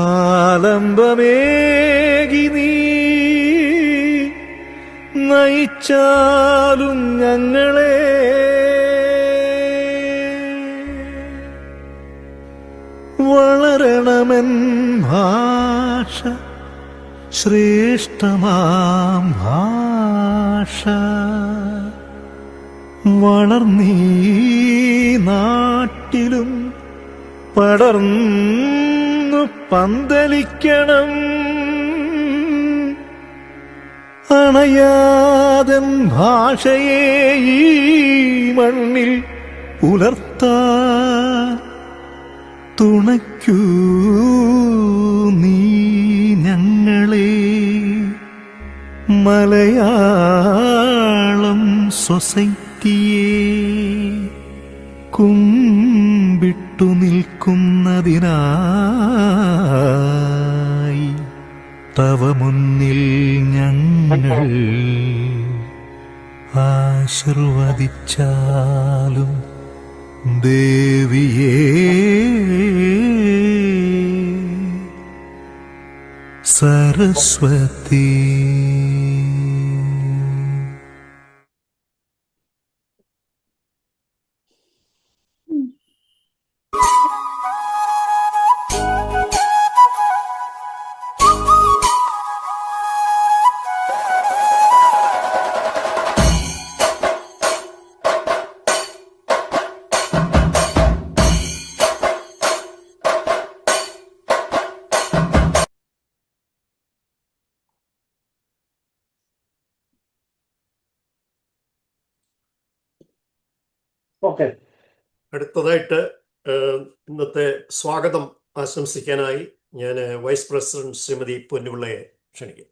ആലംബമേകി നീ നയിച്ചാലും ഞങ്ങളെ വളരണമെൻ ഭാഷ ശ്രേഷ്ഠമാം ഭാഷ വളർന്നീ നാട്ടിലും പടർന്നു പന്തലിക്കണം. അണയാതൻ ഭാഷയെ ഈ മണ്ണിൽ പുലർത്താൻ തുണയ്ക്കൂ നീ ഞങ്ങളെ. മലയാളം സൊസൈറ്റിയെ കുമ്പിട്ടു നിൽക്കുന്നതിനായി തവ മുന്നിൽ ഞങ്ങൾ ആശീർവദിച്ചാലും ദേവിയേ സരസ്വതി. ഓക്കെ, അടുത്തതായിട്ട് ഇന്നത്തെ സ്വാഗതം ആശംസിക്കാനായി ഞാൻ വൈസ് പ്രസിഡന്റ് ശ്രീമതി പൊന്നുപിള്ളയെ ക്ഷണിക്കും.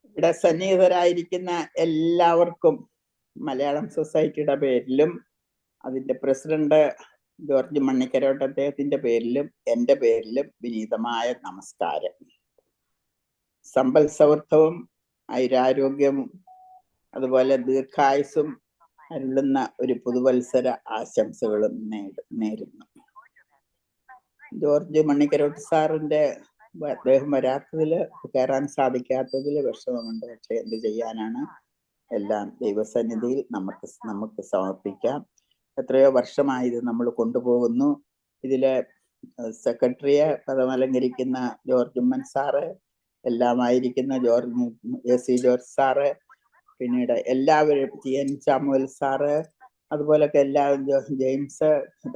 ഇവിടെ സന്നിഹിതരായിരിക്കുന്ന എല്ലാവർക്കും മലയാളം സൊസൈറ്റിയുടെ പേരിലും അതിന്റെ പ്രസിഡന്റ് ജോർജ് മണ്ണിക്കരോട്ട് അദ്ദേഹത്തിന്റെ പേരിലും എൻ്റെ പേരിലും വിനീതമായ നമസ്കാരം. സമ്പൽ സമൃദ്ധവും ഐരാരോഗ്യവും അതുപോലെ ദീർഘായുസ്സും അരുളുന്ന ഒരു പുതുവത്സര ആശംസകളും നേരുന്നു. ജോർജ് മണ്ണിക്കരോട്ട് സാറിന്റെ അദ്ദേഹം വരാത്തതില് കയറാൻ സാധിക്കാത്തതിൽ വിഷമമുണ്ട്. പക്ഷെ എന്ത് ചെയ്യാനാണ്, എല്ലാം ദൈവസന്നിധിയിൽ നമുക്ക് സമർപ്പിക്കാം. എത്രയോ വർഷമായി ഇത് നമ്മൾ കൊണ്ടുപോകുന്നു. ഇതിലെ സെക്രട്ടറിയെ പദമലങ്കരിക്കുന്ന ജോർജ് ഉമ്മൻ സാറ്, എല്ലാമായിരിക്കുന്ന AC ജോർജ് സാറ്, പിന്നീട് എല്ലാവരും TN സാമുവൽ സാറ്, അതുപോലൊക്കെ എല്ലാവരും ജെയിംസ്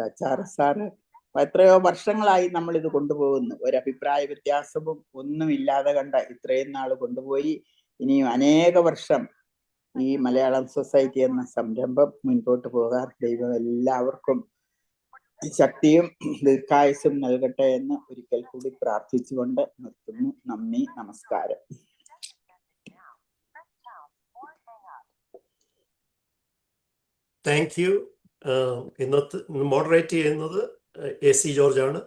അച്ചാർ സാറ്, എത്രയോ വർഷങ്ങളായി നമ്മൾ ഇത് കൊണ്ടുപോകുന്നു. ഒരഭിപ്രായ വ്യത്യാസവും ഒന്നുമില്ലാതെ കണ്ട ഇത്രയും നാൾ കൊണ്ടുപോയി. ഇനിയും അനേക വർഷം ഈ മലയാളം സൊസൈറ്റി എന്ന സംരംഭം മുൻപോട്ട് പോകാൻ ദൈവം എല്ലാവർക്കും ശക്തിയും ദീർഘായുസ്സും നൽകട്ടെ എന്ന് ഒരിക്കൽ കൂടി പ്രാർത്ഥിച്ചുകൊണ്ട് നിർത്തുന്നു. നന്ദി, നമസ്കാരം. Thank U. ഇന്നത്തെ മോഡറേറ്റ് ചെയ്യുന്നത് AC ജോർജ് ആണ്.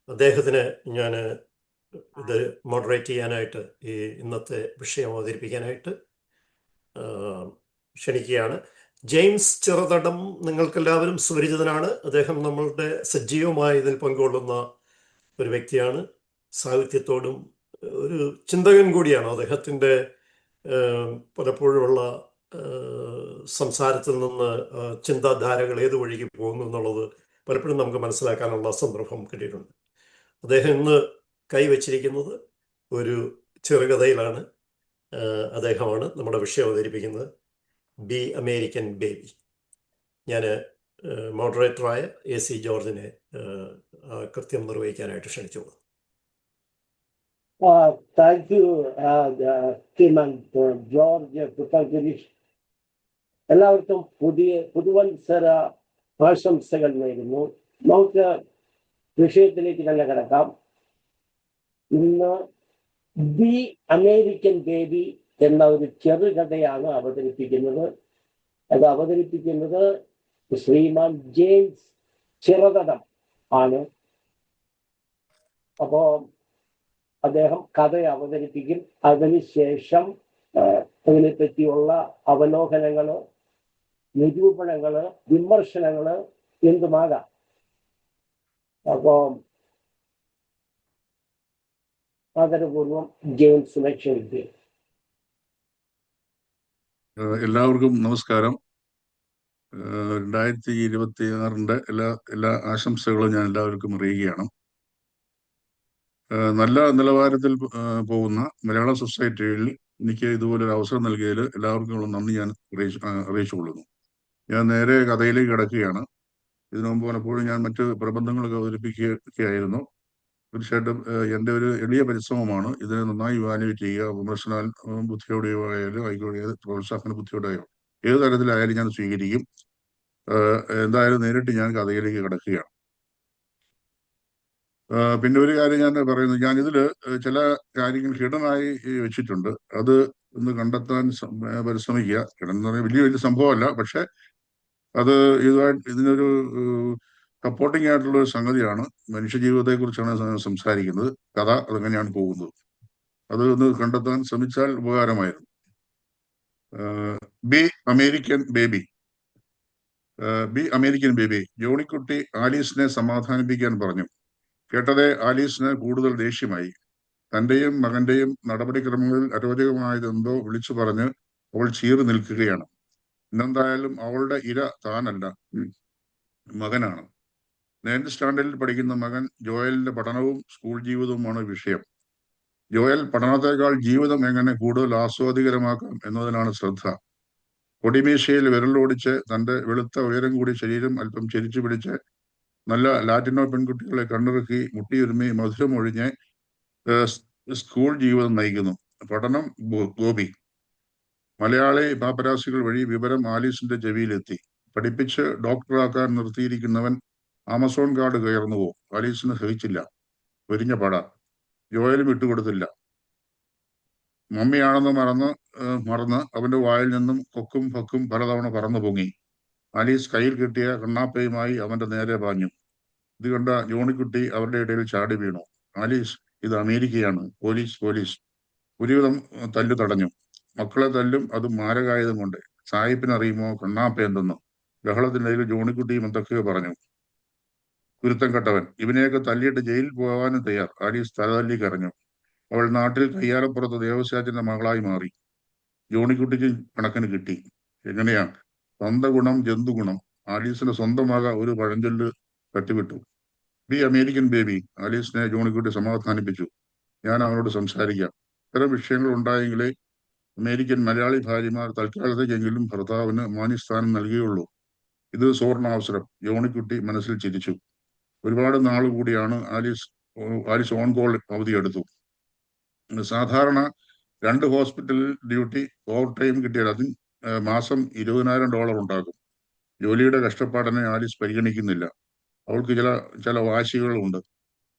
അദ്ദേഹത്തിന് ഞാൻ ഇത് മോഡറേറ്റ് ചെയ്യാനായിട്ട്, ഈ ഇന്നത്തെ വിഷയം അവതരിപ്പിക്കാനായിട്ട് ക്ഷണിക്കുകയാണ്. ജെയിംസ് ചെറുതടം നിങ്ങൾക്കെല്ലാവരും സുപരിചിതനാണ്. അദ്ദേഹം നമ്മളുടെ സജീവമായി ഇതിൽ പങ്കുകൊള്ളുന്ന ഒരു വ്യക്തിയാണ്. സാഹിത്യത്തോടും ഒരു ചിന്തകൻ കൂടിയാണ്. അദ്ദേഹത്തിൻ്റെ പലപ്പോഴുമുള്ള സംസാരത്തിൽ നിന്ന് ചിന്താധാരകൾ ഏത് വഴിക്ക് പോകുന്നു എന്നുള്ളത് പലപ്പോഴും നമുക്ക് മനസ്സിലാക്കാനുള്ള സന്ദർഭം കിട്ടിയിട്ടുണ്ട്. അദ്ദേഹം ഇന്ന് കൈവച്ചിരിക്കുന്നത് ഒരു ചെറുകഥയിലാണ്. അദ്ദേഹമാണ് നമ്മുടെ വിഷയം അവതരിപ്പിക്കുന്നത്, ബി അമേരിക്കൻ ബേബി. ഞാൻ മോഡറേറ്ററായ AC ജോർജിനെ കൃത്യം നിർവഹിക്കാനായിട്ട് ക്ഷണിച്ചോളൂ. Thank you George Puthenkurish. എല്ലാവർക്കും പുതുവത്സര ആശംസകൾ നേരുന്നു. നമുക്ക് വിഷയത്തിലേക്ക് തന്നെ കിടക്കാം. ഇന്ന് ദി അമേരിക്കൻ ബേബി എന്ന ഒരു ചെറുകഥയാണ് അവതരിപ്പിക്കുന്നത്. അത് അവതരിപ്പിക്കുന്നത് ശ്രീമാൻ ജെയിംസ് ചെറുതടം ആണ്. അപ്പോൾ അദ്ദേഹം കഥ അവതരിപ്പിക്കും. അതിനുശേഷം അതിനെപ്പറ്റിയുള്ള അവലോകനങ്ങള്, നിരൂപണങ്ങള്, വിമർശനങ്ങള് എന്തുമാകാം. അപ്പം ആദരപൂർവം ജെയിംസിനെ ക്ഷണിക്കുക. എല്ലാവർക്കും നമസ്കാരം. 2026 എല്ലാ ആശംസകളും ഞാൻ എല്ലാവർക്കും അറിയുകയാണ്. നല്ല നിലവാരത്തിൽ പോകുന്ന മലയാള സൊസൈറ്റിയിൽ എനിക്ക് ഇതുപോലൊരു അവസരം നൽകിയതിൽ എല്ലാവർക്കും നന്ദി ഞാൻ അറിയിച്ചുകൊള്ളുന്നു. ഞാൻ നേരെ കഥയിലേക്ക് കിടക്കുകയാണ്. ഇതിനു മുമ്പ് പലപ്പോഴും ഞാൻ മറ്റ് പ്രബന്ധങ്ങളൊക്കെ അവതരിപ്പിക്കുകയായിരുന്നു. തീർച്ചയായിട്ടും എൻ്റെ ഒരു എളിയ പരിശ്രമമാണ് ഇതിനെ നന്നായി ഇവാലുവേറ്റ് ചെയ്യുക. വിമർശന ബുദ്ധിയോടെയോ ആയാലും ആയിക്കോട്ടെ, പ്രോത്സാഹന ബുദ്ധിയോടെയോ ഏത് തരത്തിലായാലും ഞാൻ സ്വീകരിക്കും. എന്തായാലും നേരിട്ട് ഞാൻ കഥയിലേക്ക് കിടക്കുകയാണ്. പിന്നെ ഒരു കാര്യം ഞാൻ പറയുന്നത്, ഞാനിതില് ചില കാര്യങ്ങൾ ഹിഡനായി വെച്ചിട്ടുണ്ട്. അത് ഒന്ന് കണ്ടെത്താൻ പരിശ്രമിക്കുക. ഹിഡൻ എന്ന് പറഞ്ഞാൽ വലിയ സംഭവമല്ല, പക്ഷെ അത് ഇതിനൊരു സപ്പോർട്ടിംഗ് ആയിട്ടുള്ള ഒരു സംഗതിയാണ്. മനുഷ്യജീവിതത്തെ കുറിച്ചാണ് സംസാരിക്കുന്നത്. കഥ അതെങ്ങനെയാണ് പോകുന്നത്, അത് ഒന്ന് കണ്ടെത്താൻ ശ്രമിച്ചാൽ ഉപകാരമായിരുന്നു. Be American baby. ജോണിക്കുട്ടി ആലീസിനെ സമാധാനിപ്പിക്കാൻ പറഞ്ഞു. കേട്ടതേ ആലീസിന് കൂടുതൽ ദേഷ്യമായി. തന്റെയും മകന്റെയും നടപടിക്രമങ്ങളിൽ അരോചകമായതെന്തോ വിളിച്ചു പറഞ്ഞ് അവൾ ചീറി നിൽക്കുകയാണ്. ഇന്നെന്തായാലും അവളുടെ ഇര താനല്ല, മകനാണ്. 9th സ്റ്റാൻഡേർഡിൽ പഠിക്കുന്ന മകൻ ജോയലിന്റെ പഠനവും സ്കൂൾ ജീവിതവുമാണ് വിഷയം. ജോയൽ പഠനത്തെക്കാൾ ജീവിതം എങ്ങനെ കൂടുതൽ ആസ്വാദികരമാക്കാം എന്നതിലാണ് ശ്രദ്ധ. കൊടിമീശയിൽ വിരലോടിച്ച് തന്റെ വെളുത്ത ഉയരം കൂടി ശരീരം അല്പം ചെരിച്ചു പിടിച്ച് നല്ല ലാറ്റിനോ പെൺകുട്ടികളെ കണ്ടിറക്കി മുട്ടിയുരുമി മധുരമൊഴിഞ്ഞ് സ്കൂൾ ജീവിതം നയിക്കുന്നു. പഠനം ഗോപി. മലയാളി പാപ്പരാസികൾ വഴി വിവരം ആലീസിന്റെ ചെവിയിലെത്തി. പഠിപ്പിച്ച് ഡോക്ടറാക്കാൻ നിർത്തിയിരിക്കുന്നവൻ ആമസോൺ കാർഡ് കയർന്നുവോ? ആലീസിന് സഹിച്ചില്ല. പൊരിഞ്ഞ പട. ജോയലും വിട്ടുകൊടുത്തില്ല. മമ്മിയാണെന്ന് മറന്ന് അവന്റെ വായിൽ നിന്നും കൊക്കും ഫക്കും പലതവണ പറന്നു പൊങ്ങി. ആലീസ് കയ്യിൽ കിട്ടിയ കണ്ണാപ്പയുമായി അവന്റെ നേരെ പാഞ്ഞു. ഇത് കണ്ട ജോണിക്കുട്ടി അവരുടെ ഇടയിൽ ചാടി വീണു. ആലീസ്, ഇത് അമേരിക്കയാണ്, പോലീസ്. ഒരുവിധം തല്ലു തടഞ്ഞു. മക്കളെ തല്ലും, അത് മാരകായുധം കൊണ്ട്. സായിപ്പിനറിയുമോ കണ്ണാപ്പ എന്തെന്ന്? ബഹളത്തിനിടയിൽ ജോണിക്കുട്ടിയും എന്തൊക്കെയോ പറഞ്ഞു. കുരുത്തം കെട്ടവൻ, ഇവനെയൊക്കെ തല്ലിയിട്ട് ജയിലിൽ പോകാനും തയ്യാർ. ആലീസ് തലതല്ലി കരഞ്ഞു. അവൾ നാട്ടിൽ കയ്യാലപ്പുറത്ത് ദേവസ്യാച്ചന്റെ മകളായി മാറി. ജോണിക്കുട്ടിക്ക് കണക്കിന് കിട്ടി. എങ്ങനെയാ? സ്വന്തഗുണം ജന്തുഗുണം. ആലീസിന് സ്വന്തമാകാൻ ഒരു പഴഞ്ചൊല്ല് തട്ടിവിട്ടു. Be American baby. ആലീസിനെ ജോണിക്കുട്ടി സമാധാനിപ്പിച്ചു. ഞാൻ അവനോട് സംസാരിക്കാം. ഇത്തരം വിഷയങ്ങൾ ഉണ്ടായെങ്കിലേ അമേരിക്കൻ മലയാളി ഭാര്യമാർ തൽക്കാലത്തേക്കെങ്കിലും ഭർത്താവിന് മാന്യസ്ഥാനം നൽകുകയുള്ളൂ. ഇത് സുവർണാവസരം. ജോണിക്കുട്ടി മനസ്സിൽ ചിരിച്ചു. ഒരുപാട് നാൾ കൂടിയാണ് ആലീസ് ഓൺ കോൾ അവധിയെടുത്തു. സാധാരണ 2 ഹോസ്പിറ്റൽ ഡ്യൂട്ടി ഓവർ ടൈം കിട്ടിയാൽ അതിന് മാസം $20,000 ഉണ്ടാകും. ജോലിയുടെ കഷ്ടപ്പാടിനെ ആലീസ് പരിഗണിക്കുന്നില്ല. അവൾക്ക് ചില വാശികളുണ്ട്.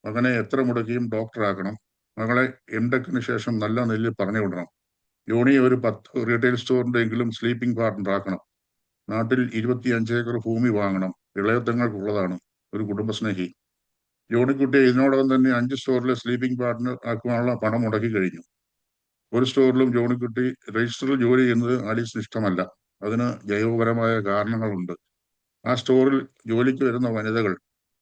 മകനെ എത്ര മുടക്കിയും ഡോക്ടറാക്കണം. മകളെ എംടെക്കിന് ശേഷം നല്ല നെല്ല് പറഞ്ഞു വിടണം. ജോണി ഒരു 10 റീറ്റെയിൽ സ്റ്റോറിന്റെ എങ്കിലും സ്ലീപ്പിംഗ് പാർട്ട്ണർ ആക്കണം. നാട്ടിൽ 25 ഏക്കർ ഭൂമി വാങ്ങണം. ഇളയത്തങ്ങൾക്കുള്ളതാണ്. ഒരു കുടുംബസ്നേഹി. ജോണിക്കുട്ടിയെ ഇതിനോടകം തന്നെ 5 സ്റ്റോറിലെ സ്ലീപ്പിംഗ് പാർട്ട്ണർ ആക്കുവാനുള്ള പണം മുടക്കി കഴിഞ്ഞു. ഒരു സ്റ്റോറിലും ജോണിക്കുട്ടി രജിസ്റ്ററിൽ ജോലി ചെയ്യുന്നത് ആലീസിന് ഇഷ്ടമല്ല. അതിന് ജൈവപരമായ കാരണങ്ങളുണ്ട്. ആ സ്റ്റോറിൽ ജോലിക്ക് വരുന്ന വനിതകൾ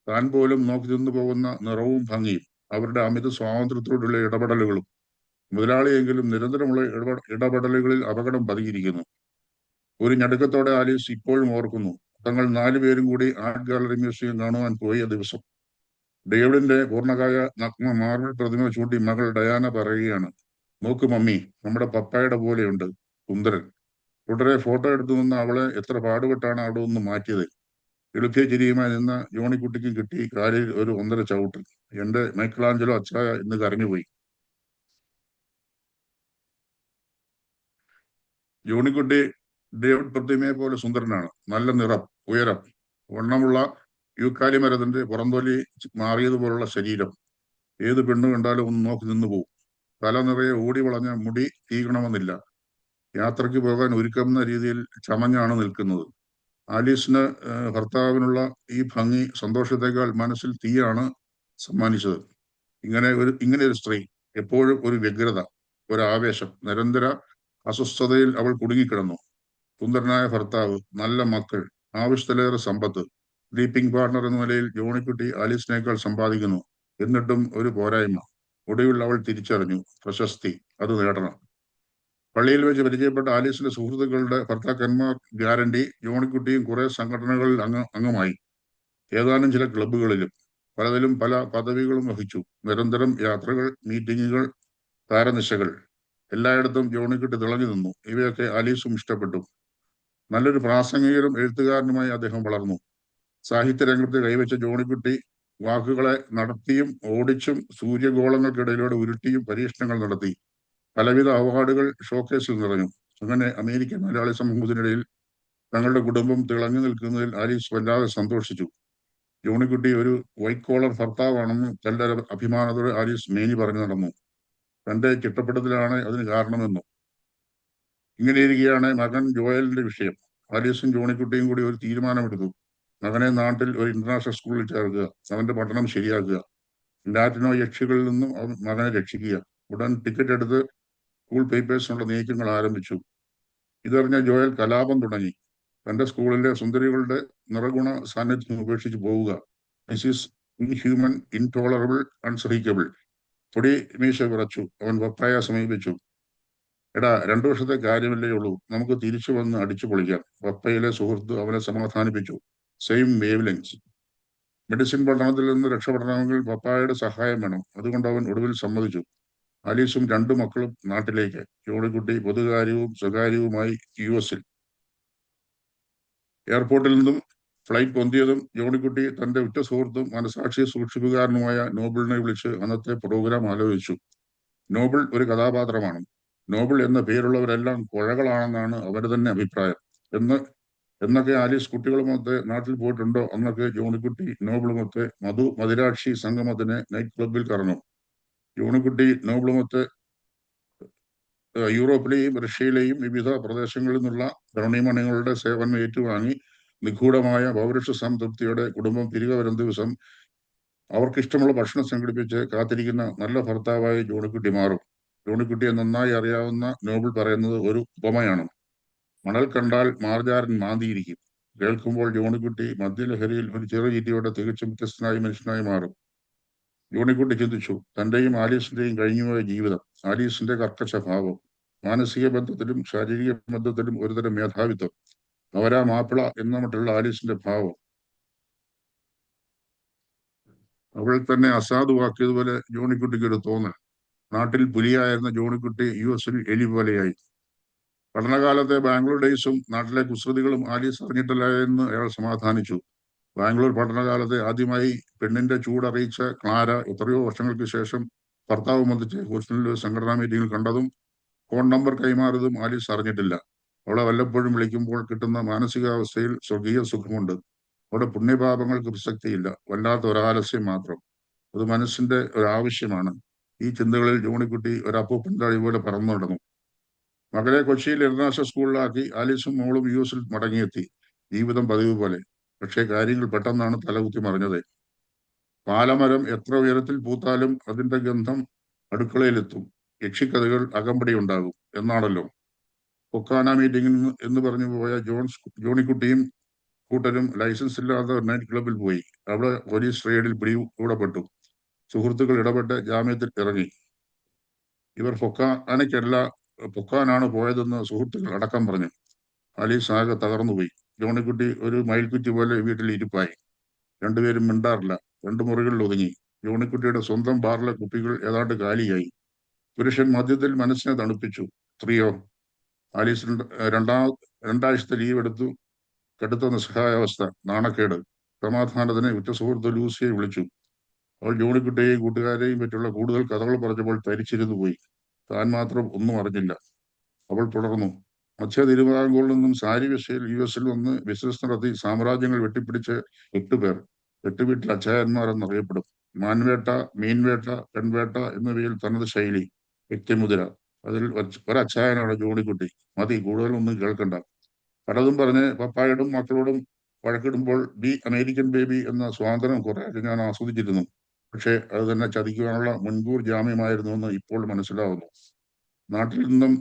താൻ പോലും നോക്കി നിന്നു പോകുന്ന നിറവും ഭംഗിയും, അവരുടെ അമിത സ്വാതന്ത്ര്യത്തോടുള്ള ഇടപെടലുകളും. മുതലാളിയെങ്കിലും നിരന്തരമുള്ള ഇടപെടലുകളിൽ അപകടം പതിയിരിക്കുന്നു. ഒരു ഞടുക്കത്തോടെ ആലീസ് ഇപ്പോഴും ഓർക്കുന്നു തങ്ങൾ 4 പേരും കൂടി ആർട്ട് ഗാലറി മ്യൂസിയം കാണുവാൻ പോയ ദിവസം. ഡേവിഡിന്റെ പൂർണ്ണകായ നഗ്ന മാർബിൾ പ്രതിമ ചൂണ്ടി മകൾ ഡയാന പറയുകയാണ്, നോക്ക് മമ്മി, നമ്മുടെ പപ്പായുടെ പോലെയുണ്ട്, സുന്ദരൻ. തുടരെ ഫോട്ടോ എടുത്തു നിന്ന് അവളെ എത്ര പാടുപെട്ടാണ് അവിടെ നിന്ന് മാറ്റിയത്. എളുപ്പിയ ചിരിയുമായി നിന്ന ജോണിക്കുട്ടിക്ക് കിട്ടി കാലിൽ ഒരു 1.5 ചവിട്ട്. എന്റെ മൈക്കിളാഞ്ചലോ അച്ചായ ഇന്ന് കരഞ്ഞുപോയി. ജോണിക്കുട്ടി ഡേവിഡ് പ്രതിമയെ പോലെ സുന്ദരനാണ്. നല്ല നിറം, ഉയരം, വണ്ണമുള്ള യൂക്കാലി മരത്തിന്റെ പുറംതൊലി മാറിയതുപോലുള്ള ശരീരം. ഏത് പെണ്ണു കണ്ടാലും ഒന്ന് നോക്കി നിന്നു പോവും. തല നിറയെ ഓടി വളഞ്ഞ മുടി തീകണമെന്നില്ല. യാത്രയ്ക്ക് പോകാൻ ഒരുക്കുന്ന രീതിയിൽ ചമഞ്ഞാണ് നിൽക്കുന്നത്. ആലീസിന് ഭർത്താവിനുള്ള ഈ ഭംഗി സന്തോഷത്തെക്കാൾ മനസ്സിൽ തീയാണ് സമ്മാനിച്ചത്. ഇങ്ങനെ ഒരു സ്ത്രീ, എപ്പോഴും ഒരു വ്യഗ്രത, ഒരു ആവേശം, നിരന്തര അസ്വസ്ഥതയിൽ അവൾ കുടുങ്ങിക്കിടന്നു. സുന്ദരനായ ഭർത്താവ്, നല്ല മക്കൾ, ആവശ്യത്തിലേറെ സമ്പത്ത്. സ്ലീപ്പിംഗ് പാർട്ണർ എന്ന നിലയിൽ ജോണിക്കുട്ടി ആലീസിനേക്കാൾ സമ്പാദിക്കുന്നു. എന്നിട്ടും ഒരു പോരായ്മ. ഒടുവിൽ അവൾ തിരിച്ചറിഞ്ഞു, പ്രശസ്തി അത് നേടണം. പള്ളിയിൽ വെച്ച് പരിചയപ്പെട്ട ആലീസിന്റെ സുഹൃത്തുക്കളുടെ ഭർത്താക്കന്മാർ ഗ്യാരണ്ടി. ജോണിക്കുട്ടിയും കുറെ സംഘടനകളിൽ അംഗമായി. ഏതാനും ചില ക്ലബ്ബുകളിലും. പലതിലും പല പദവികളും വഹിച്ചു. നിരന്തരം യാത്രകൾ, മീറ്റിങ്ങുകൾ, താരനിശകൾ. എല്ലായിടത്തും ജോണിക്കുട്ടി തിളങ്ങി നിന്നു. ഇവയൊക്കെ ആലീസും ഇഷ്ടപ്പെട്ടു. നല്ലൊരു പ്രാസംഗികരും എഴുത്തുകാരനുമായി അദ്ദേഹം വളർന്നു. സാഹിത്യരംഗത്ത് കൈവച്ച ജോണിക്കുട്ടി വാക്കുകളെ നടത്തിയും ഓടിച്ചും സൂര്യഗോളങ്ങൾക്കിടയിലൂടെ ഉരുട്ടിയും പരീക്ഷണങ്ങൾ നടത്തി. പലവിധ അവാർഡുകൾ ഷോക്കേസിൽ നിറഞ്ഞു. അങ്ങനെ അമേരിക്കൻ മലയാളി സമൂഹത്തിനിടയിൽ തങ്ങളുടെ കുടുംബം തിളങ്ങി നിൽക്കുന്നതിൽ ആലീസ് വല്ലാതെ സന്തോഷിച്ചു. ജോണിക്കുട്ടി ഒരു വൈറ്റ് കോളർ ഭർത്താവാണെന്ന് തന്റെ അഭിമാനത്തോടെ ആലീസ് മേനി പറഞ്ഞു നടന്നു. തന്റെ ചിട്ടപ്പെടുത്തലാണ് അതിന് കാരണമെന്നും. ഇങ്ങനെയിരിക്കെയാണ് മകൻ ജോയലിന്റെ വിഷയം. ആലീസും ജോണിക്കുട്ടിയും കൂടി ഒരു തീരുമാനമെടുത്തു. മകനെ നാട്ടിൽ ഒരു ഇന്റർനാഷണൽ സ്കൂളിൽ ചേർക്കുക, അവന്റെ പഠനം ശരിയാക്കുക, ലാറ്റിനോ യക്ഷികളിൽ നിന്നും മകനെ രക്ഷിക്കുക. ഉടൻ ടിക്കറ്റ് എടുത്ത് സ്കൂൾ പേപ്പേഴ്സിനുള്ള നീക്കങ്ങൾ ആരംഭിച്ചു. ഇതറിഞ്ഞ ജോയൽ കലാപം തുടങ്ങി. തന്റെ സ്കൂളിലെ സുന്ദരികളുടെ നിറഗുണ സാന്നിധ്യം ഉപേക്ഷിച്ച് പോവുക. ദിസ് ഈസ് ഇൻഹ്യൂമൻ, ഇൻടോളറബിൾ, അൺസഹിക്കബിൾ. പൊടി മീശ വിറച്ചു. അവൻ പപ്പായെ സമീപിച്ചു. എടാ, 2 വർഷത്തെ കാര്യമല്ലേ ഉള്ളൂ, നമുക്ക് തിരിച്ചു വന്ന് അടിച്ചു പൊളിക്കാം. പപ്പയിലെ സുഹൃത്ത് അവനെ സമാധാനിപ്പിച്ചു. Same wavelengths. മെഡിസിൻ പഠനത്തിൽ നിന്ന് രക്ഷപ്പെടണമെങ്കിൽ പപ്പായുടെ സഹായം വേണം. അതുകൊണ്ട് അവൻ ഒടുവിൽ സമ്മതിച്ചു. ആലീസും 2 മക്കളും നാട്ടിലേക്ക്. ജോണിക്കുട്ടി പൊതുകാര്യവും സ്വകാര്യവുമായി US-ൽ. എയർപോർട്ടിൽ നിന്നും ഫ്ലൈറ്റ് പൊന്തിയതും ജോണിക്കുട്ടി തന്റെ ഉറ്റ സുഹൃത്തും മനസാക്ഷി സൂക്ഷിപ്പുകാരനുമായ നോബിളിനെ വിളിച്ച് അന്നത്തെ പ്രോഗ്രാം ആലോചിച്ചു. നോബിൾ ഒരു കഥാപാത്രമാണ്. നോബിൾ എന്ന പേരുള്ളവരെല്ലാം കുഴകളാണെന്നാണ് അവരുടെ തന്നെ അഭിപ്രായം. എന്നൊക്കെ ആലീസ് കുട്ടികളുമൊത്ത് നാട്ടിൽ പോയിട്ടുണ്ടോ? അന്നൊക്കെ ജോണിക്കുട്ടി നോബിളുമൊത്ത് മദിരാക്ഷി സംഗമത്തിന് നൈറ്റ് ക്ലബിൽ കറങ്ങും. ജോണിക്കുട്ടി നോബിളുമൊത്ത് യൂറോപ്പിലെയും റഷ്യയിലെയും വിവിധ പ്രദേശങ്ങളിൽ നിന്നുള്ള ധരണീമണികളുടെ സേവനം ഏറ്റുവാങ്ങി നിഗൂഢമായ പൗരുഷ സംതൃപ്തിയോടെ കുടുംബം തിരികെ വരുന്ന ദിവസം അവർക്കിഷ്ടമുള്ള ഭക്ഷണം സംഘടിപ്പിച്ച് കാത്തിരിക്കുന്ന നല്ല ഭർത്താവായി ജോണിക്കുട്ടി മാറും. ജോണിക്കുട്ടിയെ നന്നായി അറിയാവുന്ന നോബിൾ പറയുന്നത് ഒരു ഉപമയാണ്. മണൽ കണ്ടാൽ മാർജാരൻ മാന്തിയിരിക്കും. കേൾക്കുമ്പോൾ ജോണിക്കുട്ടി മദ്യലഹരിയിൽ ഒരു ചെറുചീറ്റിയോടെ തികച്ചും വ്യത്യസ്തനായ മനുഷ്യനായി മാറും. ജോണിക്കുട്ടി ചിന്തിച്ചു, തന്റെയും ആലീസിന്റെയും കഴിഞ്ഞുപോയ ജീവിതം, ആലീസിന്റെ കർക്കശ ഭാവം, മാനസിക ബന്ധത്തിലും ശാരീരിക ബന്ധത്തിലും ഒരുതരം മേധാവിത്വം, അവരാ മാപ്പിള എന്ന മറ്റുള്ള ആലീസിന്റെ ഭാവം, അവൾ തന്നെ അസാധുവാക്കിയതുപോലെ ജോണിക്കുട്ടിക്ക് ഒരു തോന്നൽ. നാട്ടിൽ പുലിയായിരുന്ന ജോണിക്കുട്ടി US-ൽ എലി പോലെയായി. പഠനകാലത്തെ ബാംഗ്ലൂർ ഡേയ്സും നാട്ടിലെ കുസൃതികളും ആലീസ് അറിഞ്ഞിട്ടില്ല എന്ന് അയാൾ സമാധാനിച്ചു. ബാംഗ്ലൂർ പഠനകാലത്തെ ആദ്യമായി പെണ്ണിന്റെ ചൂടറിയിച്ച ക്ലാര എത്രയോ വർഷങ്ങൾക്ക് ശേഷം ഭർത്താവ് വന്നിച്ച് ഹോസ്റ്റലിൽ സംഘടനാ മീറ്റിംഗിൽ കണ്ടതും ഫോൺ നമ്പർ കൈമാറിയതും ആലീസ് അറിഞ്ഞിട്ടില്ല. അവളെ വല്ലപ്പോഴും വിളിക്കുമ്പോൾ കിട്ടുന്ന മാനസികാവസ്ഥയിൽ സ്വർഗീയ സുഖമുണ്ട്. അവിടെ പുണ്യപാപങ്ങൾക്ക് പ്രസക്തിയില്ല, വല്ലാത്ത ഒരാലസ്യം മാത്രം. അത് മനസ്സിന്റെ ഒരാവശ്യമാണ്. ഈ ചിന്തകളിൽ ജോണിക്കുട്ടി ഒരു അപ്പൂപ്പൻ താഴി പോലെ പറന്നു നടന്നു. മകളെ കൊച്ചിയിൽ ഇന്റർനാഷണൽ സ്കൂളിലാക്കി ആലീസും മോളും US-ൽ മടങ്ങിയെത്തി. ജീവിതം പതിവ് പോലെ. പക്ഷേ കാര്യങ്ങൾ പെട്ടെന്നാണ് തലകുത്തി മറിഞ്ഞത്. പാലമരം എത്ര ഉയരത്തിൽ പൂത്താലും അതിന്റെ ഗന്ധം അടുക്കളയിലെത്തും. യക്ഷിക്കഥകൾ അകമ്പടി ഉണ്ടാകും എന്നാണല്ലോ. കൊക്കാന മീറ്റിംഗിൽ എന്ന് പറഞ്ഞു പോയ ജോണിക്കുട്ടിയും കൂട്ടരും ലൈസൻസ് ഇല്ലാത്ത നൈറ്റ് ക്ലബിൽ പോയി. അവിടെ പോലീസ് റെയ്ഡിൽ പിടികൂടപ്പെട്ടു. സുഹൃത്തുക്കൾ ഇടപെട്ട് ജാമ്യത്തിൽ ഇറങ്ങി. ഇവർ പൊക്കാനാണ് പോയതെന്ന് സുഹൃത്തുക്കൾ അടക്കം പറഞ്ഞു. ആലീസ് ആകെ തകർന്നുപോയി. ജോണിക്കുട്ടി ഒരു മയിൽക്കുറ്റി പോലെ വീട്ടിൽ ഇരിപ്പായി. 2 പേരും മിണ്ടാറില്ല. 2 മുറികളിൽ ഒതുങ്ങി. ജോണിക്കുട്ടിയുടെ സ്വന്തം ബാറിലെ കുപ്പികൾ ഏതാണ്ട് കാലിയായി. പുരുഷൻ മദ്യത്തിൽ മനസ്സിനെ തണുപ്പിച്ചു. സ്ത്രീയോ? ആലീസ് 2 ആഴ്ചത്തെ ലീവ് എടുത്തു. കടുത്ത നിസ്സഹായാവസ്ഥ, നാണക്കേട്. സമാധാനത്തിന് ഉറ്റ സുഹൃത്ത് ലൂസിയെ വിളിച്ചു. അവൾ ജോണിക്കുട്ടിയെയും കൂട്ടുകാരെയും പറ്റിയുള്ള കൂടുതൽ കഥകൾ പറഞ്ഞപ്പോൾ തരിച്ചിരുന്നു പോയി. താൻ മാത്രം ഒന്നും അറിഞ്ഞില്ല. അവൾ തുടർന്നു. മധ്യ തിരുവിതാംകൂറിൽ നിന്നും സാരി വിഷയിൽ US-ൽ വന്ന് ബിസിനസ് നടത്തി സാമ്രാജ്യങ്ങൾ വെട്ടിപ്പിടിച്ച് 8 പേർ. 8 വീട്ടിൽ അച്ചായന്മാർ എന്നറിയപ്പെടും. മാൻവേട്ട, മീൻവേട്ട, പെൺവേട്ട എന്നിവയിൽ തനത് ശൈലി, വ്യക്തിമുദ്ര. അതിൽ ഒരച്ചായനാണ് ജോണിക്കുട്ടി. മതി, കൂടുതലൊന്നും കേൾക്കണ്ട. പലതും പറഞ്ഞ് പപ്പായോടും മക്കളോടും വഴക്കിടുമ്പോൾ ബി അമേരിക്കൻ ബേബി എന്ന സ്വാതന്ത്ര്യം കുറെ ഞാൻ ആസ്വദിച്ചിരുന്നു. പക്ഷേ അത് തന്നെ ചതിക്കുവാനുള്ള മുൻകൂർ ജാമ്യമായിരുന്നുവെന്ന് ഇപ്പോൾ മനസ്സിലാവുന്നു. നാട്ടിൽ നിന്നും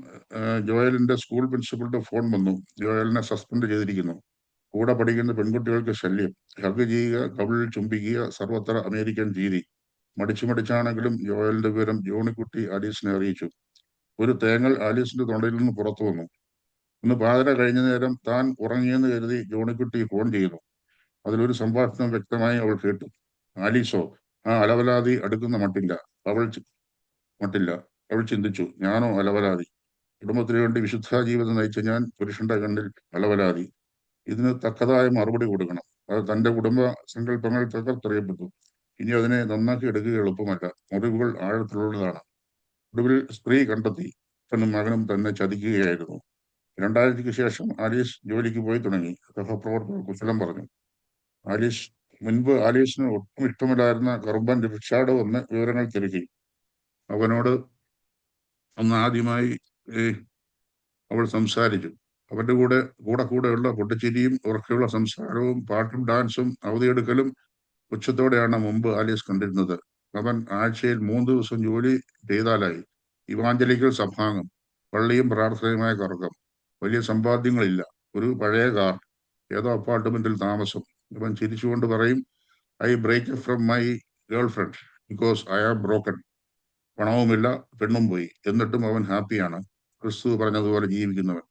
ജോയലിന്റെ സ്കൂൾ പ്രിൻസിപ്പളുടെ ഫോൺ വന്നു. ജോയലിനെ സസ്പെൻഡ് ചെയ്തിരിക്കുന്നു. കൂടെ പഠിക്കുന്ന പെൺകുട്ടികൾക്ക് ശല്യം. ഹഗ് ചെയ്യുക, കവിളിൽ ചുംബിക്കുക, സർവത്ര അമേരിക്കൻ രീതി. മടിച്ചാണെങ്കിലും ജോയലിന്റെ വിവരം ജോണിക്കുട്ടി ആലീസിനെ അറിയിച്ചു. ഒരു തേങ്ങൽ ആലീസിന്റെ തൊണ്ടയിൽ നിന്ന് പുറത്തു വന്നു. ഇന്ന് പാതിര കഴിഞ്ഞ നേരം താൻ ഉറങ്ങിയെന്ന് കരുതി ജോണിക്കുട്ടി ഫോൺ ചെയ്തു. അതിലൊരു സംഭാഷണം വ്യക്തമായി അവൾ കേട്ടു. ആലീസോ? ആ അലവലാതി അടുക്കുന്ന മട്ടില്ല. അവൾ ചിന്തിച്ചു. ഞാനോ അലവലാതി? കുടുംബത്തിന് വേണ്ടി വിശുദ്ധ ജീവിതം നയിച്ച ഞാൻ പുരുഷന്റെ കണ്ണിൽ അലവലാതി. ഇതിന് തക്കതായ മറുപടി കൊടുക്കണം. അത് തന്റെ കുടുംബ സങ്കല്പങ്ങൾ തകർത്തെറിയപ്പെട്ടു. ഇനി അതിനെ നന്നാക്കി എടുക്കുക എളുപ്പമല്ല. മുറിവുകൾ ആഴത്തിലുള്ളതാണ്. ഒടുവിൽ സ്ത്രീ കണ്ടെത്തി. അച്ഛനും മകനും തന്നെ ചതിക്കുകയായിരുന്നു. 2000-ക്ക് ശേഷം ആലീസ് ജോലിക്ക് പോയി തുടങ്ങി. സഹപ്രവർത്തകർ കുശലം പറഞ്ഞു. മുൻപ് ആലീസിന് ഒട്ടും ഇഷ്ടമില്ലായിരുന്ന കറുമ്പൻ റിച്ചാർഡ് വന്ന് വിവരങ്ങൾ തിരക്കി. അവനോട് അന്ന് ആദ്യമായി അവൾ സംസാരിച്ചു. അവന്റെ കൂടെയുള്ള പൊട്ടിച്ചിരിയും ഉറക്കെയുള്ള സംസാരവും പാട്ടും ഡാൻസും അവധിയെടുക്കലും ഉച്ചത്തോടെയാണ് മുമ്പ് ആലീസ് കണ്ടിരുന്നത്. അവൻ ആഴ്ചയിൽ 3 ദിവസം ജോലി ചെയ്താലായി. ഇവാഞ്ചലിക്കൽ സഭാംഗം, പള്ളിയും പ്രാർത്ഥനയുമായ കറക്കം. വലിയ സമ്പാദ്യങ്ങളില്ല. ഒരു പഴയ കാർ, ഏതോ അപ്പാർട്ട്മെന്റിൽ താമസം. അവൻ ചിരിച്ചുകൊണ്ട് പറയും, I break from my girlfriend because I am broken. പണവുമില്ല, പെണ്ണും പോയി, എന്നിട്ടും അവൻ ഹാപ്പിയാണ്. ക്രിസ്തു പറഞ്ഞതുപോലെ ജീവിക്കുന്നവൻ.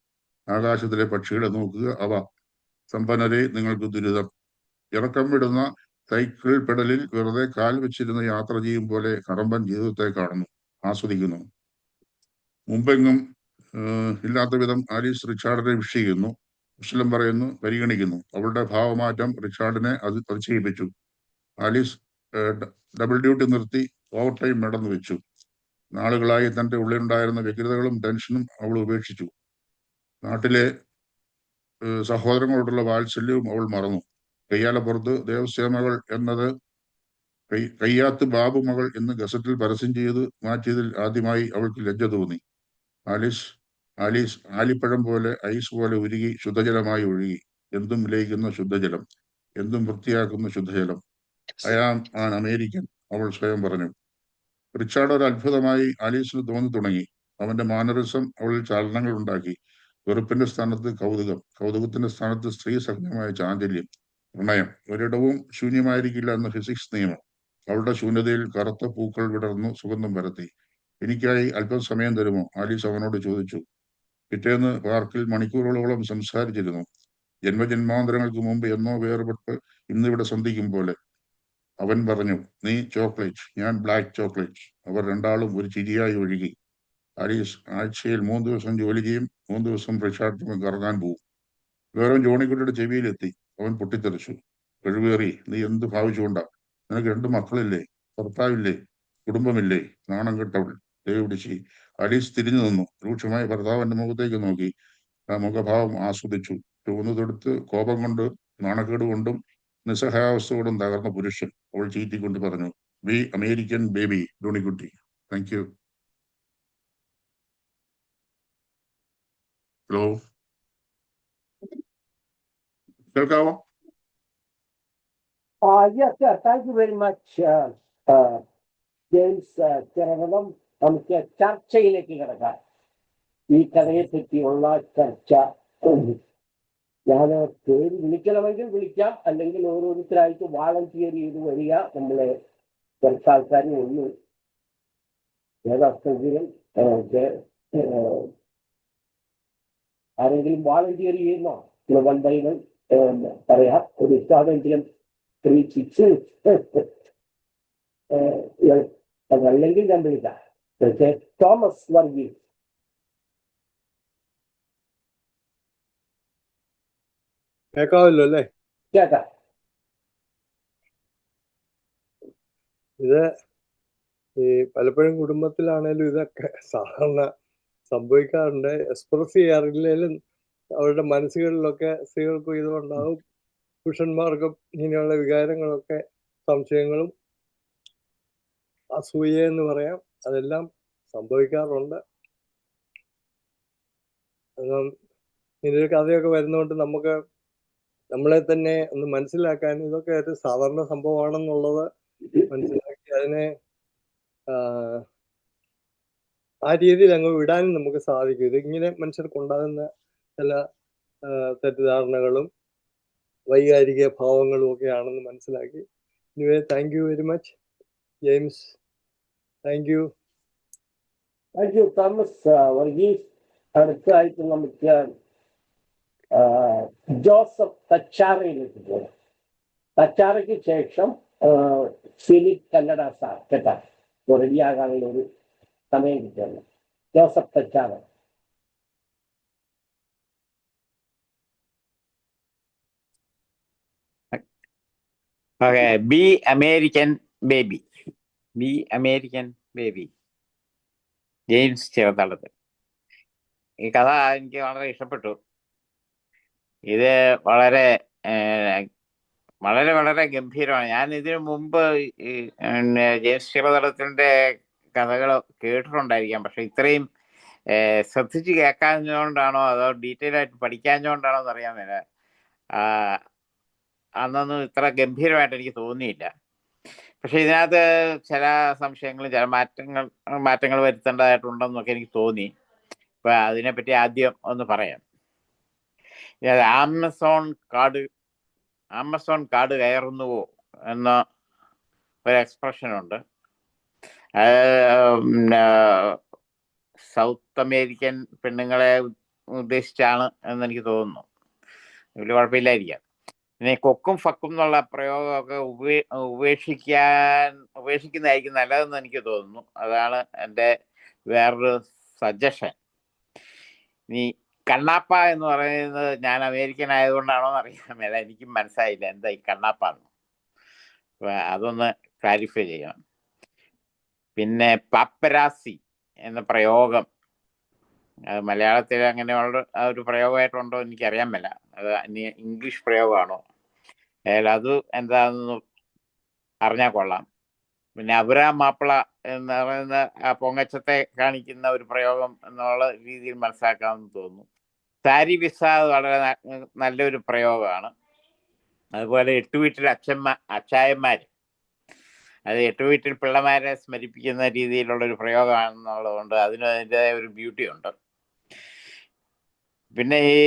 ആകാശത്തിലെ പക്ഷികളെ നോക്കുക, അവ. സമ്പന്നരെ, നിങ്ങൾക്ക് ദുരിതം. ഇറക്കം വിടുന്ന സൈക്കിൾ പെഡലിൽ വെറുതെ കാൽ വെച്ചിരുന്ന് യാത്ര ചെയ്യും പോലെ കറമ്പൻ ജീവിതത്തെ കാണുന്നു, ആസ്വദിക്കുന്നു. മുമ്പെങ്ങും ഇല്ലാത്ത വിധം ആലീസ് റിച്ചാർഡിനെ വിഷ് ചെയ്യുന്നു, കുശലം പറയുന്നു, പരിഗണിക്കുന്നു. അവളുടെ ഭാവമാറ്റം റിച്ചാർഡിനെ അതിശയിപ്പിച്ചു. ആലീസ് ഡബിൾ ഡ്യൂട്ടി നിർത്തി ഓവർ ടൈം നടന്നു വെച്ചു. നാളുകളായി തന്റെ ഉള്ളിലുണ്ടായിരുന്ന വ്യഗ്രതകളും ടെൻഷനും അവൾ ഉപേക്ഷിച്ചു. നാട്ടിലെ സഹോദരങ്ങളോടുള്ള വാത്സല്യവും അവൾ മറന്നു. കയ്യാലപ്പുറത്ത് ദേവസ്യമകൾ എന്നത് കയ്യാത്ത് ബാബു മകൾ എന്ന് ഗസറ്റിൽ പരസ്യം ചെയ്ത് മാറ്റിയതിൽ ആദ്യമായി അവൾക്ക് ലജ്ജ തോന്നി. ആലീസ് ആലിപ്പഴം പോലെ, ഐസ് പോലെ ഉരുകി ശുദ്ധജലമായി ഒഴുകി. എന്തും ലയിക്കുന്ന ശുദ്ധജലം, എന്തും വൃത്തിയാക്കുന്ന ശുദ്ധജലം. ഐ ആം ആൻ അമേരിക്കൻ, അവൾ സ്വയം പറഞ്ഞു. റിച്ചാർഡ് ഒരു അത്ഭുതമായി ആലീസിന് തോന്നി തുടങ്ങി. അവന്റെ മാനറിസം അവളിൽ ചലനങ്ങൾ ഉണ്ടാക്കി. വെറുപ്പിന്റെ സ്ഥാനത്ത് കൗതുകം, കൗതുകത്തിന്റെ സ്ഥാനത്ത് സ്ത്രീ സജ്ഞമായ ചാഞ്ചല്യം, പ്രണയം. ഒരിടവും ശൂന്യമായിരിക്കില്ല എന്ന ഫിസിക്സ് നിയമം. അവളുടെ ശൂന്യതയിൽ കറുത്ത പൂക്കൾ വിടർന്നു സുഗന്ധം പരത്തി. എനിക്കായി അല്പം സമയം തരുമോ? ആലീസ് അവനോട് ചോദിച്ചു. പിറ്റേന്ന് പാർക്കിൽ മണിക്കൂറുകളോളം സംസാരിച്ചിരുന്നു. ജന്മജന്മാന്തരങ്ങൾക്ക് മുമ്പ് എന്നോ വേർപെട്ട് ഇന്നിവിടെ സന്ധിക്കും പോലെ. അവൻ പറഞ്ഞു, നീ ചോക്ലേറ്റ്, ഞാൻ ബ്ലാക്ക് ചോക്ലേറ്റ്. അവർ രണ്ടാളും ഒരു ചിരിയായി ഒഴുകി. ആലീസ് ആഴ്ചയിൽ 3 ദിവസം ജോലി ചെയ്യും, 3 ദിവസം റിച്ചാർഡ് കറങ്ങാൻ പോവും. വിവരം ജോണിക്കുട്ടിയുടെ ചെവിയിലെത്തി. അവൻ പൊട്ടിത്തെറിച്ചു. കഴിവേറി, നീ എന്ത് ഭാവിച്ചുകൊണ്ടാ? നിനക്ക് 2 മക്കളില്ലേ? ഭർത്താവില്ലേ? കുടുംബമില്ലേ? നാണം കെട്ടവൾ. ദേവിടിച്ചി. ആലീസ് തിരിഞ്ഞു നിന്നു. രൂക്ഷമായി ഭർത്താവിന്റെ മുഖത്തേക്ക് നോക്കി. ആ മുഖഭാവം ആസ്വദിച്ചു. ചുവന്നു തൊടുത്ത് കോപം കൊണ്ട്, നാണക്കേട് കൊണ്ടും നിസ്സഹായാവസ്ഥ കൊണ്ടും തകർന്ന പുരുഷൻ. അവൾ ചീറ്റിക്കൊണ്ട് പറഞ്ഞു, we American baby Johnykutty. Thank you. Hello, കേൾക്കാവോ? Yes, sir. Thank you very much, James Cherukatham. നമുക്ക് ചർച്ചയിലേക്ക് കിടക്കാം. ഈ കഥയെ പറ്റിയുള്ള ചർച്ച. ഞാൻ പേര് വിളിക്കണമെങ്കിൽ വിളിക്കാം, അല്ലെങ്കിൽ ഓരോരുത്തരായിട്ട് വാളണ്ടിയർ ചെയ്ത് വരിക. നമ്മളെ കുറച്ച് ആൾക്കാരെ ഉള്ളൂ. ഏതെങ്കിലും ആരെങ്കിലും വാളണ്ടിയർ ചെയ്യുന്നോ? വൺ ബൈ വൺ പറയാം. ഒരു ഇഷ്ടമെങ്കിലും 3 6 അതല്ലെങ്കിൽ ഞാൻ വിളിക്കാം. തോമസ് വർഗീസ്. കേൾക്കാമല്ലോ അല്ലേ? കേൾക്കാം. ഇത് ഈ പലപ്പോഴും കുടുംബത്തിലാണേലും ഇതൊക്കെ സാധാരണ സംഭവിക്കാറുണ്ട്. എക്സ്പ്രസ് ചെയ്യാറില്ലെങ്കിലും അവരുടെ മനസ്സുകളിലൊക്കെ സ്ത്രീകൾക്കും ഇതുണ്ടാകും. പുരുഷന്മാർക്കും ഇങ്ങനെയുള്ള വികാരങ്ങളൊക്കെ, സംശയങ്ങളും അസൂയ എന്ന് പറയാം, അതെല്ലാം സംഭവിക്കാറുണ്ട്. ഇങ്ങനൊരു കഥയൊക്കെ വരുന്നതുകൊണ്ട് നമുക്ക് നമ്മളെ തന്നെ ഒന്ന് മനസ്സിലാക്കാൻ ഇതൊക്കെ ഒരു സാധാരണ സംഭവമാണെന്നുള്ളത് മനസ്സിലാക്കി അതിനെ ആ രീതിയിൽ അങ്ങ് വിടാനും നമുക്ക് സാധിക്കും. ഇതിങ്ങനെ മനുഷ്യർക്കുണ്ടാകുന്ന ചില തെറ്റിദ്ധാരണകളും വൈകാരിക ഭാവങ്ങളും ഒക്കെയാണെന്ന് മനസ്സിലാക്കി. Anyway thank you very much James. Thank you. Thank U Thomas Varghese. അടുത്തതായിട്ട് നമുക്ക് ജോസഫ് തച്ചാറയിലേക്ക് പോകാം. തച്ചാറയ്ക്ക് ശേഷം ഫിലിപ്പ് കല്ലട സാർ കേട്ടാ റെഡിയാകാനുള്ള ഒരു സമയം കിട്ടുമല്ലോ. Joseph Thachara. Okay, Be American Baby. Be American Baby. James Cheruthalath. ഈ കഥ എനിക്ക് വളരെ ഇഷ്ടപ്പെട്ടു. ഇത് വളരെ വളരെ വളരെ ഗംഭീരമാണ്. ഞാൻ ഇതിനു മുമ്പ് ഈ ജെയിംസ് ചെറുതളത്തിന്റെ കഥകൾ കേട്ടിട്ടുണ്ടായിരിക്കാം, പക്ഷെ ഇത്രയും ശ്രദ്ധിച്ച് കേൾക്കാഞ്ഞുകൊണ്ടാണോ അതോ ഡീറ്റെയിൽ ആയിട്ട് പഠിക്കാഞ്ഞുകൊണ്ടാണോ എന്നറിയാൻ മേല അന്നൊന്നും ഇത്ര ഗംഭീരമായിട്ട് എനിക്ക് തോന്നിയില്ല. പക്ഷെ ഇതിനകത്ത് ചില സംശയങ്ങളും ചില മാറ്റങ്ങൾ വരുത്തേണ്ടതായിട്ടുണ്ടെന്നൊക്കെ എനിക്ക് തോന്നി. ഇപ്പൊ അതിനെപ്പറ്റി ആദ്യം ഒന്ന് പറയാം. ആമസോൺ കാട് കയറുന്നുവോ എന്ന ഒരു എക്സ്പ്രഷൻ ഉണ്ട്. സൗത്ത് അമേരിക്കൻ പെണ്ണുങ്ങളെ ഉദ്ദേശിച്ചാണ് എന്ന് എനിക്ക് തോന്നുന്നു. വലിയ കുഴപ്പമില്ലായിരിക്കാം. പിന്നെ കൊക്കും ഫക്കും എന്നുള്ള പ്രയോഗമൊക്കെ ഉപേക്ഷിക്കുന്നതായിരിക്കും നല്ലതെന്ന് എനിക്ക് തോന്നുന്നു. അതാണ് എൻ്റെ വേറൊരു സജഷൻ. ഇനി കണ്ണാപ്പ എന്ന് പറയുന്നത് ഞാൻ അമേരിക്കൻ ആയതുകൊണ്ടാണോ എന്ന് അറിയാൻ മേല, എനിക്കും മനസ്സിലായില്ല എന്താ ഈ കണ്ണാപ്പാന്ന്. അതൊന്ന് ക്ലാരിഫൈ ചെയ്യണം. പിന്നെ പാപ്പരാസി എന്ന പ്രയോഗം അത് മലയാളത്തിൽ അങ്ങനെയുള്ള ഒരു പ്രയോഗമായിട്ടുണ്ടോ എനിക്കറിയാൻ മേല. അത് ഇംഗ്ലീഷ് പ്രയോഗമാണോ? അത് എന്താണെന്ന് അറിഞ്ഞാൽ കൊള്ളാം. പിന്നെ അബ്രഹാം മാപ്പിള എന്ന് പറയുന്ന ആ പൊങ്ങച്ചത്തെ കാണിക്കുന്ന ഒരു പ്രയോഗം എന്നുള്ള രീതിയിൽ മനസ്സിലാക്കാമെന്ന് തോന്നുന്നു. സാരി വിസാദ് വളരെ നല്ലൊരു പ്രയോഗമാണ്. അതുപോലെ 8 വീട്ടിൽ അച്ചായന്മാർ, അത് 8 വീട്ടിൽ പിള്ളമാരെ സ്മരിപ്പിക്കുന്ന രീതിയിലുള്ളൊരു പ്രയോഗമാണെന്നുള്ളതുകൊണ്ട് അതിന് അതിൻ്റെതായ ഒരു ബ്യൂട്ടി ഉണ്ട്. പിന്നെ ഈ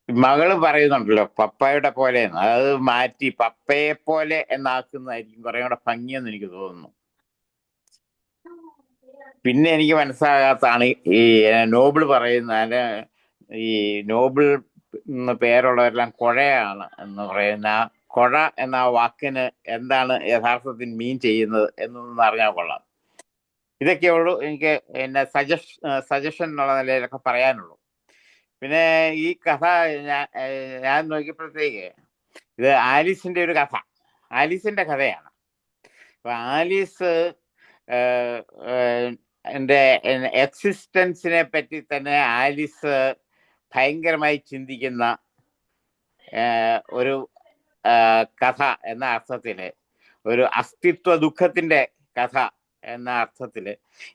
മകള് പറയുന്നുണ്ടല്ലോ പപ്പയുടെ പോലെ, അത് മാറ്റി പപ്പയെ പോലെ എന്നാക്കുന്നതായിരിക്കും കുറേ കൂടെ ഭംഗിയെന്ന് എനിക്ക് തോന്നുന്നു. പിന്നെ എനിക്ക് മനസ്സിലാകാത്തതാണ് ഈ നോബിൾ പറയുന്ന, ഈ നോബിൾ പേരുള്ളവരെല്ലാം കൊഴയാണ് എന്ന് പറയുന്ന ആ കൊഴ എന്ന വാക്കിന് എന്താണ് യഥാർത്ഥത്തിൽ മീൻ ചെയ്യുന്നത് എന്നൊന്നും അറിഞ്ഞാൽ കൊള്ളാം. ഇതൊക്കെയുള്ളൂ എനിക്ക് എന്നെ സജഷൻ എന്നുള്ള നിലയിലൊക്കെ പറയാനുള്ളൂ. പിന്നെ ഈ കഥ ഞാൻ നോക്കിയപ്പോഴത്തേക്ക് ഇത് ആലീസിന്റെ ഒരു കഥ, ആലീസിന്റെ കഥയാണ്. അപ്പൊ ആലീസ് എൻ്റെ എക്സിസ്റ്റൻസിനെ പറ്റി തന്നെ ആലീസ് ഭയങ്കരമായി ചിന്തിക്കുന്ന ഒരു കഥ എന്ന അർത്ഥത്തില്, ഒരു അസ്തിത്വ ദുഃഖത്തിന്റെ കഥ എന്ന അർത്ഥത്തില്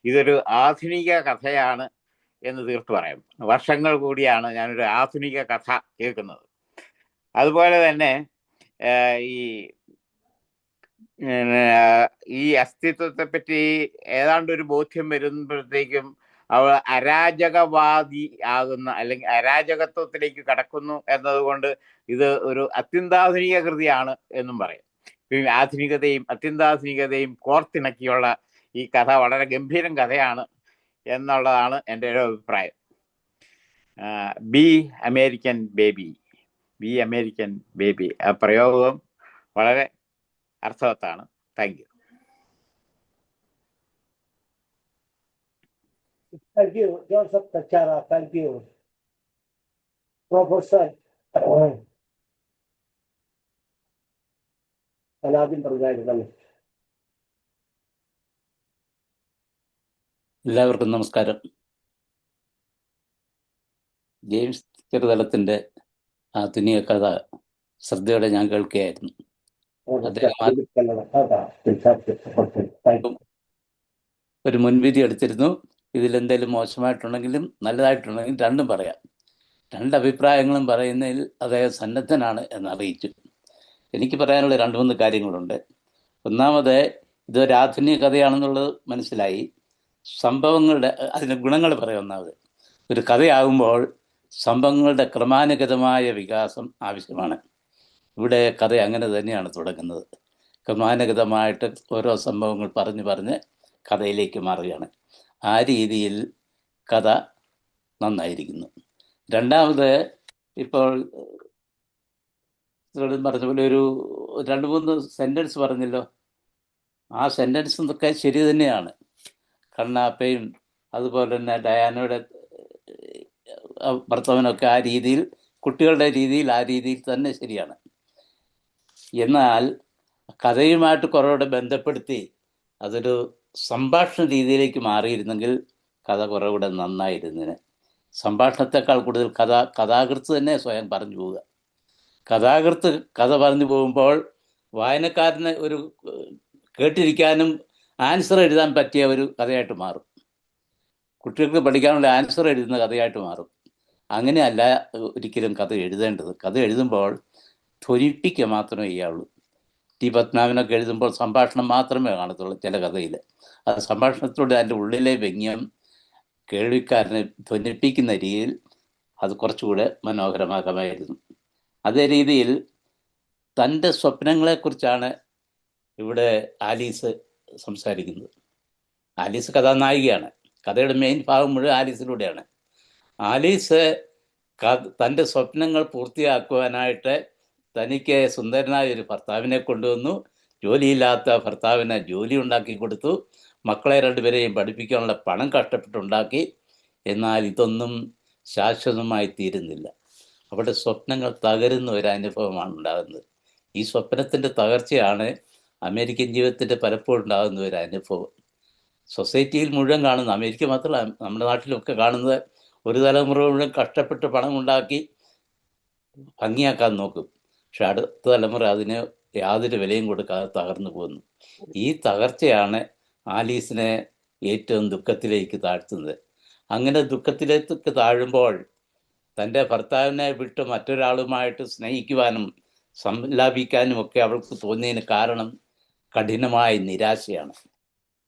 ഇതൊരു ആധുനിക കഥയാണ് എന്ന് തീർത്തു പറയാം. വർഷങ്ങൾ കൂടിയാണ് ഞാനൊരു ആധുനിക കഥ കേൾക്കുന്നത്. അതുപോലെ തന്നെ ഈ അസ്തിത്വത്തെ പറ്റി ഏതാണ്ട് ഒരു ബോധ്യം വരുമ്പോഴത്തേക്കും അവൾ അരാജകവാദി ആകുന്ന അല്ലെങ്കിൽ അരാജകത്വത്തിലേക്ക് കടക്കുന്നു എന്നതുകൊണ്ട് ഇത് ഒരു അത്യന്താധുനിക കൃതിയാണ് എന്നും പറയും. ആധുനികതയും അത്യന്താധുനികതയും കോർത്തിണക്കിയുള്ള ഈ കഥ വളരെ ഗംഭീരം കഥയാണ് എന്നുള്ളതാണ് എൻ്റെ ഒരു അഭിപ്രായം. Be American baby, be American baby ആ പ്രയോഗം വളരെ അർത്ഥവത്താണ്. Thank you. Thank you, Joseph Tachara. Thank you, Professor. ആദ്യം പറഞ്ഞായിരുന്നു. എല്ലാവർക്കും നമസ്കാരം. ജെയിംസ് ചെറുതലത്തിന്റെ ആധുനിക കഥ ശ്രദ്ധയോടെ ഞാൻ കേൾക്കുകയായിരുന്നു. ഒരു മുൻവിധി എടുത്തിരുന്നു, ഇതിലെന്തെങ്കിലും മോശമായിട്ടുണ്ടെങ്കിലും നല്ലതായിട്ടുണ്ടെങ്കിലും രണ്ടും പറയാം. രണ്ട് അഭിപ്രായങ്ങളും പറയുന്നതിൽ അദ്ദേഹം സന്നദ്ധനാണ് എന്നറിയിച്ചു. എനിക്ക് പറയാനുള്ള 2-3 കാര്യങ്ങളുണ്ട്. ഒന്നാമത്, ഇതൊരു ആധുനിക കഥയാണെന്നുള്ളത് മനസ്സിലായി. സംഭവങ്ങളുടെ അതിൻ്റെ ഗുണങ്ങൾ പറയാം. ഒന്നാമത്, ഒരു കഥയാകുമ്പോൾ സംഭവങ്ങളുടെ ക്രമാനുഗതമായ വികാസം ആവശ്യമാണ്. ഇവിടെ കഥ അങ്ങനെ തന്നെയാണ് തുടങ്ങുന്നത്. ക്രമാനുഗതമായിട്ട് ഓരോ സംഭവങ്ങൾ പറഞ്ഞ് കഥയിലേക്ക് മാറുകയാണ്. ആ രീതിയിൽ കഥ നന്നായിരിക്കുന്നു. രണ്ടാമത്, ഇപ്പോൾ പറഞ്ഞ പോലെ ഒരു 2-3 സെൻറ്റൻസ് പറഞ്ഞല്ലോ. ആ സെൻറ്റൻസ് ഒക്കെ ശരി തന്നെയാണ്. കണ്ണാപ്പയും അതുപോലെ തന്നെ ഡയാനയുടെ ഭർത്താവിനൊക്കെ ആ രീതിയിൽ, കുട്ടികളുടെ രീതിയിൽ, ആ രീതിയിൽ തന്നെ ശരിയാണ്. എന്നാൽ കഥയുമായിട്ട് കുറേകൂടെ ബന്ധപ്പെടുത്തി അതൊരു സംഭാഷണ രീതിയിലേക്ക് മാറിയിരുന്നെങ്കിൽ കഥ കുറേകൂടെ നന്നായിരുന്നതിന്. സംഭാഷണത്തെക്കാൾ കൂടുതൽ കഥാകൃത്ത് തന്നെ സ്വയം പറഞ്ഞു പോവുക. കഥാകൃത്ത് കഥ പറഞ്ഞു പോകുമ്പോൾ വായനക്കാരന് ഒരു കേട്ടിരിക്കാനും ആൻസർ എഴുതാൻ പറ്റിയ ഒരു കഥയായിട്ട് മാറും. കുട്ടികൾക്ക് പഠിക്കാനുള്ള ആൻസർ എഴുതുന്ന കഥയായിട്ട് മാറും. അങ്ങനെയല്ല ഒരിക്കലും കഥ എഴുതേണ്ടത്. കഥ എഴുതുമ്പോൾ ധ്വനിപ്പിക്കുക മാത്രമേ ചെയ്യാവുള്ളൂ. ടി പത്മനാഭനൊക്കെ എഴുതുമ്പോൾ സംഭാഷണം മാത്രമേ കാണത്തുള്ളൂ ചില കഥയിൽ. അത് സംഭാഷണത്തിലൂടെ അതിൻ്റെ ഉള്ളിലെ വ്യംഗ്യം കേൾവിക്കാരനെ ധ്വനിപ്പിക്കുന്ന രീതിയിൽ അത് കുറച്ചുകൂടെ മനോഹരമാക്കാമായിരുന്നു. അതേ രീതിയിൽ തൻ്റെ സ്വപ്നങ്ങളെക്കുറിച്ചാണ് ഇവിടെ ആലീസ് സംസാരിക്കുന്നത്. ആലീസ് കഥാനായികയാണ്. കഥയുടെ മെയിൻ ഭാഗം മുഴുവൻ ആലീസിലൂടെയാണ്. ആലീസ് തൻ്റെ സ്വപ്നങ്ങൾ പൂർത്തിയാക്കുവാനായിട്ട് തനിക്ക് സുന്ദരനായ ഒരു ഭർത്താവിനെ കൊണ്ടുവന്നു. ജോലിയില്ലാത്ത ഭർത്താവിന് ജോലി ഉണ്ടാക്കി കൊടുത്തു. മക്കളെ 2 പഠിപ്പിക്കാനുള്ള പണം കഷ്ടപ്പെട്ടുണ്ടാക്കി. എന്നാൽ ഇതൊന്നും ശാശ്വതമായി തീരുന്നില്ല. അവിടെ സ്വപ്നങ്ങൾ തകരുന്ന ഒരു അനുഭവമാണ് ഉണ്ടാകുന്നത്. ഈ സ്വപ്നത്തിൻ്റെ തകർച്ചയാണ് അമേരിക്കൻ ജീവിതത്തിൻ്റെ പലപ്പോഴും ഉണ്ടാകുന്ന ഒരു അനുഭവം. സൊസൈറ്റിയിൽ മുഴുവൻ കാണുന്ന, അമേരിക്ക മാത്രമല്ല നമ്മുടെ നാട്ടിലൊക്കെ കാണുന്നത്, ഒരു തലമുറ മുഴുവൻ കഷ്ടപ്പെട്ട് പണം ഉണ്ടാക്കി ഭംഗിയാക്കാൻ നോക്കും. പക്ഷെ അടുത്ത തലമുറ അതിന് യാതൊരു വിലയും കൊടുക്കാതെ തകർന്നു പോകുന്നു. ഈ തകർച്ചയാണ് ആലീസിനെ ഏറ്റവും ദുഃഖത്തിലേക്ക് താഴ്ത്തുന്നത്. അങ്ങനെ ദുഃഖത്തിലേക്ക് താഴുമ്പോൾ തൻ്റെ ഭർത്താവിനെ വിട്ട് മറ്റൊരാളുമായിട്ട് സ്നേഹിക്കുവാനും സംലാപിക്കാനും ഒക്കെ അവൾക്ക് തോന്നിയതിന് കാരണം കഠിനമായ നിരാശയാണ്.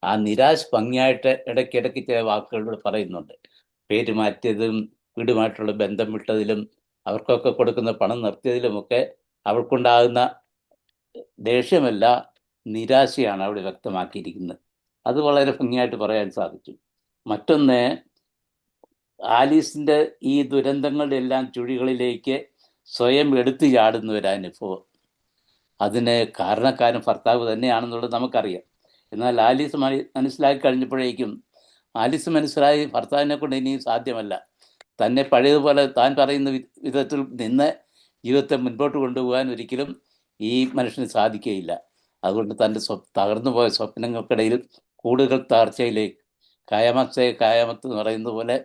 ആ നിരാശ ഭംഗിയായിട്ട് ഇടയ്ക്കിടയ്ക്ക് ചില വാക്കുകളിലൂടെ പറയുന്നുണ്ട്. പേര് മാറ്റിയതും വീടുമായിട്ടുള്ള ബന്ധം വിട്ടതിലും അവർക്കൊക്കെ കൊടുക്കുന്ന പണം നിർത്തിയതിലുമൊക്കെ അവൾക്കുണ്ടാകുന്ന ദേഷ്യമല്ല, നിരാശയാണ് അവിടെ വ്യക്തമാക്കിയിരിക്കുന്നത്. അത് വളരെ ഭംഗിയായിട്ട് പറയാൻ സാധിച്ചു. മറ്റൊന്ന്, ആലീസിൻ്റെ ഈ ദുരന്തങ്ങളുടെ എല്ലാം ചുഴികളിലേക്ക് സ്വയം എടുത്തു ചാടുന്ന ഒരു അനുഭവം. അതിന് കാരണക്കാരൻ ഭർത്താവ് തന്നെയാണെന്നുള്ളത് നമുക്കറിയാം. എന്നാൽ ആലീസ് മനസ്സിലാക്കി കഴിഞ്ഞപ്പോഴേക്കും ആലീസ് മനസ്സിലായി ഭർത്താവിനെ കൊണ്ട് ഇനി സാധ്യമല്ല. തന്നെ പഴയതുപോലെ താൻ പറയുന്ന വിധത്തിൽ നിന്ന് ജീവിതത്തെ മുൻപോട്ട് കൊണ്ടുപോകാൻ ഒരിക്കലും ഈ മനുഷ്യന് സാധിക്കുകയില്ല. അതുകൊണ്ട് തൻ്റെ തകർന്നു പോയ സ്വപ്നങ്ങൾക്കിടയിൽ കൂടുതൽ തകർച്ചയിലേക്ക്, കായമത്ത് എന്ന് പറയുന്നത് പോലെ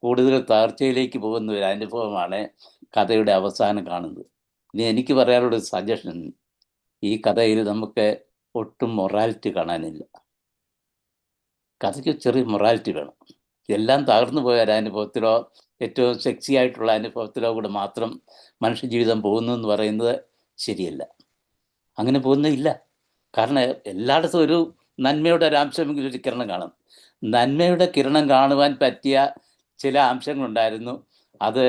കൂടുതൽ തകർച്ചയിലേക്ക് പോകുന്ന ഒരു അനുഭവമാണ് കഥയുടെ അവസാനം കാണുന്നത്. ഇനി എനിക്ക് പറയാനുള്ള ഒരു സജഷൻ, ഈ കഥയിൽ നമുക്ക് ഒട്ടും മൊറാലിറ്റി കാണാനില്ല. കഥയ്ക്ക് ചെറിയ മൊറാലിറ്റി വേണം. എല്ലാം തകർന്നു പോയ ഒരു അനുഭവത്തിലോ ഏറ്റവും സെക്സി ആയിട്ടുള്ള അനുഭവത്തിലോ കൂടെ മാത്രം മനുഷ്യജീവിതം പോകുന്നു എന്ന് പറയുന്നത് ശരിയല്ല. അങ്ങനെ പോകുന്നില്ല. കാരണം എല്ലായിടത്തും ഒരു നന്മയുടെ ഒരു അംശമെങ്കിലും ഒരു കിരണം കാണും. നന്മയുടെ കിരണം കാണുവാൻ പറ്റിയ ചില അംശങ്ങളുണ്ടായിരുന്നു. അത്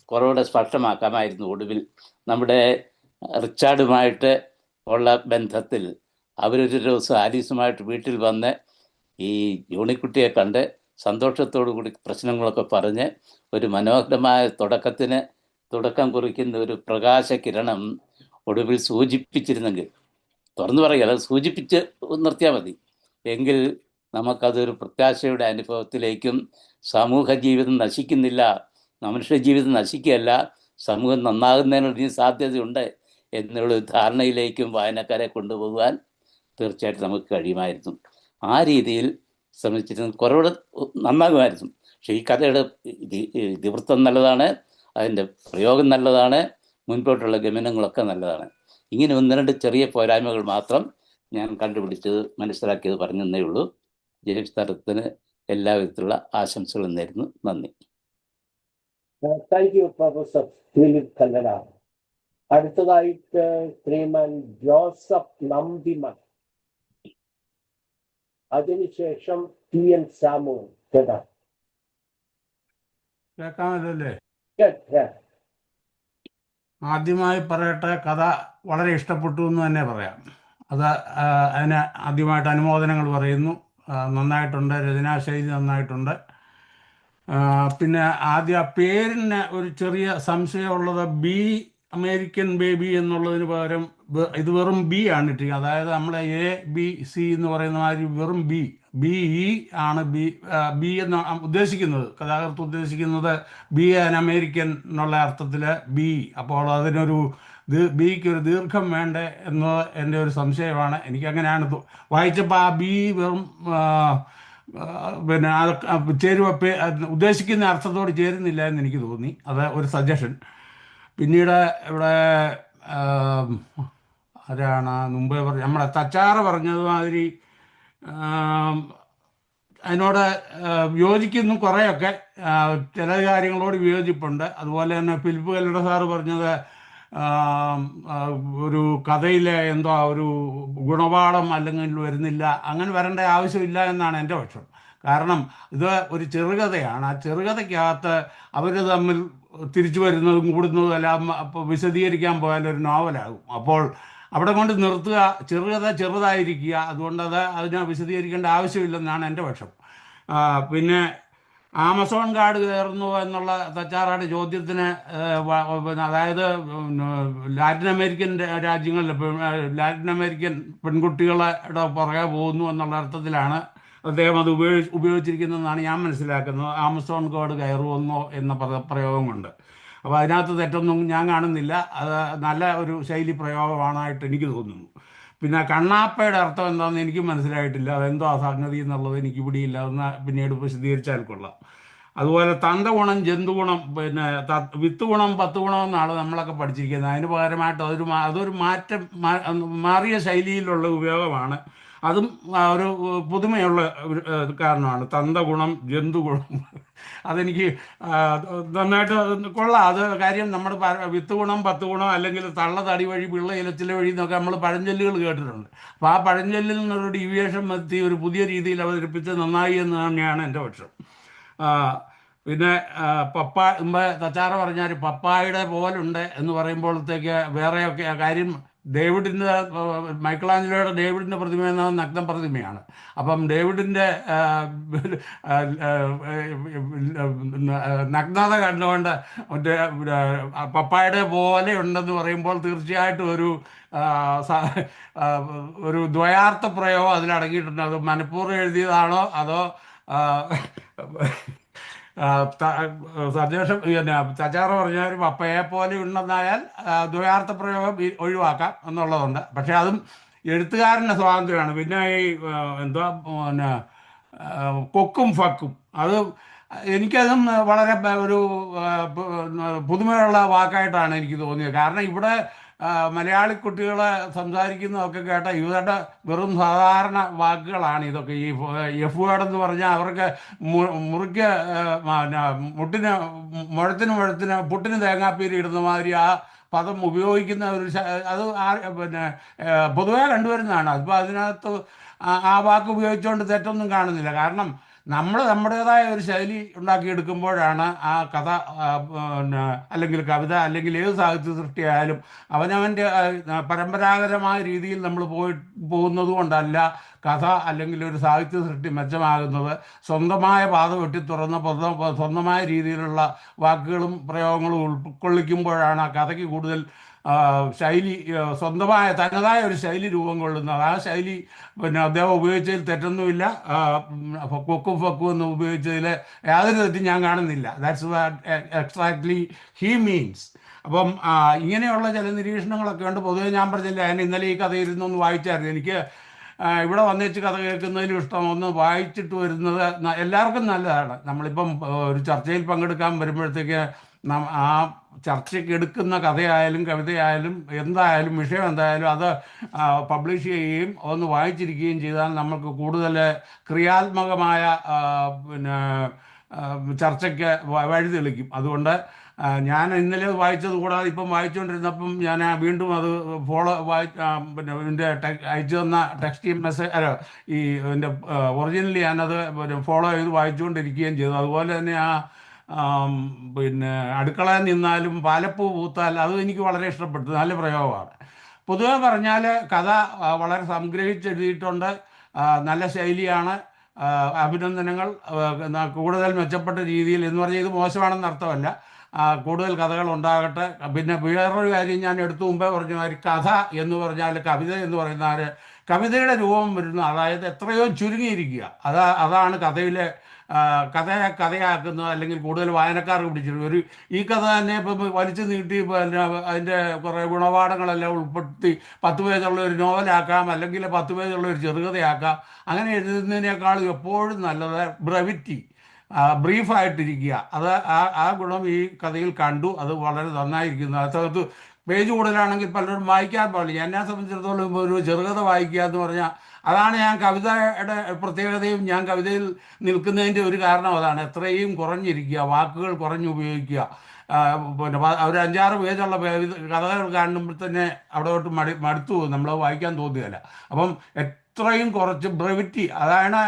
കുറച്ചുകൂടെ സ്പഷ്ടമാക്കാമായിരുന്നു. ഒടുവിൽ നമ്മുടെ റിച്ചാർഡുമായിട്ട് ഉള്ള ബന്ധത്തിൽ അവരൊരു ദിവസം ആലീസുമായിട്ട് വീട്ടിൽ വന്ന് ഈ ജോണിക്കുട്ടിയെ കണ്ട് സന്തോഷത്തോടു കൂടി പ്രശ്നങ്ങളൊക്കെ പറഞ്ഞ് ഒരു മനോഹരമായ തുടക്കം കുറിക്കുന്ന ഒരു പ്രകാശ കിരണം ഒടുവിൽ സൂചിപ്പിച്ചിരുന്നെങ്കിൽ, തുറന്നു പറയുക, അത് സൂചിപ്പിച്ച് നിർത്തിയാൽ മതി എങ്കിൽ നമുക്കതൊരു പ്രത്യാശയുടെ അനുഭവത്തിലേക്കും സമൂഹ ജീവിതം നശിക്കുന്നില്ല, മനുഷ്യ ജീവിതം നശിക്കുകയല്ല, സമൂഹം നന്നാകുന്നതിനുള്ള സാധ്യതയുണ്ട് എന്നുള്ള ധാരണയിലേക്കും വായനക്കാരെ കൊണ്ടുപോകാൻ തീർച്ചയായിട്ടും നമുക്ക് കഴിയുമായിരുന്നു. ആ രീതിയിൽ ശ്രമിച്ചിരുന്ന കുറവുകൂടെ നന്നാകുമായിരുന്നു. പക്ഷേ ഈ കഥയുടെ ഇതിവൃത്തം നല്ലതാണ്, അതിൻ്റെ പ്രയോഗം നല്ലതാണ്, മുൻപോട്ടുള്ള ഗമനങ്ങളൊക്കെ നല്ലതാണ്. ഇങ്ങനെ 1-2 ചെറിയ പോരായ്മകൾ മാത്രം ഞാൻ കണ്ടുപിടിച്ചത്, മനസ്സിലാക്കിയത് പറഞ്ഞതേ ഉള്ളൂ. ജെയിംസ് തരത്തിന് എല്ലാവിധത്തിലുള്ള ആശംസകളും നേരുന്നു. നന്ദി. Thank you professor Philip Kallada. അടുത്തതായിട്ട് ശ്രീമാൻ ജോസഫ് നമ്പിമൻ, അതിനുശേഷം ടി എൻ സാമു. കേൾക്കാമല്ലേ? Good. Yeah. ആദ്യമായി പറയട്ടെ, കഥ വളരെ ഇഷ്ടപ്പെട്ടു എന്ന് തന്നെ പറയാം. അത് അതിന് ആദ്യമായിട്ട് അനുമോദനങ്ങൾ പറയുന്നു. നന്നായിട്ടുണ്ട്, രചനാശൈലി നന്നായിട്ടുണ്ട്. പിന്നെ ആദ്യ പേരിന് ഒരു ചെറിയ സംശയമുള്ളത് അമേരിക്കൻ ബേബി എന്നുള്ളതിന് പകരം ഇത് വെറും ബി ആണ് ഇട്ടിരിക്കുന്നത്. അതായത് നമ്മളെ ABC എന്ന് പറയുന്ന മാതിരി വെറും BE ആണ് ബി എന്ന് ഉദ്ദേശിക്കുന്നത്. കഥാകൃത്ത് ഉദ്ദേശിക്കുന്നത് അമേരിക്കൻ എന്നുള്ള അർത്ഥത്തിൽ ബി. അപ്പോൾ അതിനൊരു ബിക്ക് ഒരു ദീർഘം വേണ്ടേ എന്നത് എൻ്റെ ഒരു സംശയമാണ്. എനിക്കങ്ങനെയാണ് വായിച്ചപ്പോൾ ആ ബി വെറും പിന്നെ ഉദ്ദേശിക്കുന്ന അർത്ഥത്തോട് ചേരുന്നില്ല എന്ന് എനിക്ക് തോന്നി. അത് ഒരു സജഷൻ. പിന്നീട് ഇവിടെ ആരാണ് മുമ്പേ നമ്മളെ തച്ചാറ് പറഞ്ഞതുമാതിരി അതിനോട് യോജിക്കുന്നു കുറേയൊക്കെ. ചില കാര്യങ്ങളോട് വിയോജിപ്പുണ്ട്. അതുപോലെ തന്നെ ഫിലിപ്പ് കല്ലട സാറ് പറഞ്ഞത് ഒരു കഥയിലെ എന്തോ ഒരു ഗുണപാഠം അല്ലെങ്കിൽ വരുന്നില്ല, അങ്ങനെ വരേണ്ട ആവശ്യമില്ല എന്നാണ് എൻ്റെ പക്ഷം. കാരണം ഇത് ഒരു ചെറുകഥയാണ്. ആ ചെറുകഥയ്ക്കകത്ത് അവർ തമ്മിൽ തിരിച്ചു വരുന്നതും കൂടുന്നതും എല്ലാം അപ്പോൾ വിശദീകരിക്കാൻ പോയാൽ ഒരു നോവലാകും. അപ്പോൾ അവിടെ കൊണ്ട് നിർത്തുക. ചെറുകഥ ചെറുതായിരിക്കുക. അതുകൊണ്ട് അതിനെ വിശദീകരിക്കേണ്ട ആവശ്യമില്ലെന്നാണ് എൻ്റെ പക്ഷം. പിന്നെ ആമസോൺ കാട് കയറുന്നു എന്നുള്ള തച്ചാറാട് ചോദ്യത്തിന് അതായത് ലാറ്റിൻ അമേരിക്കൻ രാജ്യങ്ങളിൽ ലാറ്റിൻ അമേരിക്കൻ പെൺകുട്ടികളുടെ പുറകെ പോകുന്നു എന്നുള്ള അർത്ഥത്തിലാണ് അദ്ദേഹം അത് ഉപയോഗിച്ചിരിക്കുന്നതെന്നാണ് ഞാൻ മനസ്സിലാക്കുന്നത്. ആമസോൺ കാട് കയറുമെന്നോ എന്ന പ്രയോഗം കൊണ്ട്. അപ്പോൾ അതിനകത്ത് തെറ്റൊന്നും ഞാൻ കാണുന്നില്ല. അത് നല്ല ഒരു ശൈലി പ്രയോഗമാണായിട്ട് എനിക്ക് തോന്നുന്നു. പിന്നെ കണ്ണാപ്പയുടെ അർത്ഥം എന്താണെന്ന് എനിക്കും മനസ്സിലായിട്ടില്ല. അതെന്തോ സംഗതി എന്നുള്ളത് എനിക്ക് പിടിയില്ല. അതൊന്ന് പിന്നീട് വിശദീകരിച്ചാൽ കൊള്ളാം. അതുപോലെ തന്തഗുണം, ജന്തുഗുണം, പിന്നെ വിത്ത് ഗുണം 10 ഗുണം എന്നാണ് നമ്മളൊക്കെ പഠിച്ചിരിക്കുന്നത്. അതിന് പകരമായിട്ട് അതൊരു മാറിയ ശൈലിയിലുള്ള ഉപയോഗമാണ്. അതും ഒരു പുതുമയുള്ള കാരണമാണ്. തന്തഗുണം, ജന്തുഗുണം, അതെനിക്ക് നന്നായിട്ട് കൊള്ളാം. അത് കാര്യം നമ്മുടെ വിത്ത് ഗുണം 10 ഗുണം അല്ലെങ്കിൽ തള്ള തടി വഴി പിള്ള ഇലച്ചില വഴി എന്നൊക്കെ നമ്മൾ പഴഞ്ചൊല്ലുകൾ കേട്ടിട്ടുണ്ട്. അപ്പോൾ ആ പഴഞ്ചൊല്ലിൽ നിന്നൊരു ഡീവിയേഷൻ വരുത്തി ഒരു പുതിയ രീതിയിൽ അവതരിപ്പിച്ച് നന്നായി എന്ന് തന്നെയാണ് എൻ്റെ പക്ഷം. പിന്നെ തച്ചാറ പറഞ്ഞാൽ പപ്പായുടെ പോലുണ്ട് എന്ന് പറയുമ്പോഴത്തേക്ക് വേറെയൊക്കെ കാര്യം ഡേവിഡിൻ്റെ മൈക്കിളാഞ്ചലോയുടെ ഡേവിഡിൻ്റെ പ്രതിമ എന്ന നഗ്ന പ്രതിമയാണ്. അപ്പം ഡേവിഡിൻ്റെ നഗ്നത കണ്ടുകൊണ്ട് മറ്റേ പപ്പായുടെ പോലെ ഉണ്ടെന്ന് പറയുമ്പോൾ തീർച്ചയായിട്ടും ഒരു ദ്വയാർത്ഥ പ്രയോഗം അതിലടങ്ങിയിട്ടുണ്ട്. അത് മനഃപൂർവ്വം എഴുതിയതാണോ അതോ സജഷൻ തച്ചാറ പറഞ്ഞാൽ പപ്പയെ പോലെ ഉണ്ടെന്നായാൽ ദ്വയാർത്ഥ പ്രയോഗം ഒഴിവാക്കാം എന്നുള്ളതുണ്ട്. പക്ഷെ അതും എഴുത്തുകാരൻ്റെ സ്വാതന്ത്ര്യമാണ്. പിന്നെ ഈ പിന്നെ കൊക്കും ഫക്കും അത് എനിക്കതും വളരെ ഒരു പുതുമയുള്ള വാക്കായിട്ടാണ് എനിക്ക് തോന്നിയത്. കാരണം ഇവിടെ മലയാളി കുട്ടികളെ സംസാരിക്കുന്നതൊക്കെ കേട്ട ഇവരുടെ വെറും സാധാരണ വാക്കുകളാണ് ഇതൊക്കെ. ഈ എഫ് വേർഡ് എന്ന് പറഞ്ഞാൽ അവർക്ക് മുറിക്ക് മുഴത്തിന് പുട്ടിന് തേങ്ങാപ്പീരി ഇടുന്ന മാതിരി ആ പദം ഉപയോഗിക്കുന്ന അത് പിന്നെ പൊതുവേ കണ്ടുവരുന്നതാണ്. അതിപ്പോൾ അതിനകത്ത് ആ വാക്ക് ഉപയോഗിച്ചുകൊണ്ട് തെറ്റൊന്നും കാണുന്നില്ല. കാരണം നമ്മുടേതായ ഒരു ശൈലി ഉണ്ടാക്കിയെടുക്കുമ്പോഴാണ് ആ കഥ പിന്നെ അല്ലെങ്കിൽ കവിത അല്ലെങ്കിൽ ഏത് സാഹിത്യ സൃഷ്ടിയായാലും അവനവൻ്റെ പരമ്പരാഗതമായ രീതിയിൽ നമ്മൾ പോകുന്നത് കൊണ്ടല്ല കഥ അല്ലെങ്കിൽ ഒരു സാഹിത്യ സൃഷ്ടി മെച്ചമാകുന്നത്. സ്വന്തമായ പാത വെട്ടി തുറന്ന സ്വന്തമായ രീതിയിലുള്ള വാക്കുകളും പ്രയോഗങ്ങളും ഉൾക്കൊള്ളിക്കുമ്പോഴാണ് ആ കഥയ്ക്ക് കൂടുതൽ ശൈലി സ്വന്തമായ തനതായ ഒരു ശൈലി രൂപം കൊള്ളുന്നത്. ആ ശൈലി പിന്നെ അദ്ദേഹം ഉപയോഗിച്ചതിൽ തെറ്റൊന്നുമില്ല. കൊക്കും ഫക്കും എന്ന് ഉപയോഗിച്ചതിൽ യാതൊരു തെറ്റും ഞാൻ കാണുന്നില്ല. That's exactly he means. അപ്പം ഇങ്ങനെയുള്ള ചില നിരീക്ഷണങ്ങളൊക്കെ ഉണ്ട്. പൊതുവെ ഞാൻ പറഞ്ഞില്ല, ഞാൻ ഇന്നലെ ഈ കഥ ഇരുന്നൊന്ന് വായിച്ചായിരുന്നു. എനിക്ക് ഇവിടെ വന്നേച്ച് കഥ കേൾക്കുന്നതിലും ഇഷ്ടം ഒന്ന് വായിച്ചിട്ട് വരുന്നത് എല്ലാവർക്കും നല്ലതാണ്. നമ്മളിപ്പം ഒരു ചർച്ചയിൽ പങ്കെടുക്കാൻ വരുമ്പോഴത്തേക്ക് ആ ചർച്ചയ്ക്ക് എടുക്കുന്ന കഥയായാലും കവിതയായാലും എന്തായാലും വിഷയം എന്തായാലും അത് പബ്ലിഷ് ചെയ്യുകയും ഒന്ന് വായിച്ചിരിക്കുകയും ചെയ്താൽ നമുക്ക് കൂടുതൽ ക്രിയാത്മകമായ പിന്നെ ചർച്ചയ്ക്ക് വഴിതെളിക്കും. അതുകൊണ്ട് ഞാൻ ഇന്നലെ വായിച്ചത് കൂടാതെ ഇപ്പം വായിച്ചുകൊണ്ടിരുന്നപ്പം ഞാൻ വീണ്ടും അത് പിന്നെ ഇതിൻ്റെ അയച്ചു തന്ന ടെക്സ്റ്റ് മെസ്സേജ് ഈ ഇതിൻ്റെ ഒറിജിനലി ഞാനത് ഫോളോ ചെയ്ത് വായിച്ചുകൊണ്ടിരിക്കുകയും ചെയ്തു. അതുപോലെ തന്നെ ആം, പിന്നെ അടുക്കളയിൽ നിന്നാലും പാലപ്പൂ പൂത്താൽ അതും എനിക്ക് വളരെ ഇഷ്ടപ്പെട്ടു. നല്ല പ്രയോഗമാണ്. പൊതുവെ പറഞ്ഞാൽ കഥ വളരെ സംഗ്രഹിച്ചെഴുതിയിട്ടുണ്ട്. നല്ല ശൈലിയാണ്. അഭിനന്ദനങ്ങൾ. കൂടുതൽ മെച്ചപ്പെട്ട രീതിയിൽ എന്ന് പറഞ്ഞാൽ ഇത് മോശമാണെന്ന് അർത്ഥമല്ല. കൂടുതൽ കഥകൾ ഉണ്ടാകട്ടെ. പിന്നെ വേറൊരു കാര്യം ഞാൻ എടുത്തു മുമ്പേ പറഞ്ഞ മാതിരി കഥ എന്ന് പറഞ്ഞാൽ കവിത എന്ന് പറയുന്ന കവിതയുടെ രൂപം വരുന്നു. അതായത് എത്രയോ ചുരുങ്ങിയിരിക്കുക. അതാണ് കഥയിലെ കഥയെ കഥയാക്കുന്നത്. അല്ലെങ്കിൽ കൂടുതൽ വായനക്കാർക്ക് പിടിച്ചിട്ട് ഈ കഥ തന്നെ ഇപ്പം വലിച്ചു നീട്ടി പിന്നെ അതിൻ്റെ കുറേ ഗുണപാഠങ്ങളെല്ലാം ഉൾപ്പെടുത്തി 10 പേജുള്ള ഒരു നോവലാക്കാം, അല്ലെങ്കിൽ 10 പേജുള്ള ഒരു ചെറുകഥയാക്കാം. അങ്ങനെ എഴുതുന്നതിനേക്കാളും എപ്പോഴും നല്ലത് ബ്രെവിറ്റി, ബ്രീഫായിട്ടിരിക്കുക. ആ ഗുണം ഈ കഥയിൽ കണ്ടു. അത് വളരെ നന്നായിരിക്കുന്നു. അതിനകത്ത് പേജ് കൂടുതലാണെങ്കിൽ പലരും വായിക്കാൻ പാടില്ല. എന്നെ സംബന്ധിച്ചിടത്തോളം ഒരു ചെറുകഥ വായിക്കുക എന്ന് പറഞ്ഞാൽ അതാണ് ഞാൻ കവിതയുടെ പ്രത്യേകതയും ഞാൻ കവിതയിൽ നിൽക്കുന്നതിൻ്റെ ഒരു കാരണം അതാണ്. എത്രയും കുറഞ്ഞിരിക്കുക, വാക്കുകൾ കുറഞ്ഞുപയോഗിക്കുക. പിന്നെ ഒരു 5-6 പേജുള്ള കഥകൾ കാണുമ്പോൾ തന്നെ അവിടെ തൊട്ട് മടുത്തു പോകും. നമ്മൾ വായിക്കാൻ തോന്നുകയില്ല. അപ്പം എത്രയും കുറച്ച് ബ്രെവിറ്റി, അതാണ്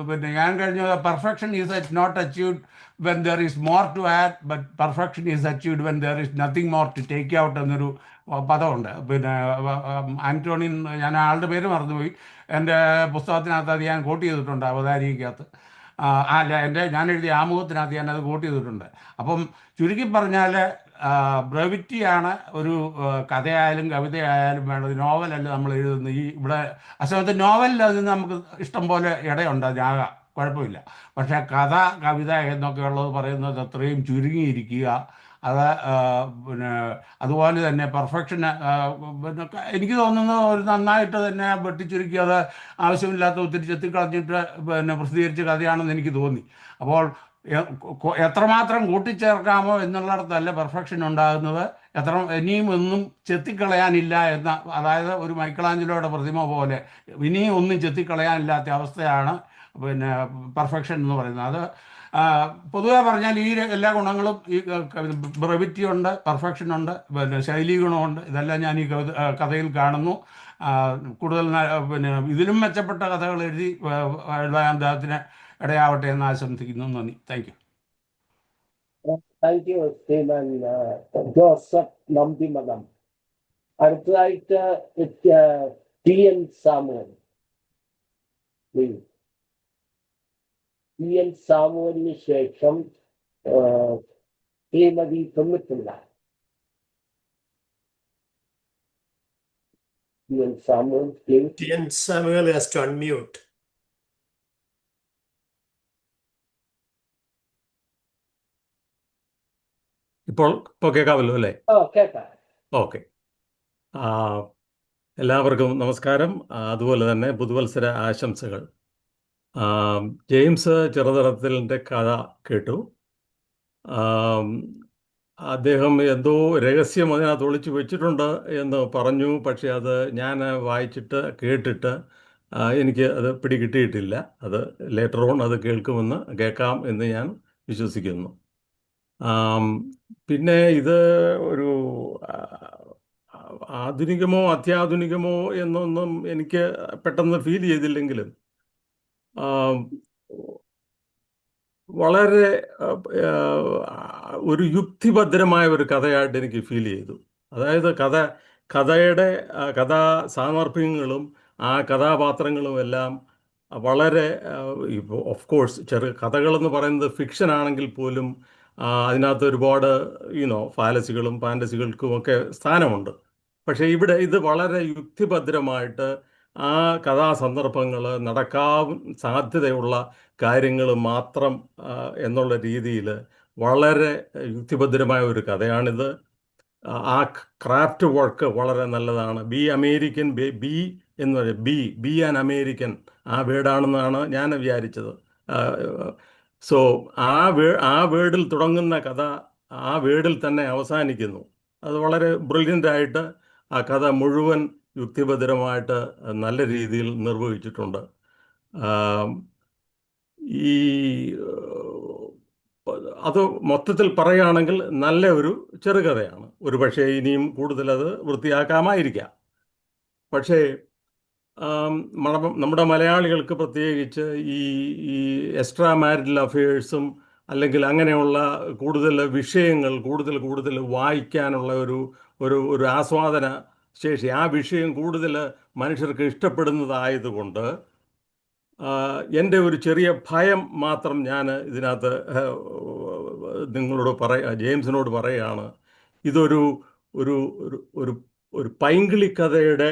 പിന്നെ ഞാൻ കഴിഞ്ഞ perfection is not achieved when there is more to add, but perfection is achieved when there is nothing more to take out എന്നൊരു പദമുണ്ട്. പിന്നെ ആന്റോണിൻ, ഞാൻ ആളുടെ പേര് മറന്നുപോയി, എൻ്റെ പുസ്തകത്തിനകത്ത് അത് ഞാൻ കോട്ട് ചെയ്തിട്ടുണ്ട്, അവതാരികയ്ക്കകത്ത്. അല്ല, ഞാൻ എഴുതിയ ആമുഖത്തിനകത്ത് ഞാൻ അത് കോട്ട് ചെയ്തിട്ടുണ്ട്. അപ്പം ചുരുക്കി പറഞ്ഞാൽ ബ്രെവിറ്റിയാണ് ഒരു കഥയായാലും കവിതയായാലും വേണ്ടത്. നോവലല്ല നമ്മൾ എഴുതുന്നത്. ഇവിടെ അസമയത്ത് നോവലിൽ അതിന് നമുക്ക് ഇഷ്ടം പോലെ ഇടയുണ്ട്, അതിനാകാം, കുഴപ്പമില്ല. പക്ഷേ കഥ, കവിത എന്നൊക്കെ ഉള്ളത് പറയുന്നത് അത്രയും ചുരുങ്ങിയിരിക്കുക. അത് പിന്നെ അതുപോലെ തന്നെ പെർഫെക്ഷൻ പിന്നെ എനിക്ക് തോന്നുന്നത് ഒരു നന്നായിട്ട് തന്നെ വെട്ടിച്ചുരുക്കി അത് ആവശ്യമില്ലാത്ത ഒത്തിരി ചെത്തിക്കളഞ്ഞിട്ട് പിന്നെ പ്രസിദ്ധീകരിച്ച കഥയാണെന്ന് എനിക്ക് തോന്നി. അപ്പോൾ എത്രമാത്രം കൂട്ടിച്ചേർക്കാമോ എന്നുള്ളിടത്തല്ല പെർഫെക്ഷൻ ഉണ്ടാകുന്നത്. ഇനിയും ഒന്നും ചെത്തിക്കളയാനില്ല എന്ന, അതായത് ഒരു മൈക്കിളാഞ്ചലോയുടെ പ്രതിമ പോലെ ഇനിയും ഒന്നും ചെത്തിക്കളയാനില്ലാത്ത അവസ്ഥയാണ് പിന്നെ പെർഫെക്ഷൻ എന്ന് പറയുന്നത്. അത് പൊതുവെ പറഞ്ഞാൽ ഈ എല്ലാ ഗുണങ്ങളും ഈ ബ്രെവിറ്റി ഉണ്ട്, പെർഫെക്ഷൻ ഉണ്ട്, പിന്നെ ശൈലീ ഗുണമുണ്ട്. ഇതെല്ലാം ഞാൻ ഈ കഥയിൽ കാണുന്നു. കൂടുതൽ പിന്നെ ഇതിലും മെച്ചപ്പെട്ട കഥകൾ എഴുതാൻ അദ്ദേഹത്തിന് ഇടയാവട്ടെ എന്ന് ആശംസിക്കുന്നു. നന്ദി. Thank you. Thank you Sriman Joseph Nambimakam. അടുത്തതായിട്ട് TN സാമുവൽ. TN സാമുവലിന് ശേഷം ശ്രീമതി തൊമ്മിട്ടുള്ള. TN Samuel, please. TN Samuel has to unmute. ഇപ്പോൾ കേൾക്കാമല്ലോ അല്ലേ? കേൾക്കാം. ഓക്കെ. എല്ലാവർക്കും നമസ്കാരം. അതുപോലെ തന്നെ പുതുവത്സര ആശംസകൾ. ജെയിംസ് ചെറുതറത്തിലിൻ്റെ കഥ കേട്ടു. അദ്ദേഹം എന്തോ രഹസ്യം അതിനകത്ത് ഒളിച്ചു വെച്ചിട്ടുണ്ട് എന്ന് പറഞ്ഞു. പക്ഷേ അത് ഞാൻ വായിച്ചിട്ട് കേട്ടിട്ട് എനിക്ക് അത് പിടികിട്ടിയിട്ടില്ല. അത് ലേറ്റർ ഓൺ അത് കേൾക്കാം എന്ന് ഞാൻ വിശ്വസിക്കുന്നു. പിന്നെ ഇത് ഒരു ആധുനികമോ അത്യാധുനികമോ എന്നൊന്നും എനിക്ക് പെട്ടെന്ന് ഫീൽ ചെയ്തില്ലെങ്കിലും വളരെ ഒരു യുക്തിഭദ്രമായ ഒരു കഥയായിട്ട് എനിക്ക് ഫീൽ ചെയ്തു. അതായത് കഥയുടെ കഥാ സാമർഥ്യങ്ങളും ആ കഥാപാത്രങ്ങളും എല്ലാം വളരെ, ഇപ്പോൾ ഓഫ് കോഴ്സ് കഥകളെന്ന് പറയുന്നത് ഫിക്ഷൻ ആണെങ്കിൽ പോലും അതിനകത്ത് ഒരുപാട് ഫാലസികളും ഫാൻറ്റസികൾക്കുമൊക്കെ സ്ഥാനമുണ്ട്. പക്ഷേ ഇവിടെ ഇത് വളരെ യുക്തിഭദ്രമായിട്ട് ആ കഥാസന്ദർഭങ്ങൾ, നടക്കാൻ സാധ്യതയുള്ള കാര്യങ്ങൾ മാത്രം എന്നുള്ള രീതിയിൽ വളരെ യുക്തിഭദ്രമായ ഒരു കഥയാണിത്. ആ ക്രാഫ്റ്റ് വർക്ക് വളരെ നല്ലതാണ്. ബി എന്ന് പറയുക, ബി ആൻ അമേരിക്കൻ, ആ വേർഡാണെന്നാണ് ഞാൻ വിചാരിച്ചത്. സോ ആ വേർഡിൽ തുടങ്ങുന്ന കഥ ആ വേർഡിൽ തന്നെ അവസാനിക്കുന്നു. അത് വളരെ ബ്രില്യൻ്റായിട്ട് ആ കഥ മുഴുവൻ യുക്തിഭദ്രമായിട്ട് നല്ല രീതിയിൽ നിർവഹിച്ചിട്ടുണ്ട്. അത് മൊത്തത്തിൽ പറയുകയാണെങ്കിൽ നല്ല ഒരു ചെറുകഥയാണ്. ഒരു പക്ഷേ ഇനിയും കൂടുതൽ അത് വൃത്തിയാക്കാമായിരിക്കാം. പക്ഷേ നമ്മുടെ മലയാളികൾക്ക് പ്രത്യേകിച്ച് ഈ എക്സ്ട്രാ മാരിറ്റൽ അഫയേഴ്സും അല്ലെങ്കിൽ അങ്ങനെയുള്ള കൂടുതൽ വിഷയങ്ങൾ കൂടുതൽ വായിക്കാനുള്ള ഒരു ആസ്വാദന ശേഷി, ആ വിഷയം കൂടുതൽ മനുഷ്യർക്ക് ഇഷ്ടപ്പെടുന്നതായതുകൊണ്ട് എൻ്റെ ഒരു ചെറിയ ഭയം മാത്രം ഞാൻ ഇതിനകത്ത് നിങ്ങളോട് ജെയിംസിനോട് പറയുകയാണ്. ഇതൊരു ഒരു ഒരു ഒരു ഒരു പൈങ്കിളി കഥയുടെ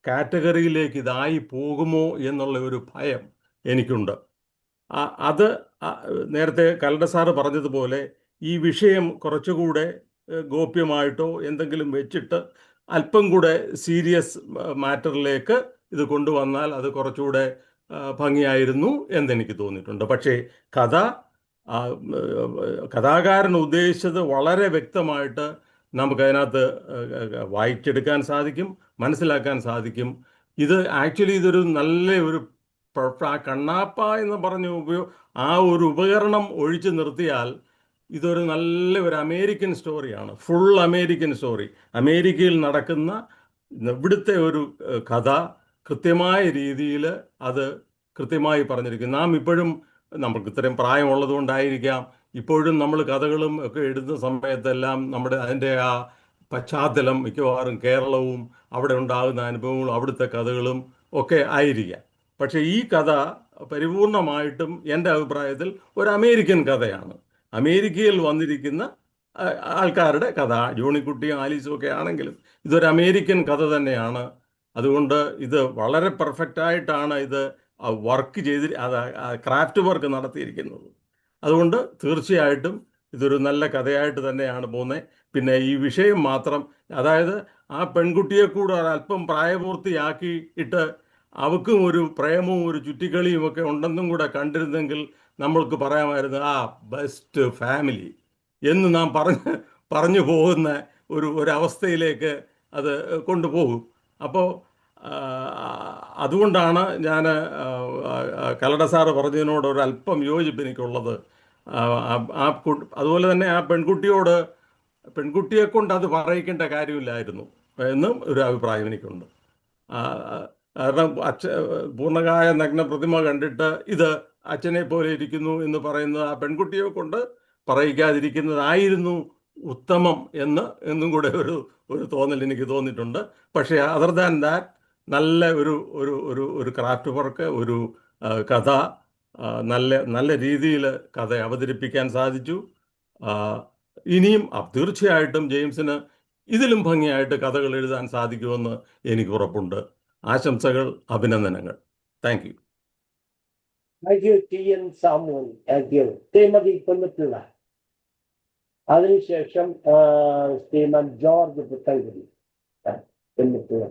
കാറ്റഗറിയിലേക്ക് ഇതായി പോകുമോ എന്നുള്ള ഒരു ഭയം എനിക്കുണ്ട്. അത് നേരത്തെ കലണ്ട സാറ് പറഞ്ഞതുപോലെ ഈ വിഷയം കുറച്ചുകൂടെ ഗോപ്യമായിട്ടോ എന്തെങ്കിലും വെച്ചിട്ട് അല്പം കൂടെ സീരിയസ് മാറ്ററിലേക്ക് ഇത് കൊണ്ടുവന്നാൽ അത് കുറച്ചുകൂടെ ഭംഗിയായിരുന്നു എന്നെനിക്ക് തോന്നിയിട്ടുണ്ട്. പക്ഷേ കഥാകാരൻ ഉദ്ദേശിച്ചത് വളരെ വ്യക്തമായിട്ട് നമുക്കതിനകത്ത് വായിച്ചെടുക്കാൻ സാധിക്കും, മനസ്സിലാക്കാൻ സാധിക്കും. ആക്ച്വലി ഇതൊരു നല്ല ഒരു ആ കണ്ണാപ്പ എന്ന് പറഞ്ഞ ആ ഒരു ഉപകരണം ഒഴിച്ചു നിർത്തിയാൽ ഇതൊരു നല്ല ഒരു അമേരിക്കൻ സ്റ്റോറിയാണ്. Full American story. അമേരിക്കയിൽ നടക്കുന്ന ഇവിടുത്തെ ഒരു കഥ കൃത്യമായ രീതിയിൽ അത് കൃത്യമായി പറഞ്ഞിരിക്കും. നാം ഇപ്പോഴും നമുക്ക് ഇത്രയും പ്രായമുള്ളത് കൊണ്ടായിരിക്കാം ഇപ്പോഴും നമ്മൾ കഥകളും ഒക്കെ എഴുതുന്ന സമയത്തെല്ലാം അതിൻ്റെ ആ പശ്ചാത്തലം മിക്കവാറും കേരളവും അവിടെ ഉണ്ടാകുന്ന അനുഭവങ്ങളും അവിടുത്തെ കഥകളും ഒക്കെ ആയിരിക്കാം. പക്ഷേ ഈ കഥ പരിപൂർണമായിട്ടും എൻ്റെ അഭിപ്രായത്തിൽ ഒരു അമേരിക്കൻ കഥയാണ്. അമേരിക്കയിൽ വന്നിരിക്കുന്ന ആൾക്കാരുടെ കഥ. ജോണിക്കുട്ടിയും ആലീസും ഒക്കെ ആണെങ്കിലും ഇതൊരു അമേരിക്കൻ കഥ തന്നെയാണ്. അതുകൊണ്ട് ഇത് വളരെ പെർഫെക്റ്റായിട്ടാണ് ഇത് വർക്ക് ക്രാഫ്റ്റ് വർക്ക് നടത്തിയിരിക്കുന്നത്. അതുകൊണ്ട് തീർച്ചയായിട്ടും ഇതൊരു നല്ല കഥയായിട്ട് തന്നെയാണ് പോകുന്നത്. പിന്നെ ഈ വിഷയം മാത്രം, അതായത് ആ പെൺകുട്ടിയെ കൂടെ അല്പം പ്രായപൂർത്തിയാക്കിയിട്ട് അവൾക്കും ഒരു പ്രേമവും ഒരു ചുറ്റിക്കളിയും ഒക്കെ ഉണ്ടെന്നും കൂടെ കണ്ടിരുന്നെങ്കിൽ നമ്മൾക്ക് പറയാമായിരുന്നു ബെസ്റ്റ് ഫാമിലി എന്ന് നാം പറഞ്ഞു പോകുന്ന ഒരവസ്ഥയിലേക്ക് അത് കൊണ്ടുപോകും. അപ്പോൾ അതുകൊണ്ടാണ് ഞാൻ കലട സാറ് പറഞ്ഞതിനോട് ഒരല്പം യോജിപ്പ് എനിക്കുള്ളത്. അതുപോലെ തന്നെ ആ പെൺകുട്ടിയെ കൊണ്ട് അത് പറയിക്കേണ്ട കാര്യമില്ലായിരുന്നു എന്നും ഒരു അഭിപ്രായം എനിക്കുണ്ട്. കാരണം പൂർണ്ണകായ നഗ്ന പ്രതിമ കണ്ടിട്ട് ഇത് അച്ഛനെ പോലെ ഇരിക്കുന്നു എന്ന് പറയുന്നത് ആ പെൺകുട്ടിയെ കൊണ്ട് പറയിക്കാതിരിക്കുന്നതായിരുന്നു ഉത്തമം എന്നും കൂടെ ഒരു തോന്നൽ എനിക്ക് തോന്നിയിട്ടുണ്ട്. പക്ഷേ അതർ ദാൻ ദാറ്റ് നല്ല ഒരു ക്രാഫ്റ്റ് വർക്ക്, ഒരു കഥ നല്ല രീതിയിൽ കഥ അവതരിപ്പിക്കാൻ സാധിച്ചു. ഇനിയും തീർച്ചയായിട്ടും ജെയിംസിന് ഇതിലും ഭംഗിയായിട്ട് കഥകൾ എഴുതാൻ സാധിക്കുമെന്ന് എനിക്ക് ഉറപ്പുണ്ട്. ആശംസകൾ, അഭിനന്ദനങ്ങൾ. Thank you. Thank you TN Samuel. Thank you. Srimathi കൊല്ലത്തുള്ള, അതിനുശേഷം ശ്രീമൻ ജോർജ് പുത്തൻകുടി. കൊല്ലത്തുള്ള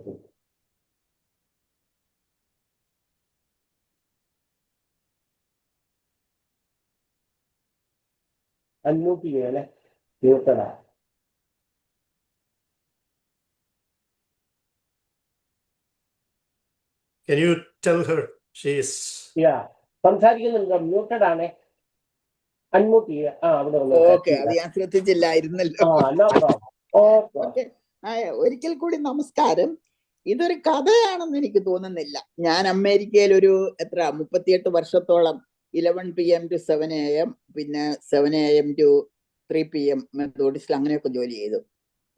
അൺമ്യൂട്ട് ചെയ്യണേ. മ്യൂട്ടഡാ. Can you tell her she is? സംസാരിക്കുന്നുണ്ടോ? മ്യൂട്ടഡ് ആണേ. അൺമ്യൂട്ട് ചെയ്യുക. അവിടെ ഓക്കെ, അത് ഞാൻ ശ്രദ്ധിച്ചില്ലായിരുന്നല്ലോ. ഒരിക്കൽ കൂടി നമസ്കാരം. ഇതൊരു കഥയാണെന്ന് എനിക്ക് തോന്നുന്നില്ല. ഞാൻ അമേരിക്കയിൽ ഒരു 38 വർഷത്തോളം 11 PM to 7 AM, പിന്നെ 7 AM to 3 PM മെത്തഡിസ്റ്റിൽ അങ്ങനെയൊക്കെ ജോലി ചെയ്തു.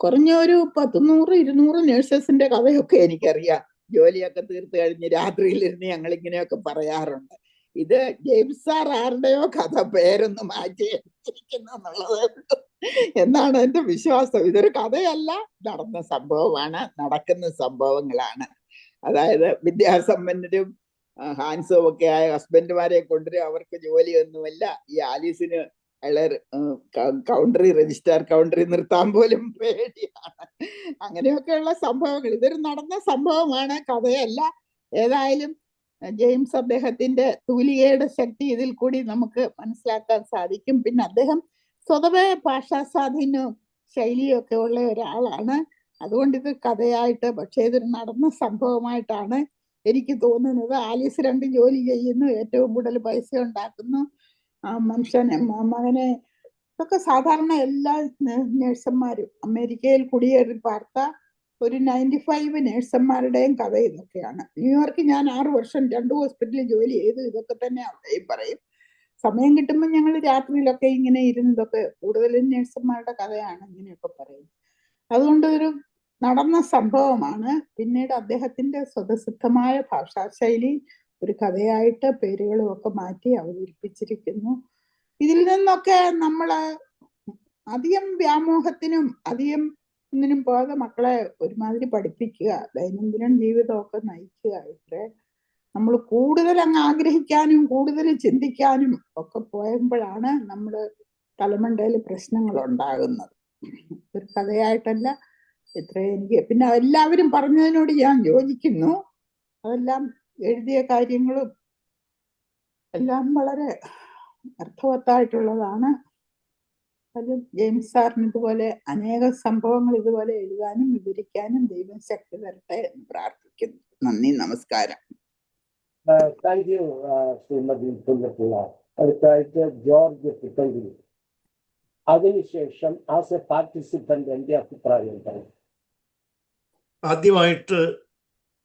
കുറഞ്ഞ ഒരു 100-200 നേഴ്സസിന്റെ കഥയൊക്കെ എനിക്കറിയാം. ജോലിയൊക്കെ തീർത്ത് കഴിഞ്ഞ് രാത്രിയിലിരുന്ന് ഞങ്ങൾ ഇങ്ങനെയൊക്കെ പറയാറുണ്ട്. ഇത് ജെയിംസ് സാർ ആരുടെയോ കഥ പേരൊന്ന് മാറ്റി വെച്ചിരിക്കുന്നു എന്നുള്ളത് എന്നാണ് എൻ്റെ വിശ്വാസം. ഇതൊരു കഥയല്ല, നടന്ന സംഭവമാണ്, നടക്കുന്ന സംഭവങ്ങളാണ്. അതായത് വിദ്യാസമ്പന്നരും ഹാൻസും ഒക്കെ ആയ ഹസ്ബൻഡുമാരെ കൊണ്ടുവരും, അവർക്ക് ജോലിയൊന്നുമില്ല. ഈ ആലീസിന് രജിസ്ട്രാർ കൗണ്ടറി നിർത്താൻ പോലും പേടിയാണ്. അങ്ങനെയൊക്കെയുള്ള സംഭവങ്ങൾ. ഇതൊരു നടന്ന സംഭവമാണ്, കഥയല്ല. ഏതായാലും ജെയിംസ് അദ്ദേഹത്തിന്റെ തൂലികയുടെ ശക്തി ഇതിൽ കൂടി നമുക്ക് മനസ്സിലാക്കാൻ സാധിക്കും. പിന്നെ അദ്ദേഹം സ്വതവേ ഭാഷാസ്വാധീനവും ശൈലിയും ഒക്കെ ഉള്ള ഒരാളാണ്. അതുകൊണ്ട് ഇത് കഥയായിട്ട്, പക്ഷേ ഇതൊരു നടന്ന സംഭവമായിട്ടാണ് എനിക്ക് തോന്നുന്നത്. ആലീസ് 2 ജോലി ചെയ്യുന്നു, ഏറ്റവും കൂടുതൽ പൈസ ഉണ്ടാക്കുന്നു, മകനെ ഇതൊക്കെ സാധാരണ എല്ലാ നേഴ്സന്മാരും അമേരിക്കയിൽ കുടിയേറി പാർത്ത ഒരു 95 നേഴ്സന്മാരുടെയും കഥ ഇതൊക്കെയാണ്. ന്യൂയോർക്ക് ഞാൻ 6 വർഷം 2 ഹോസ്പിറ്റലിൽ ജോലി ചെയ്തു. ഇതൊക്കെ തന്നെ അവിടെയും പറയും. സമയം കിട്ടുമ്പോൾ ഞങ്ങൾ രാത്രിയിലൊക്കെ ഇങ്ങനെ ഇരുന്നതൊക്കെ, കൂടുതലും നഴ്സുമാരുടെ കഥയാണ് ഇങ്ങനെയൊക്കെ പറയുന്നത്. അതുകൊണ്ട് ഒരു നടന്ന സംഭവമാണ്. പിന്നീട് അദ്ദേഹത്തിന്റെ സ്വതസിദ്ധമായ ഭാഷാശൈലി ഒരു കഥയായിട്ട് പേരുകളും ഒക്കെ മാറ്റി അവതരിപ്പിച്ചിരിക്കുന്നു. ഇതിൽ നിന്നൊക്കെ നമ്മൾ അധികം വ്യാമോഹത്തിനും അധികം ഒന്നിനും പോകാതെ മക്കളെ ഒരുമാതിരി പഠിപ്പിക്കുക, ദൈനംദിന ജീവിതമൊക്കെ നയിക്കുക. ഇത്രേ നമ്മൾ കൂടുതൽ അങ്ങ് ആഗ്രഹിക്കാനും കൂടുതൽ ചിന്തിക്കാനും ഒക്കെ പോയപ്പോഴാണ് നമ്മുടെ തലമണ്ടയിൽ പ്രശ്നങ്ങൾ ഉണ്ടാകുന്നത്. ഒരു കഥയായിട്ടല്ല ഇത്രയും എനിക്ക്. പിന്നെ എല്ലാവരും പറഞ്ഞതിനോട് ഞാൻ യോജിക്കുന്നു. അതെല്ലാം എഴുതിയ കാര്യങ്ങളും എല്ലാം വളരെ അർത്ഥവത്തായിട്ടുള്ളതാണ്. അത് ജെയിംസ് സാറിന് ഇതുപോലെ അനേക സംഭവങ്ങൾ ഇതുപോലെ എഴുതാനും വിവരിക്കാനും ദൈവം ശക്തി തരട്ടെ എന്ന് പ്രാർത്ഥിക്കുന്നു. നന്ദി, നമസ്കാരം. Thank you Srimathi Pullappilla. അടുത്തായിട്ട് ജോർജ് പുത്തൻകുടി. അതിനുശേഷം ആസ് എ പാർട്ടിസിപ്പന്റ് എന്റെ അഭിപ്രായം പറയും. ആദ്യമായിട്ട്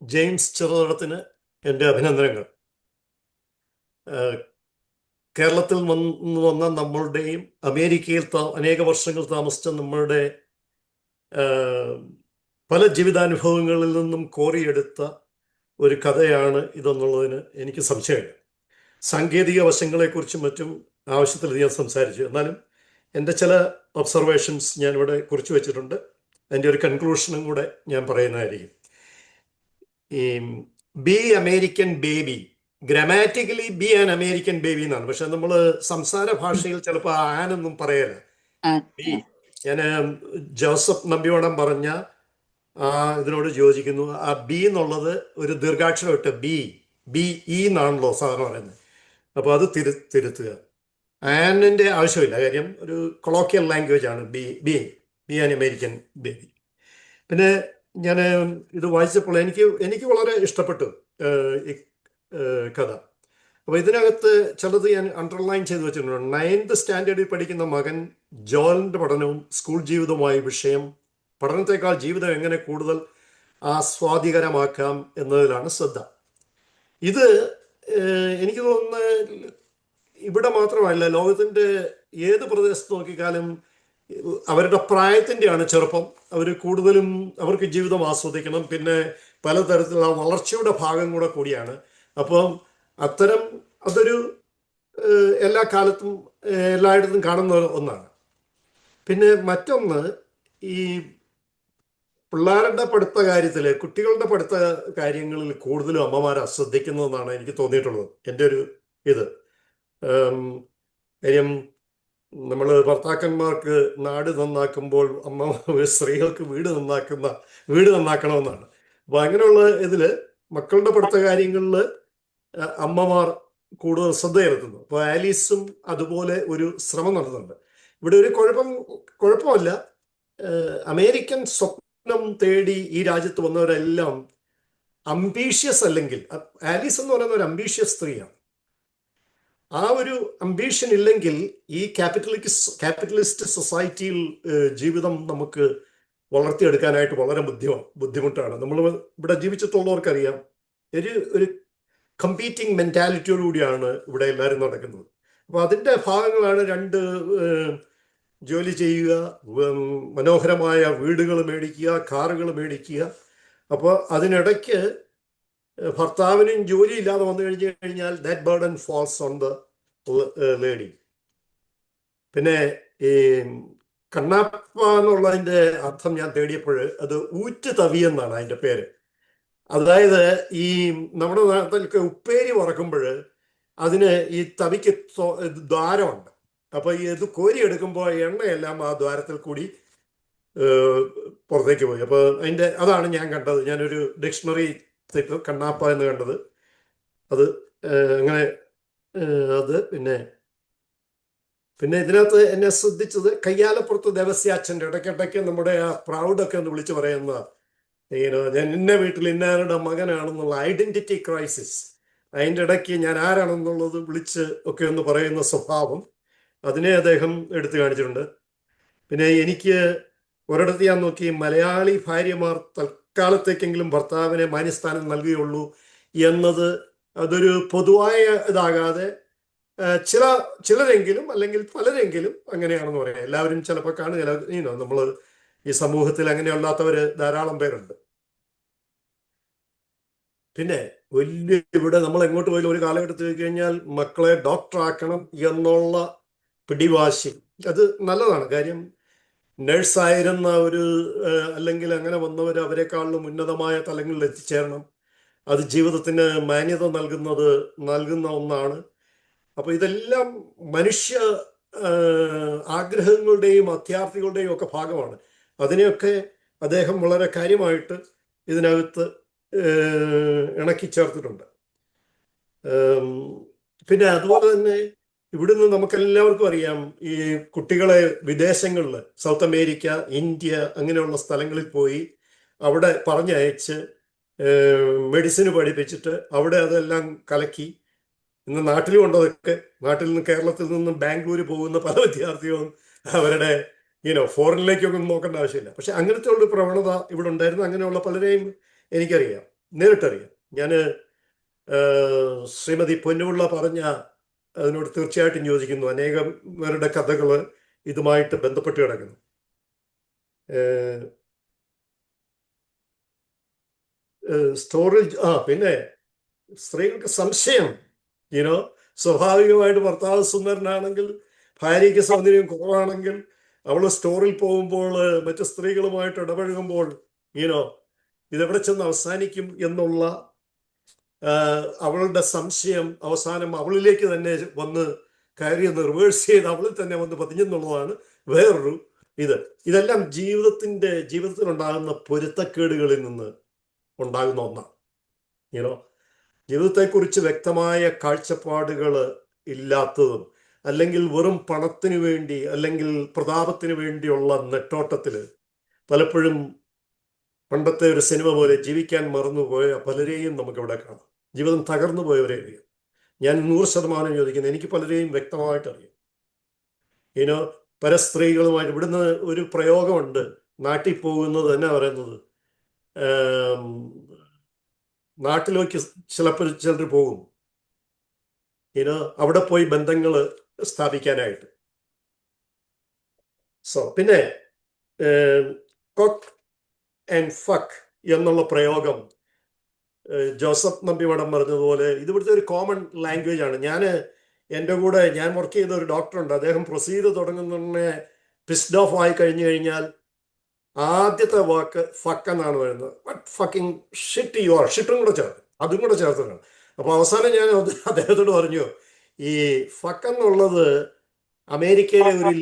ജെയിംസ് ചെറുതടത്തിന് എൻ്റെ അഭിനന്ദനങ്ങൾ. കേരളത്തിൽ നിന്ന് വന്ന നമ്മളുടെയും അമേരിക്കയിൽ അനേക വർഷങ്ങൾ താമസിച്ച നമ്മളുടെ പല ജീവിതാനുഭവങ്ങളിൽ നിന്നും കോറിയെടുത്ത ഒരു കഥയാണ് ഇതെന്നുള്ളതിന് എനിക്ക് സംശയമില്ല. സാങ്കേതിക വശങ്ങളെക്കുറിച്ചും മറ്റും ആവശ്യത്തിലധികം സംസാരിച്ചു. എന്നാലും എൻ്റെ ചില ഒബ്സർവേഷൻസ് ഞാനിവിടെ കുറിച്ച് വെച്ചിട്ടുണ്ട്. അതിൻ്റെ ഒരു കൺക്ലൂഷനും കൂടെ ഞാൻ പറയുന്നതായിരിക്കും. ഈ B American baby, grammatically B an American baby എന്നാണ്. പക്ഷെ നമ്മൾ സംസാര ഭാഷയിൽ ചിലപ്പോൾ ആനൊന്നും പറയല. ബി, ഞാൻ ജോസഫ് നമ്പിയോടം പറഞ്ഞ ഇതിനോട് യോജിക്കുന്നു. ആ ബി എന്നുള്ളത് ഒരു ദീർഘാക്ഷരം ഇട്ട് ബി ഇ എന്നാണല്ലോ സാധാരണ പറയുന്നത്. അപ്പോൾ അത് തിരുത്തുക. ആനിൻ്റെ ആവശ്യമില്ല, കാര്യം ഒരു കൊളോക്കിയൽ ലാംഗ്വേജ് ആണ് ബി ആൻ അമേരിക്കൻ ബേബി. പിന്നെ ഞാൻ ഇത് വായിച്ചപ്പോൾ എനിക്ക് വളരെ ഇഷ്ടപ്പെട്ടു ഈ കഥ. അപ്പോൾ ഇതിനകത്ത് ചിലത് ഞാൻ അണ്ടർലൈൻ ചെയ്ത് വെച്ചിട്ടുണ്ട്. 9th സ്റ്റാൻഡേർഡിൽ പഠിക്കുന്ന മകൻ ജോലിൻ്റെ പഠനവും സ്കൂൾ ജീവിതവുമായി വിഷയം. പഠനത്തെക്കാൾ ജീവിതം എങ്ങനെ കൂടുതൽ ആസ്വാദികരമാക്കാം എന്നതിലാണ് ശ്രദ്ധ. ഇത് എനിക്ക് തോന്നുന്നത് ഇവിടെ മാത്രമല്ല, ലോകത്തിൻ്റെ ഏത് പ്രദേശത്ത് നോക്കിക്കാലും അവരുടെ പ്രായത്തിൻ്റെയാണ് ചെറുപ്പം. അവർ കൂടുതലും അവർക്ക് ജീവിതം ആസ്വദിക്കണം. പിന്നെ പലതരത്തിലുള്ള വളർച്ചയുടെ ഭാഗം കൂടിയാണ്. അപ്പം അതൊരു എല്ലാ കാലത്തും എല്ലായിടത്തും കാണുന്ന ഒന്നാണ്. പിന്നെ മറ്റൊന്ന്, ഈ പിള്ളേരുടെ പഠിത്ത കാര്യത്തിൽ, കുട്ടികളുടെ പഠിത്ത കാര്യങ്ങളിൽ കൂടുതലും അമ്മമാർ അശ്രദ്ധിക്കുന്നതെന്നാണ് എനിക്ക് തോന്നിയിട്ടുള്ളത്. എൻ്റെ ഒരു കാര്യം, നമ്മൾ ഭർത്താക്കന്മാർക്ക് നാട് നന്നാക്കുമ്പോൾ സ്ത്രീകൾക്ക് വീട് നന്നാക്കണമെന്നാണ്. അപ്പോൾ അങ്ങനെയുള്ള ഇതിൽ മക്കളുടെ പഠിത്ത കാര്യങ്ങളിൽ അമ്മമാർ കൂടുതൽ ശ്രദ്ധ ചെലുത്തുന്നു. അപ്പോൾ ആലീസും അതുപോലെ ഒരു ശ്രമം നടത്തുന്നുണ്ട്. ഇവിടെ ഒരു കുഴപ്പമല്ല. അമേരിക്കൻ സ്വപ്നം തേടി ഈ രാജ്യത്ത് വന്നവരെല്ലാം അംബീഷ്യസ് അല്ലെങ്കിൽ, ആലീസ് എന്ന് പറയുന്ന ഒരു അംബീഷ്യസ് സ്ത്രീയാണ്. ആ ഒരു അംബീഷൻ ഇല്ലെങ്കിൽ ഈ ക്യാപിറ്റലിസ്റ്റ് സൊസൈറ്റിയിൽ ജീവിതം നമുക്ക് വളർത്തിയെടുക്കാനായിട്ട് വളരെ ബുദ്ധിമുട്ടാണ്. നമ്മൾ ഇവിടെ ജീവിച്ചിട്ടുള്ളവർക്കറിയാം, ഒരു കമ്പീറ്റിംഗ് മെൻറ്റാലിറ്റിയോടുകൂടിയാണ് ഇവിടെ എല്ലാവരും നടക്കുന്നത്. അപ്പോൾ അതിൻ്റെ ഭാഗങ്ങളാണ് ജോലി ചെയ്യുക, മനോഹരമായ വീടുകൾ മേടിക്കുക, കാറുകൾ മേടിക്കുക. അപ്പോൾ അതിനിടയ്ക്ക് ഭർത്താവിനും ജോലി ഇല്ലാതെ വന്നു കഴിഞ്ഞാൽ that burden false on the lady. പിന്നെ ഈ കണ്ണാപ്പ എന്നുള്ളതിൻ്റെ അർത്ഥം ഞാൻ തേടിയപ്പോൾ അത് ഊറ്റ് തവി എന്നാണ് അതിൻ്റെ പേര്. അതായത് ഈ നമ്മുടെ നാട്ടിലൊക്കെ ഉപ്പേരി വറക്കുമ്പോൾ അതിന് ഈ തവിക്ക് ദ്വാരമുണ്ട്. അപ്പോൾ ഇത് കോരിയെടുക്കുമ്പോൾ എണ്ണയെല്ലാം ആ ദ്വാരത്തിൽ കൂടി പുറത്തേക്ക് പോയി. അപ്പോൾ അതാണ് ഞാൻ കണ്ടത്. ഞാനൊരു ഡിക്ഷണറി കണ്ണാപ്പ എന്ന് കണ്ടത് അത് അങ്ങനെ. അത് പിന്നെ ഇതിനകത്ത് എന്നെ ശ്രദ്ധിച്ചത് കയ്യാലപ്പുറത്ത് ദേവസ്യാച്ചൻ്റെ ഇടയ്ക്കിടയ്ക്ക് നമ്മുടെ ആ പ്രൗഡൊക്കെ ഒന്ന് വിളിച്ച് പറയുന്ന, ഞാൻ വീട്ടിൽ ഇന്നാരുടെ മകനാണെന്നുള്ള ഐഡന്റിറ്റി ക്രൈസിസ്, അതിൻ്റെ ഇടയ്ക്ക് ഞാൻ ആരാണെന്നുള്ളത് വിളിച്ച് ഒക്കെ ഒന്ന് പറയുന്ന സ്വഭാവം, അതിനെ അദ്ദേഹം എടുത്തു കാണിച്ചിട്ടുണ്ട്. പിന്നെ എനിക്ക് ഒരിടത്ത് ഞാൻ നോക്കി, മലയാളി ഭാര്യമാർ തൽക്കാലത്തേക്കെങ്കിലും ഭർത്താവിനെ മാന്യസ്ഥാനം നൽകുകയുള്ളൂ എന്നത് അതൊരു പൊതുവായ ഇതാകാതെ ചിലരെങ്കിലും അല്ലെങ്കിൽ പലരെങ്കിലും അങ്ങനെയാണെന്ന് പറയാം. എല്ലാവരും ചിലപ്പോൾ കാണുക, നമ്മൾ ഈ സമൂഹത്തിൽ അങ്ങനെയല്ലാത്തവർ ധാരാളം പേരുണ്ട്. പിന്നെ ഇവിടെ നമ്മൾ എങ്ങോട്ട് പോയാലും ഒരു കാലഘട്ടത്തിൽ കഴിഞ്ഞാൽ മക്കളെ ഡോക്ടറാക്കണം എന്നുള്ള പിടിവാശി, അത് നല്ലതാണ്. കാര്യം നഴ്സായിരുന്ന അല്ലെങ്കിൽ അങ്ങനെ വന്നവർ അവരെക്കാളും ഉന്നതമായ തലങ്ങളിൽ എത്തിച്ചേരണം. അത് ജീവിതത്തിന് മാന്യത നൽകുന്ന ഒന്നാണ്. അപ്പൊ ഇതെല്ലാം മനുഷ്യ ആഗ്രഹങ്ങളുടെയും അത്യാർത്ഥികളുടെയും ഒക്കെ ഭാഗമാണ്. അതിനെയൊക്കെ അദ്ദേഹം വളരെ കാര്യമായിട്ട് ഇതിനകത്ത് ഇണക്കി ചേർത്തിട്ടുണ്ട്. പിന്നെ അതുപോലെ തന്നെ ഇവിടുന്ന് നമുക്കെല്ലാവർക്കും അറിയാം, ഈ കുട്ടികളെ വിദേശങ്ങളിൽ, സൗത്ത് അമേരിക്ക, ഇന്ത്യ അങ്ങനെയുള്ള സ്ഥലങ്ങളിൽ പോയി അവിടെ പറഞ്ഞയച്ച് മെഡിസിന് പഠിപ്പിച്ചിട്ട് അവിടെ അതെല്ലാം കലക്കി. ഇന്ന് നാട്ടിലും ഉണ്ടതൊക്കെ. നാട്ടിൽ നിന്ന്, കേരളത്തിൽ നിന്നും ബാംഗ്ലൂർ പോകുന്ന പല വിദ്യാർത്ഥികളും അവരുടെ ഫോറിനിലേക്കൊക്കെ നോക്കേണ്ട ആവശ്യമില്ല. പക്ഷെ അങ്ങനത്തെ ഉള്ള പ്രവണത ഇവിടെ ഉണ്ടായിരുന്നു. അങ്ങനെയുള്ള പലരെയും എനിക്കറിയാം, നേരിട്ടറിയാം. ഞാൻ ശ്രീമതി പൊന്നുപിള്ള പറഞ്ഞ അതിനോട് തീർച്ചയായിട്ടും യോജിക്കുന്നു. അനേകം പേരുടെ കഥകൾ ഇതുമായിട്ട് ബന്ധപ്പെട്ട് കിടക്കുന്നു. സ്റ്റോറേജ് പിന്നെ സ്ത്രീകൾക്ക് സംശയം, സ്വാഭാവികമായിട്ട് ഭർത്താവ് സുന്ദരനാണെങ്കിൽ, ഭാര്യയ്ക്ക് സൗന്ദര്യം കുറവാണെങ്കിൽ, അവൾ സ്റ്റോറിൽ പോകുമ്പോൾ മറ്റു സ്ത്രീകളുമായിട്ട് ഇടപഴകുമ്പോൾ ഇതെവിടെ ചെന്ന് അവസാനിക്കും എന്നുള്ള അവളുടെ സംശയം അവസാനം അവളിലേക്ക് തന്നെ വന്ന് കാര്യം റിവേഴ്സ് ചെയ്ത് അവളിൽ തന്നെ വന്ന് പതിഞ്ഞെന്നുള്ളതാണ് വേറൊരു ഇതെല്ലാം ജീവിതത്തിലുണ്ടാകുന്ന പൊരുത്തക്കേടുകളിൽ നിന്ന് ഉണ്ടാകുന്ന ഒന്നാണ്. ജീവിതത്തെക്കുറിച്ച് വ്യക്തമായ കാഴ്ചപ്പാടുകൾ ഇല്ലാത്തതും, അല്ലെങ്കിൽ വെറും പണത്തിന് വേണ്ടി അല്ലെങ്കിൽ പ്രതാപത്തിന് വേണ്ടിയുള്ള നെട്ടോട്ടത്തിൽ പലപ്പോഴും പണ്ടത്തെ ഒരു സിനിമ പോലെ ജീവിക്കാൻ മറന്നുപോയ പലരെയും നമുക്കിവിടെ കാണാം. ജീവിതം തകർന്നു പോയവരെ അറിയാം. ഞാൻ 100% ചോദിക്കുന്നത്, എനിക്ക് പലരെയും വ്യക്തമായിട്ട് അറിയാം. പല സ്ത്രീകളുമായിട്ട് ഇവിടുന്ന് ഒരു പ്രയോഗമുണ്ട്, നാട്ടിൽ പോകുന്നത് തന്നെ പറയുന്നത്, നാട്ടിലേക്ക് ചിലർ പോകും അവിടെ പോയി ബന്ധങ്ങൾ സ്ഥാപിക്കാനായിട്ട്. പിന്നെ കോക്ക് ആൻഡ് ഫക്ക് എന്നുള്ള പ്രയോഗം ജോസഫ് നമ്പിമഠം പറഞ്ഞതുപോലെ ഇത് ഇവിടുത്തെ ഒരു കോമൺ ലാംഗ്വേജ് ആണ്. ഞാൻ വർക്ക് ചെയ്ത ഒരു ഡോക്ടറുണ്ട്. അദ്ദേഹം പ്രൊസീജർ തുടങ്ങുന്നതിനെ പിസ്ഡ് ഓഫ് ആയി കഴിഞ്ഞാൽ ആദ്യത്തെ വാക്ക് ഫക്ക് എന്നാണ് വരുന്നത്. But fucking shit you are, ഷിറ്റും കൂടെ ചേർത്ത്, അതും കൂടെ ചേർത്തിട്ടാണ്. അപ്പോൾ അവസാനം ഞാൻ അദ്ദേഹത്തോട് പറഞ്ഞു, ഈ ഫക്ക് എന്നുള്ളത് അമേരിക്കയിലെ ഒരു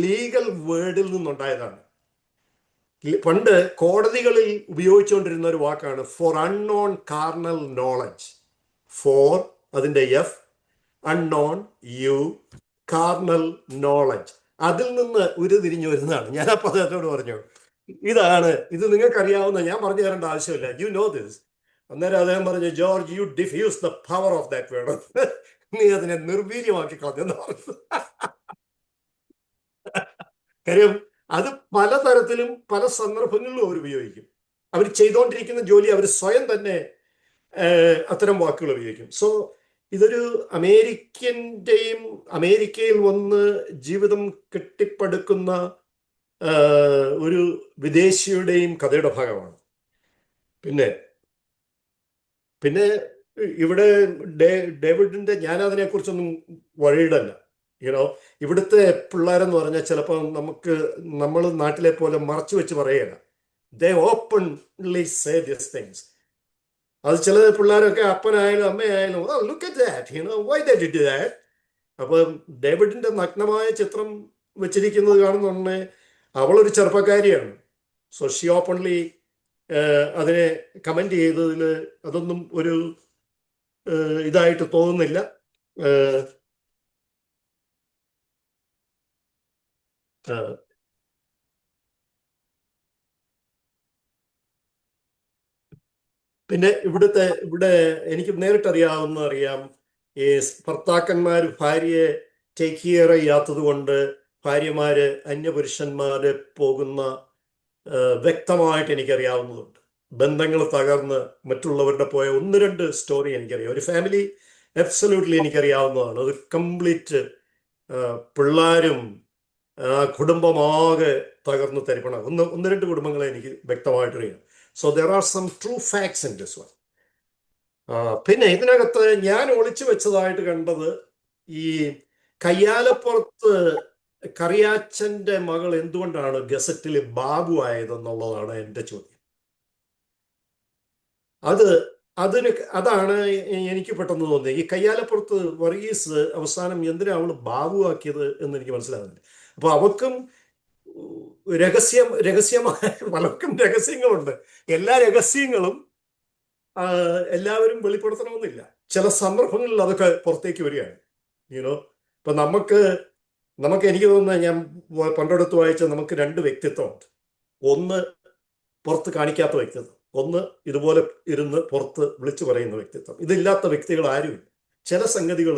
ലീഗൽ വേർഡിൽ നിന്നുണ്ടായതാണ്. പണ്ട് കോടതികളിൽ ഉപയോഗിച്ചുകൊണ്ടിരുന്ന ഒരു വാക്കാണ് for unknown carnal knowledge. For അതിൻ്റെ F, unknown U, carnal knowledge, അതിൽ നിന്ന് ഉരുതിരിഞ്ഞു വരുന്നതാണ്. ഞാനപ്പോൾ അദ്ദേഹത്തോട് പറഞ്ഞു, ഇത് നിങ്ങൾക്കറിയാവുന്ന, ഞാൻ പറഞ്ഞു തരേണ്ട ആവശ്യമില്ല, യു നോ ദിസ്. അന്നേരം അദ്ദേഹം പറഞ്ഞു, George you diffuse the power of that word, നീ അതിനെ നിർവീര്യമാക്കി കളഞ്ഞെന്ന് പറഞ്ഞു. കാര്യം അത് പലതരത്തിലും പല സന്ദർഭങ്ങളിലും അവർ ഉപയോഗിക്കും. അവർ ചെയ്തുകൊണ്ടിരിക്കുന്ന ജോലി അവർ സ്വയം തന്നെ അത്തരം വാക്കുകൾ ഉപയോഗിക്കും. സോ ഇതൊരു അമേരിക്കയിൽ വന്ന് ജീവിതം കെട്ടിപ്പടുക്കുന്ന ഒരു വിദേശിയുടെയും കഥയുടെ ഭാഗമാണ്. പിന്നെ ഇവിടെ ഡേവിഡിന്റെ, ഞാനതിനെക്കുറിച്ചൊന്നും വഴീടല്ല. ഇവിടുത്തെ പിള്ളേരെന്ന് പറഞ്ഞാൽ ചിലപ്പോൾ നമ്മൾ നാട്ടിലെ പോലെ മറച്ചു വെച്ച് പറയുകയില്ല. They openly say this things. അത് ചില പിള്ളേരൊക്കെ അപ്പനായാലും അമ്മയായാലും look at that, why they did that. അപ്പോൾ ഡേവിഡിന്റെ നഗ്നമായ ചിത്രം വെച്ചിരിക്കുന്നത് കാണുന്നുണ്ടെ അവളൊരു ചെറുപ്പക്കാരിയാണ്. സോ ഷി ഓപ്പൺലി അതിനെ കമന്റ് ചെയ്തതിൽ അതൊന്നും ഒരു ഇതായിട്ട് തോന്നുന്നില്ല. പിന്നെ ഇവിടെ എനിക്ക് നേരിട്ടറിയാം, ഈ ഭർത്താക്കന്മാർ ഭാര്യയെ ടേക്ക് കെയർ ചെയ്യാത്തത് കൊണ്ട് ഭാര്യമാര് അന്യപുരുഷന്മാര് പോകുന്ന വ്യക്തമായിട്ട് എനിക്കറിയാവുന്നതുണ്ട്. ബന്ധങ്ങൾ തകർന്ന് മറ്റുള്ളവരുടെ പോയ 1-2 സ്റ്റോറി എനിക്കറിയാം. ഒരു ഫാമിലി അബ്സല്യൂട്ട്ലി എനിക്കറിയാവുന്നതാണ്. അത് കംപ്ലീറ്റ് പിള്ളേരും കുടുംബമാകെ തകർന്ന് തരിപ്പണം. ഒന്ന് രണ്ട് കുടുംബങ്ങളെ എനിക്ക് വ്യക്തമായിട്ടറിയാം. So there are some true facts in this one. പിന്നെ ഇതിനകത്ത് ഞാൻ ഒളിച്ചു വെച്ചതായിട്ട് കണ്ടത് ഈ കയ്യാലപ്പുറത്ത് കറിയാച്ചന്റെ മകൾ എന്തുകൊണ്ടാണ് ഗസറ്റിൽ ബാബു ആയതെന്നുള്ളതാണ് എൻ്റെ ചോദ്യം. അതാണ് എനിക്ക് പെട്ടെന്ന് തോന്നിയത്. ഈ കയ്യാലപ്പുറത്ത് വർഗീസ് അവസാനം എന്തിനാ അവള് ബാബു ആക്കിയത് എന്ന് എനിക്ക് മനസ്സിലാകുന്നില്ല. അപ്പൊ അവക്കും രഹസ്യമായ പലർക്കും രഹസ്യങ്ങളുണ്ട്. എല്ലാ രഹസ്യങ്ങളും എല്ലാവരും വെളിപ്പെടുത്തണമെന്നില്ല. ചില സന്ദർഭങ്ങളിൽ അതൊക്കെ പുറത്തേക്ക് വരികയാണ്. യുനോ, ഇപ്പൊ നമുക്ക് എനിക്ക് തോന്നുന്നത്, ഞാൻ പണ്ടെടുത്ത് വായിച്ച നമുക്ക് രണ്ട് വ്യക്തിത്വമുണ്ട്. ഒന്ന് പുറത്ത് കാണിക്കാത്ത വ്യക്തിത്വം, ഒന്ന് ഇതുപോലെ ഇരുന്ന് പുറത്ത് വിളിച്ചു പറയുന്ന വ്യക്തിത്വം. ഇതില്ലാത്ത വ്യക്തികൾ ആരുമില്ല. ചില സംഗതികൾ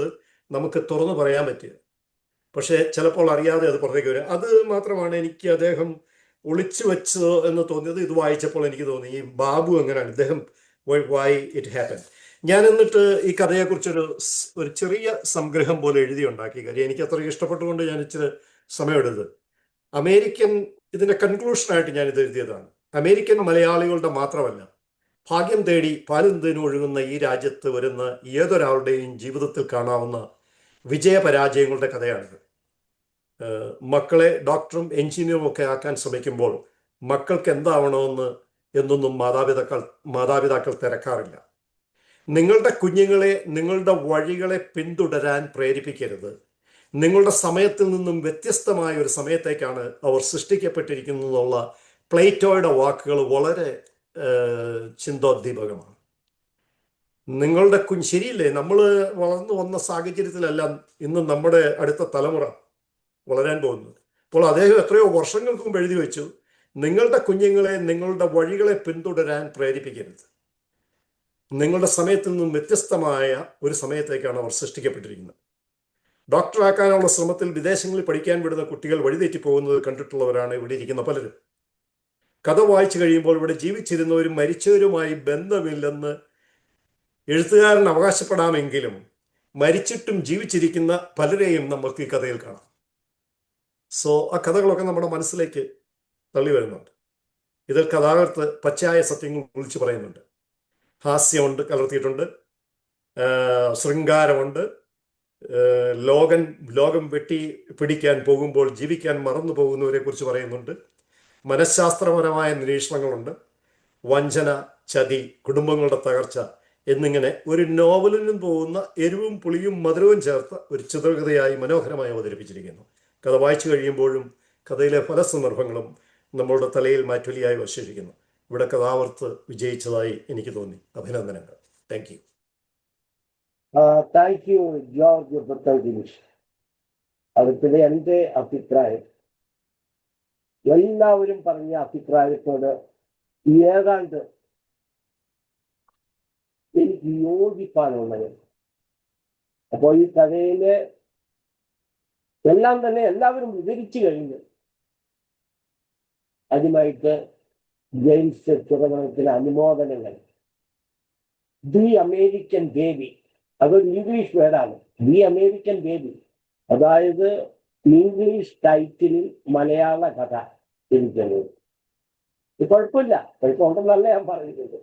നമുക്ക് തുറന്നു പറയാൻ പറ്റുക, പക്ഷെ ചിലപ്പോൾ അറിയാതെ അത് പുറത്തേക്ക് വരിക. അത് മാത്രമാണ് എനിക്ക് അദ്ദേഹം ഒളിച്ചു വെച്ചത് എന്ന് തോന്നിയത്. ഇത് വായിച്ചപ്പോൾ എനിക്ക് തോന്നി ഈ ബാബു എങ്ങനെയാണ് ഇദ്ദേഹം വൈ ഇറ്റ് ഹാപ്പൻ. ഞാൻ എന്നിട്ട് ഈ കഥയെക്കുറിച്ചൊരു ചെറിയ സംഗ്രഹം പോലെ എഴുതി ഉണ്ടാക്കി. കാര്യം എനിക്ക് അത്ര ഇഷ്ടപ്പെട്ടുകൊണ്ട് ഞാൻ ഇച്ചിരി സമയമെടുത്തത്. ഇതിന്റെ കൺക്ലൂഷനായിട്ട് ഞാൻ ഇത് എഴുതിയതാണ്. അമേരിക്കൻ മലയാളികളുടെ മാത്രമല്ല, ഭാഗ്യം തേടി പാലുന്തേനും ഒഴുകുന്ന ഈ രാജ്യത്ത് വരുന്ന ഏതൊരാളുടെയും ജീവിതത്തിൽ കാണാവുന്ന വിജയപരാജയങ്ങളുടെ കഥയാണിത്. മക്കളെ ഡോക്ടറും എഞ്ചിനീയറും ഒക്കെ ആക്കാൻ ശ്രമിക്കുമ്പോൾ മക്കൾക്ക് എന്നൊന്നും മാതാപിതാക്കൾ തിരക്കാറില്ല. നിങ്ങളുടെ കുഞ്ഞുങ്ങളെ നിങ്ങളുടെ വഴികളെ പിന്തുടരാൻ പ്രേരിപ്പിക്കരുത്. നിങ്ങളുടെ സമയത്തിൽ നിന്നും വ്യത്യസ്തമായ ഒരു സമയത്തേക്കാണ് അവർ സൃഷ്ടിക്കപ്പെട്ടിരിക്കുന്നതെന്നുള്ള പ്ലേറ്റോയുടെ വാക്കുകൾ വളരെ ചിന്തോദ്ദീപകമാണ്. നിങ്ങളുടെ ശരിയില്ലേ, നമ്മൾ വളർന്നു വന്ന സാഹചര്യത്തിലല്ല ഇന്ന് നമ്മുടെ അടുത്ത തലമുറ വളരാൻ പോകുന്നത്. അപ്പോൾ അദ്ദേഹം എത്രയോ വർഷങ്ങൾക്ക് മുമ്പ് എഴുതി വെച്ചു, നിങ്ങളുടെ കുഞ്ഞുങ്ങളെ നിങ്ങളുടെ വഴികളെ പിന്തുടരാൻ പ്രേരിപ്പിക്കരുത്. നിങ്ങളുടെ സമയത്തിൽ നിന്നും വ്യത്യസ്തമായ ഒരു സമയത്തേക്കാണ് അവർ സൃഷ്ടിക്കപ്പെട്ടിരിക്കുന്നത്. ഡോക്ടറാക്കാനുള്ള ശ്രമത്തിൽ വിദേശങ്ങളിൽ പഠിക്കാൻ വിടുന്ന കുട്ടികൾ വഴിതെറ്റി പോകുന്നത് കണ്ടിട്ടുള്ളവരാണ് ഇവിടെ ഇരിക്കുന്ന പലരും. കഥ വായിച്ചു കഴിയുമ്പോൾ ഇവിടെ ജീവിച്ചിരുന്നവരും മരിച്ചവരുമായി ബന്ധമില്ലെന്ന് എഴുത്തുകാരൻ അവകാശപ്പെടാമെങ്കിലും മരിച്ചിട്ടും ജീവിച്ചിരിക്കുന്ന പലരെയും നമുക്ക് ഈ കഥയിൽ കാണാം. സോ ആ കഥകളൊക്കെ നമ്മുടെ മനസ്സിലേക്ക് തള്ളി വരുന്നുണ്ട്. ഇതിൽ കഥാകൃത്ത് പച്ചയായ സത്യങ്ങൾ വിളിച്ചു പറയുന്നുണ്ട്. ഹാസ്യമുണ്ട്, കലർത്തിയിട്ടുണ്ട്, ശൃംഗാരമുണ്ട്, ലോകം വെട്ടി പിടിക്കാൻ പോകുമ്പോൾ ജീവിക്കാൻ മറന്നു പോകുന്നവരെ കുറിച്ച് പറയുന്നുണ്ട്, മനഃശാസ്ത്രപരമായ നിരീക്ഷണങ്ങളുണ്ട്, വഞ്ചന, ചതി, കുടുംബങ്ങളുടെ തകർച്ച എന്നിങ്ങനെ ഒരു നോവലിനും പോകുന്ന എരിവും പുളിയും മധുരവും ചേർത്ത ഒരു ചിത്രകഥയായി മനോഹരമായി അവതരിപ്പിച്ചിരിക്കുന്നു. കഥ വായിച്ചു കഴിയുമ്പോഴും കഥയിലെ പല സന്ദർഭങ്ങളും നമ്മളുടെ തലയിൽ മാറ്റൊലിയായി അവശേഷിക്കുന്നു. ഇവിടെ കഥാകൃത്ത് വിജയിച്ചതായി എനിക്ക് തോന്നി. അഭിനന്ദനങ്ങൾ. Thank you. Thank you George ബത്തൽദിനിഷ്. അടുത്തത് എൻ്റെ അഭിപ്രായം. എല്ലാവരും പറഞ്ഞ അഭിപ്രായത്തോട് ഏതാണ്ട് എനിക്ക് യോജിപ്പാനുള്ളത്. അപ്പോൾ ഈ കഥയില് എല്ലാം തന്നെ എല്ലാവരും വിവരിച്ചു കഴിഞ്ഞു. ആദ്യമായിട്ട് ജെയിംസ് തുറമുഖത്തിന് അനുമോദനങ്ങൾ. ദി അമേരിക്കൻ ബേബി, അതൊരു ഇംഗ്ലീഷ് വേർഡാണ്. ദി അമേരിക്കൻ ബേബി, അതായത് ഇംഗ്ലീഷ് ടൈറ്റിലിൽ മലയാള കഥ ഇരിക്കുന്നത്. കുഴപ്പമില്ല, കുഴപ്പമുണ്ടെന്നല്ല ഞാൻ പറയുന്നത്.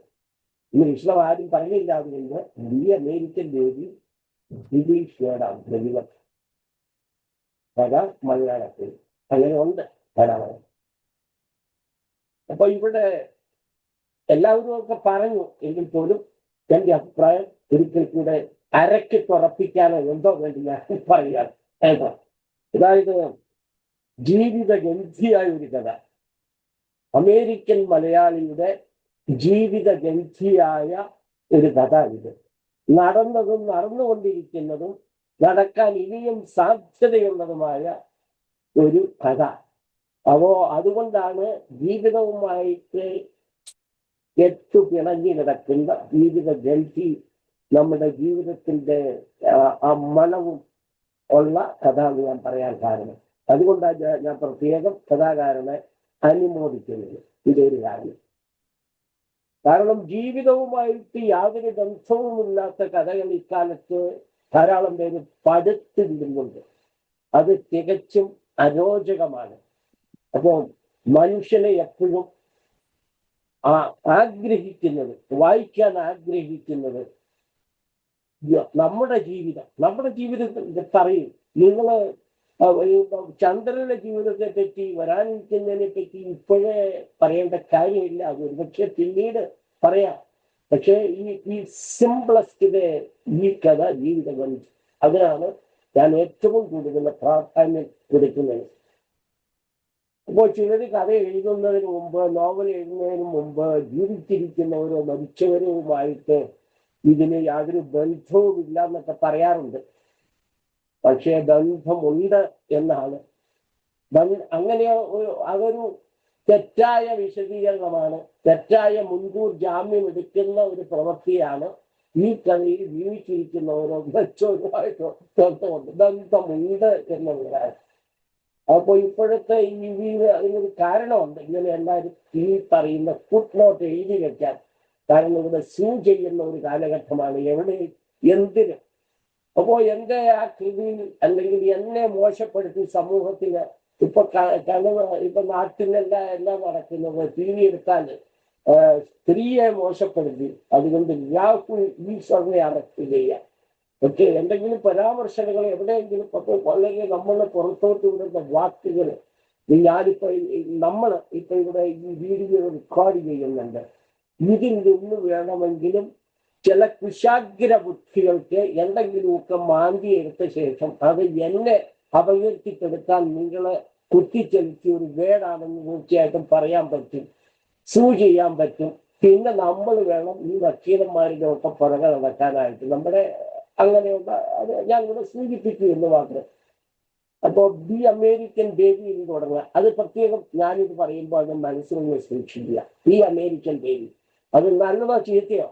ഇംഗ്ലീഷിലും ആരും പറഞ്ഞില്ല. അതുകൊണ്ട് ദി അമേരിക്കൻ ബേബി ഇംഗ്ലീഷ് വേർഡാണ്. ദൈവം കഥ മലയാളത്തിൽ അങ്ങനെ ഉണ്ട് ധാരാളം. അപ്പൊ ഇവിടെ എല്ലാവരും ഒക്കെ പറഞ്ഞു എങ്കിൽ പോലും എൻ്റെ അഭിപ്രായം ഒരിക്കൽ കൂടെ അരക്ക് തുറപ്പിക്കാനോ എന്തോ വേണ്ടി ഞാൻ പറയുകയാണ്. അതായത് ജീവിതഗന്ധിയായ ഒരു കഥ, അമേരിക്കൻ മലയാളിയുടെ ജീവിതഗന്ധിയായ ഒരു കഥ ഇത്. നടന്നതും നടന്നുകൊണ്ടിരിക്കുന്നതും നടക്കാൻ ഇനിയും സാധ്യതയുള്ളതുമായ ഒരു കഥ. അപ്പോ അതുകൊണ്ടാണ് ജീവിതവുമായിട്ട് പിണങ്ങി കിടക്കുന്ന ജീവിത ഗന്ധി നമ്മുടെ ജീവിതത്തിന്റെ ആ മണവും ഉള്ള കഥ എന്ന് ഞാൻ പറയാൻ കാരണം. അതുകൊണ്ടാണ് ഞാൻ പ്രത്യേകം കഥാകാരനെ അനുമോദിക്കുന്നത്. ഇതൊരു കാര്യം. കാരണം ജീവിതവുമായിട്ട് യാതൊരു ബന്ധവുമില്ലാത്ത കഥകൾ ഇക്കാലത്ത് ധാരാളം പേര് പടുത്തിടുന്നുണ്ട്. അത് തികച്ചും അരോചകമാണ്. അപ്പോൾ മനുഷ്യനെ എപ്പോഴും ആഗ്രഹിക്കുന്നത്, വായിക്കാൻ ആഗ്രഹിക്കുന്നത് നമ്മുടെ ജീവിതത്തെ പറയും. നിങ്ങൾ ചന്ദ്രന്റെ ജീവിതത്തെ പറ്റി, വരാനിരിക്കുന്നതിനെ പറ്റി ഇപ്പോഴേ പറയേണ്ട കാര്യമില്ല, അത് ഒരുപക്ഷെ പിന്നീട് പറയാം. പക്ഷേ ഈ സിംപ്ലസ്റ്റ് ഈ കഥ ജീവിതബന്ധം, അതിനാണ് ഞാൻ ഏറ്റവും കൂടുതൽ പ്രാധാന്യം കൊടുക്കുന്നത്. അപ്പോൾ ചിലർ കഥ എഴുതുന്നതിന് മുമ്പ്, നോവൽ എഴുതുന്നതിന് മുമ്പ് ജീവിച്ചിരിക്കുന്നവരോ മരിച്ചവരുമായിട്ട് ഇതിന് യാതൊരു ബന്ധവുമില്ല എന്നൊക്കെ പറയാറുണ്ട്. പക്ഷേ ബന്ധമുണ്ട് എന്നാണ്. അങ്ങനെ അതൊരു തെറ്റായ വിശദീകരണമാണ്, തെറ്റായ മുൻകൂർ ജാമ്യം എടുക്കുന്ന ഒരു പ്രവൃത്തിയാണ്. ഈ കഥയിൽ ജീവിച്ചിരിക്കുന്നവരോ മരിച്ചവരുമായിട്ടോ ബന്ധമുണ്ട് എന്നുള്ളതാണ്. അപ്പോൾ ഇപ്പോഴത്തെ അതിനൊരു കാരണമുണ്ട്, ഇങ്ങനെ എല്ലാവരും ഈ പറയുന്ന ഫുട് നോട്ട് എഴുതി വെക്കാൻ. കാരണം ഇവിടെ സ്യൂ ചെയ്യുന്ന ഒരു കാലഘട്ടമാണ്, എവിടെ എന്തിന്. അപ്പോൾ എൻ്റെ ആ കൃതിയിൽ അല്ലെങ്കിൽ എന്നെ മോശപ്പെടുത്തി സമൂഹത്തിന് ഇപ്പൊ നാട്ടിലെല്ലാം നടക്കുന്നത്, ടി വി എടുത്താൽ സ്ത്രീയെ മോശപ്പെടുത്തി, അതുകൊണ്ട് രാഹുൽ ഈശ്വരനെ അറസ്റ്റ് ചെയ്യാം. പക്ഷേ എന്തെങ്കിലും പരാമർശങ്ങൾ എവിടെയെങ്കിലും അല്ലെങ്കിൽ നമ്മൾ പുറത്തോട്ട് വിടുന്ന വാക്കുകൾ, നമ്മൾ ഇപ്പൊ ഇവിടെ ഈ വീഡിയോ റെക്കോർഡ് ചെയ്യുന്നുണ്ട്. ഇതിൽ നിന്ന് വേണമെങ്കിലും ചില കുശാഗ്ര ബുദ്ധികൾക്ക് എന്തെങ്കിലുമൊക്കെ മാന്തി എടുത്ത ശേഷം അത് എന്നെ അപകീർത്തിപ്പെടുത്താൻ നിങ്ങളെ കുത്തിച്ചെലുത്തിയ ഒരു വേടാണെന്ന് തീർച്ചയായിട്ടും പറയാൻ പറ്റും, സൂ ചെയ്യാൻ പറ്റും. പിന്നെ നമ്മൾ വേണം ഈ വക്കീലന്മാരുടെ ഒക്കെ പുറകെ നടക്കാനായിട്ട്. നമ്മുടെ അങ്ങനെയുള്ള അത് ഞാൻ ഇവിടെ സൂചിപ്പിച്ചു എന്ന് മാത്രം. അപ്പോൾ ദി അമേരിക്കൻ ബേബി എന്ന് തുടങ്ങുക, അത് പ്രത്യേകം ഞാനിത് പറയുമ്പോൾ അത് മനസ്സിലൊന്ന് സൂക്ഷിക്കുക. ദി അമേരിക്കൻ ബേബി അത് നല്ലതോ ചീത്തയോ,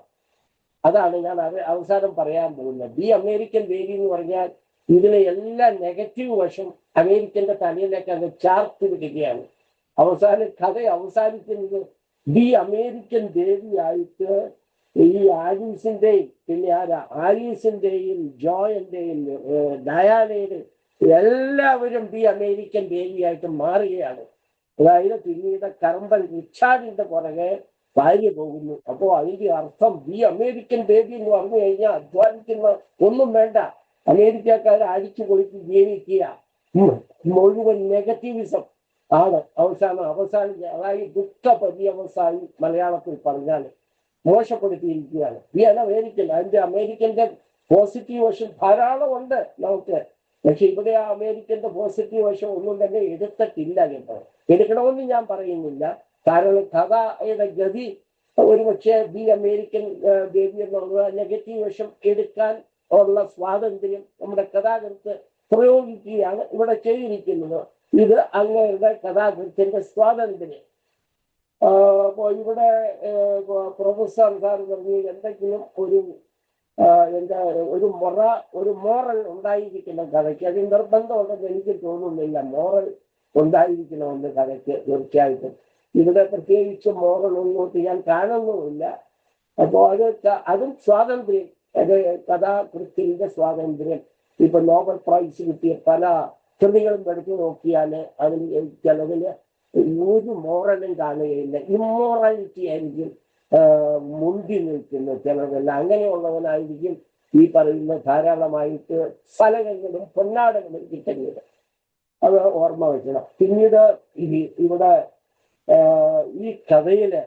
അതാണ് ഞാൻ അവസാനം പറയാൻ പോകുന്നത്. ദി അമേരിക്കൻ ബേബി എന്ന് പറഞ്ഞാൽ ഇതിലെ എല്ലാ നെഗറ്റീവ് വശം അമേരിക്കന്റെ തലയിലേക്ക് അത് ചാർത്തി വിടുകയാണ്. കഥ അവസാനിക്കുന്നത് ദി അമേരിക്കൻ ബേബി ആയിട്ട് ഈ ആലീസിന്റെയും പിന്നെ ആലീസിന്റെയും ജോയന്റെയും ഡയാനയുടെയും എല്ലാവരും ദി അമേരിക്കൻ ബേബി ആയിട്ട് മാറുകയാണ്. അതായത് പിന്നീട് കറമ്പൻ റിച്ചാർഡിന്റെ പുറകെ ഭാര്യ പോകുന്നു. അപ്പോൾ അതിന്റെ അർത്ഥം ദി അമേരിക്കൻ ബേബി എന്ന് പറഞ്ഞു കഴിഞ്ഞാൽ അധ്വാനിക്കുന്ന ഒന്നും വേണ്ട, അമേരിക്കക്കാരെ അടിച്ചു പൊളിച്ച് ജീവിക്കുക, മുഴുവൻ നെഗറ്റീവിസം ആണ് അവസാനം. അതായത് ദുഃഖ പര്യവസായി മലയാളത്തിൽ പറഞ്ഞാൽ മോശപ്പെടുത്തിയിരിക്കുകയാണ് ഈ അമേരിക്കൻ. അതിന്റെ അമേരിക്കന്റെ പോസിറ്റീവ് വശം ധാരാളം ഉണ്ട് നമുക്ക്, പക്ഷെ ഇവിടെ ആ അമേരിക്കന്റെ പോസിറ്റീവ് വശം ഒന്നും തന്നെ എടുത്തിട്ടില്ല കേട്ടോ. എടുക്കണമെന്ന് ഞാൻ പറയുന്നില്ല, കാരണം കഥയുടെ ഗതി ഒരുപക്ഷെ ദി അമേരിക്കൻ ബേബി എന്നുള്ള നെഗറ്റീവ് വശം എടുക്കാൻ ഉള്ള സ്വാതന്ത്ര്യം നമ്മുടെ കഥാകൃത്ത് പ്രയോഗിക്കുകയാണ് ഇവിടെ ചെയ്തിരിക്കുന്നത്. ഇത് അങ്ങയുടെ കഥാകൃത്തിന്റെ സ്വാതന്ത്ര്യം. അപ്പോൾ ഇവിടെ പ്രൊഫസർ സാർ പറഞ്ഞു എന്തെങ്കിലും ഒരു മോറൽ ഉണ്ടായിരിക്കണം കഥയ്ക്ക്. അത് നിർബന്ധമുണ്ടെന്ന് എനിക്ക് തോന്നുന്നില്ല, മോറൽ ഉണ്ടായിരിക്കണമെന്ന് കഥയ്ക്ക് തീർച്ചയായിട്ടും. ഇവിടെ പ്രത്യേകിച്ച് മോറൽ ഒന്നും ഞാൻ കാണുന്നുമില്ല. അപ്പോൾ അതും സ്വാതന്ത്ര്യം, അത് കഥാകൃത്തിന്റെ സ്വാതന്ത്ര്യം. ഇപ്പൊ നോബൽ പ്രൈസ് കിട്ടിയ പല കൃതികളും എടുത്തു നോക്കിയാൽ അതിൽ ചിലതില് ഒരു മോറലും കാണുകയില്ല, ഇമ്മോറാലിറ്റി ആയിരിക്കും മുൻപി നിൽക്കുന്നത് ചിലതെല്ലാം. അങ്ങനെയുള്ളവനായിരിക്കും ഈ പറയുന്ന ധാരാളമായിട്ട് ഫലകങ്ങളും പൊന്നാടകളും കിട്ടുന്നത്. അത് ഓർമ്മ വെക്കണം. പിന്നീട് ഇവിടെ ഈ കഥയില്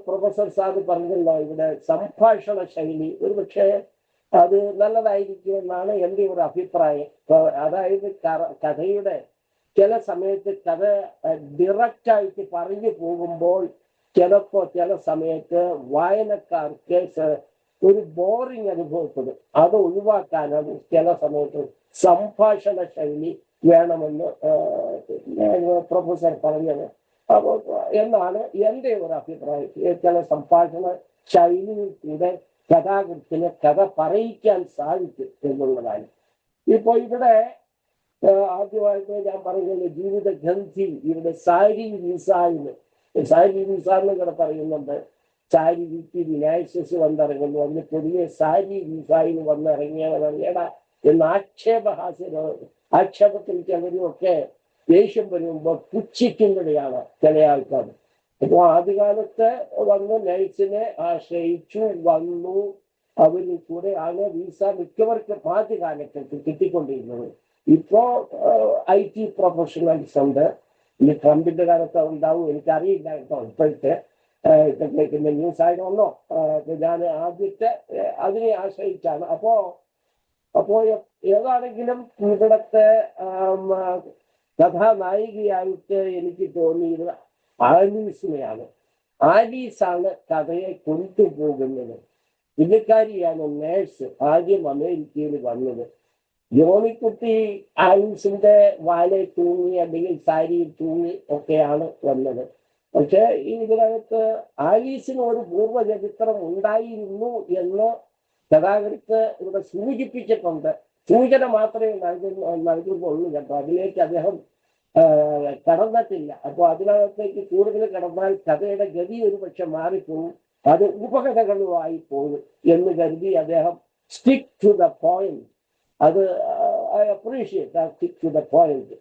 പ്രൊഫസർ സാദ് പറഞ്ഞല്ലോ, ഇവിടെ സംഭാഷണ ശൈലി ഒരുപക്ഷെ അത് നല്ലതായിരിക്കും എന്നാണ് എൻ്റെ ഒരു അഭിപ്രായം. അതായത് കഥയുടെ ചില സമയത്ത് കഥ ഡയറക്റ്റായിട്ട് പറഞ്ഞു പോകുമ്പോൾ ചില സമയത്ത് വായനക്കാർക്ക് ഒരു ബോറിങ് അനുഭവപ്പെടും. അത് ഒഴിവാക്കാനാണ് ചില സമയത്ത് സംഭാഷണ ശൈലി വേണമെന്ന് പ്രൊഫസർ പറഞ്ഞത് എന്നാണ് എൻ്റെ ഒരു അഭിപ്രായം. ചില സംഭാഷണ ശൈലിയിൽ കൂടെ കഥാകൃത്തിന് കഥ പറയിക്കാൻ സാധിക്കും എന്നുള്ളതാണ്. ഇപ്പൊ ഇവിടെ ആദ്യമായിട്ട് ഞാൻ പറയുന്നത് ജീവിതഗന്ധി ഇവിടെ സാരി നിസാറിന് കൂടെ പറയുന്നുണ്ട്. സാരി വീട്ടി വിനായസസ് വന്നിറങ്ങുന്നു, അതിന് പൊതുവെ സാരി വിസായിന് വന്നിറങ്ങിയവരല്ലേടാ എന്ന് ആക്ഷേപത്തിൽ ചിലരുമൊക്കെ ദേഷ്യം വരുമ്പോൾ പുച്ഛിക്കുന്നവരെയാണ് ചില ആൾക്കാർ. അപ്പോൾ ആദ്യകാലത്ത് വന്ന് നഴ്സിനെ ആശ്രയിച്ചു വന്നു, അവരിൽ കൂടെ ആണ് വിസ മിക്കവർക്കും ആദ്യകാലത്തേക്ക് കിട്ടിക്കൊണ്ടിരുന്നത്. ഇപ്പോ IT പ്രൊഫഷണൽസ് ഉണ്ട്. ഈ ട്രംപിന്റെ കാലത്ത് ഉണ്ടാവും എനിക്കറിയില്ല കേട്ടോ. ഇപ്പോഴത്തെ കേൾക്കുന്ന ന്യൂസ് ആയതൊന്നോ ഞാൻ ആദ്യത്തെ അതിനെ ആശ്രയിച്ചാണ്. അപ്പോ ഏതാണെങ്കിലും ഇവിടത്തെ കഥാനായികയായിട്ട് എനിക്ക് തോന്നിയത് ആലീസിനെയാണ്. ആലീസാണ് കഥയെ കൊണ്ടുപോകുന്നത്. പുള്ളിക്കാരിയാണ് നേഴ്സ്, ആദ്യം അമേരിക്കയിൽ വന്നത്. ജോണിക്കുട്ടി ആലീസിന്റെ വാലയിൽ തൂങ്ങി അല്ലെങ്കിൽ സാരിയിൽ തൂങ്ങി ഒക്കെയാണ് വന്നത്. പക്ഷെ ഇതിനകത്ത് ആലീസിന് ഒരു പൂർവ്വചരിത്രം ഉണ്ടായിരുന്നു എന്ന് കഥാകൃത്ത് ഇവിടെ സൂചിപ്പിച്ചിട്ടുണ്ട്. സൂചന മാത്രമേ നൽകുന്നുള്ളൂ കേട്ടോ, അതിലേക്ക് അദ്ദേഹം കടന്നിട്ടില്ല. അപ്പോൾ അതിനകത്തേക്ക് കൂടുതൽ കടന്നാൽ കഥയുടെ ഗതി ഒരു പക്ഷെ മാറിപ്പോകും, അത് ഉപകഥകളുമായി പോകും എന്ന് കരുതി അദ്ദേഹം സ്റ്റിക്ക് ടു ദ പോയിന്റ്. അത് ഐ അപ്രീഷിയേറ്റ് ആ സ്റ്റിക്ക് ടു ദ പോയിന്റ്.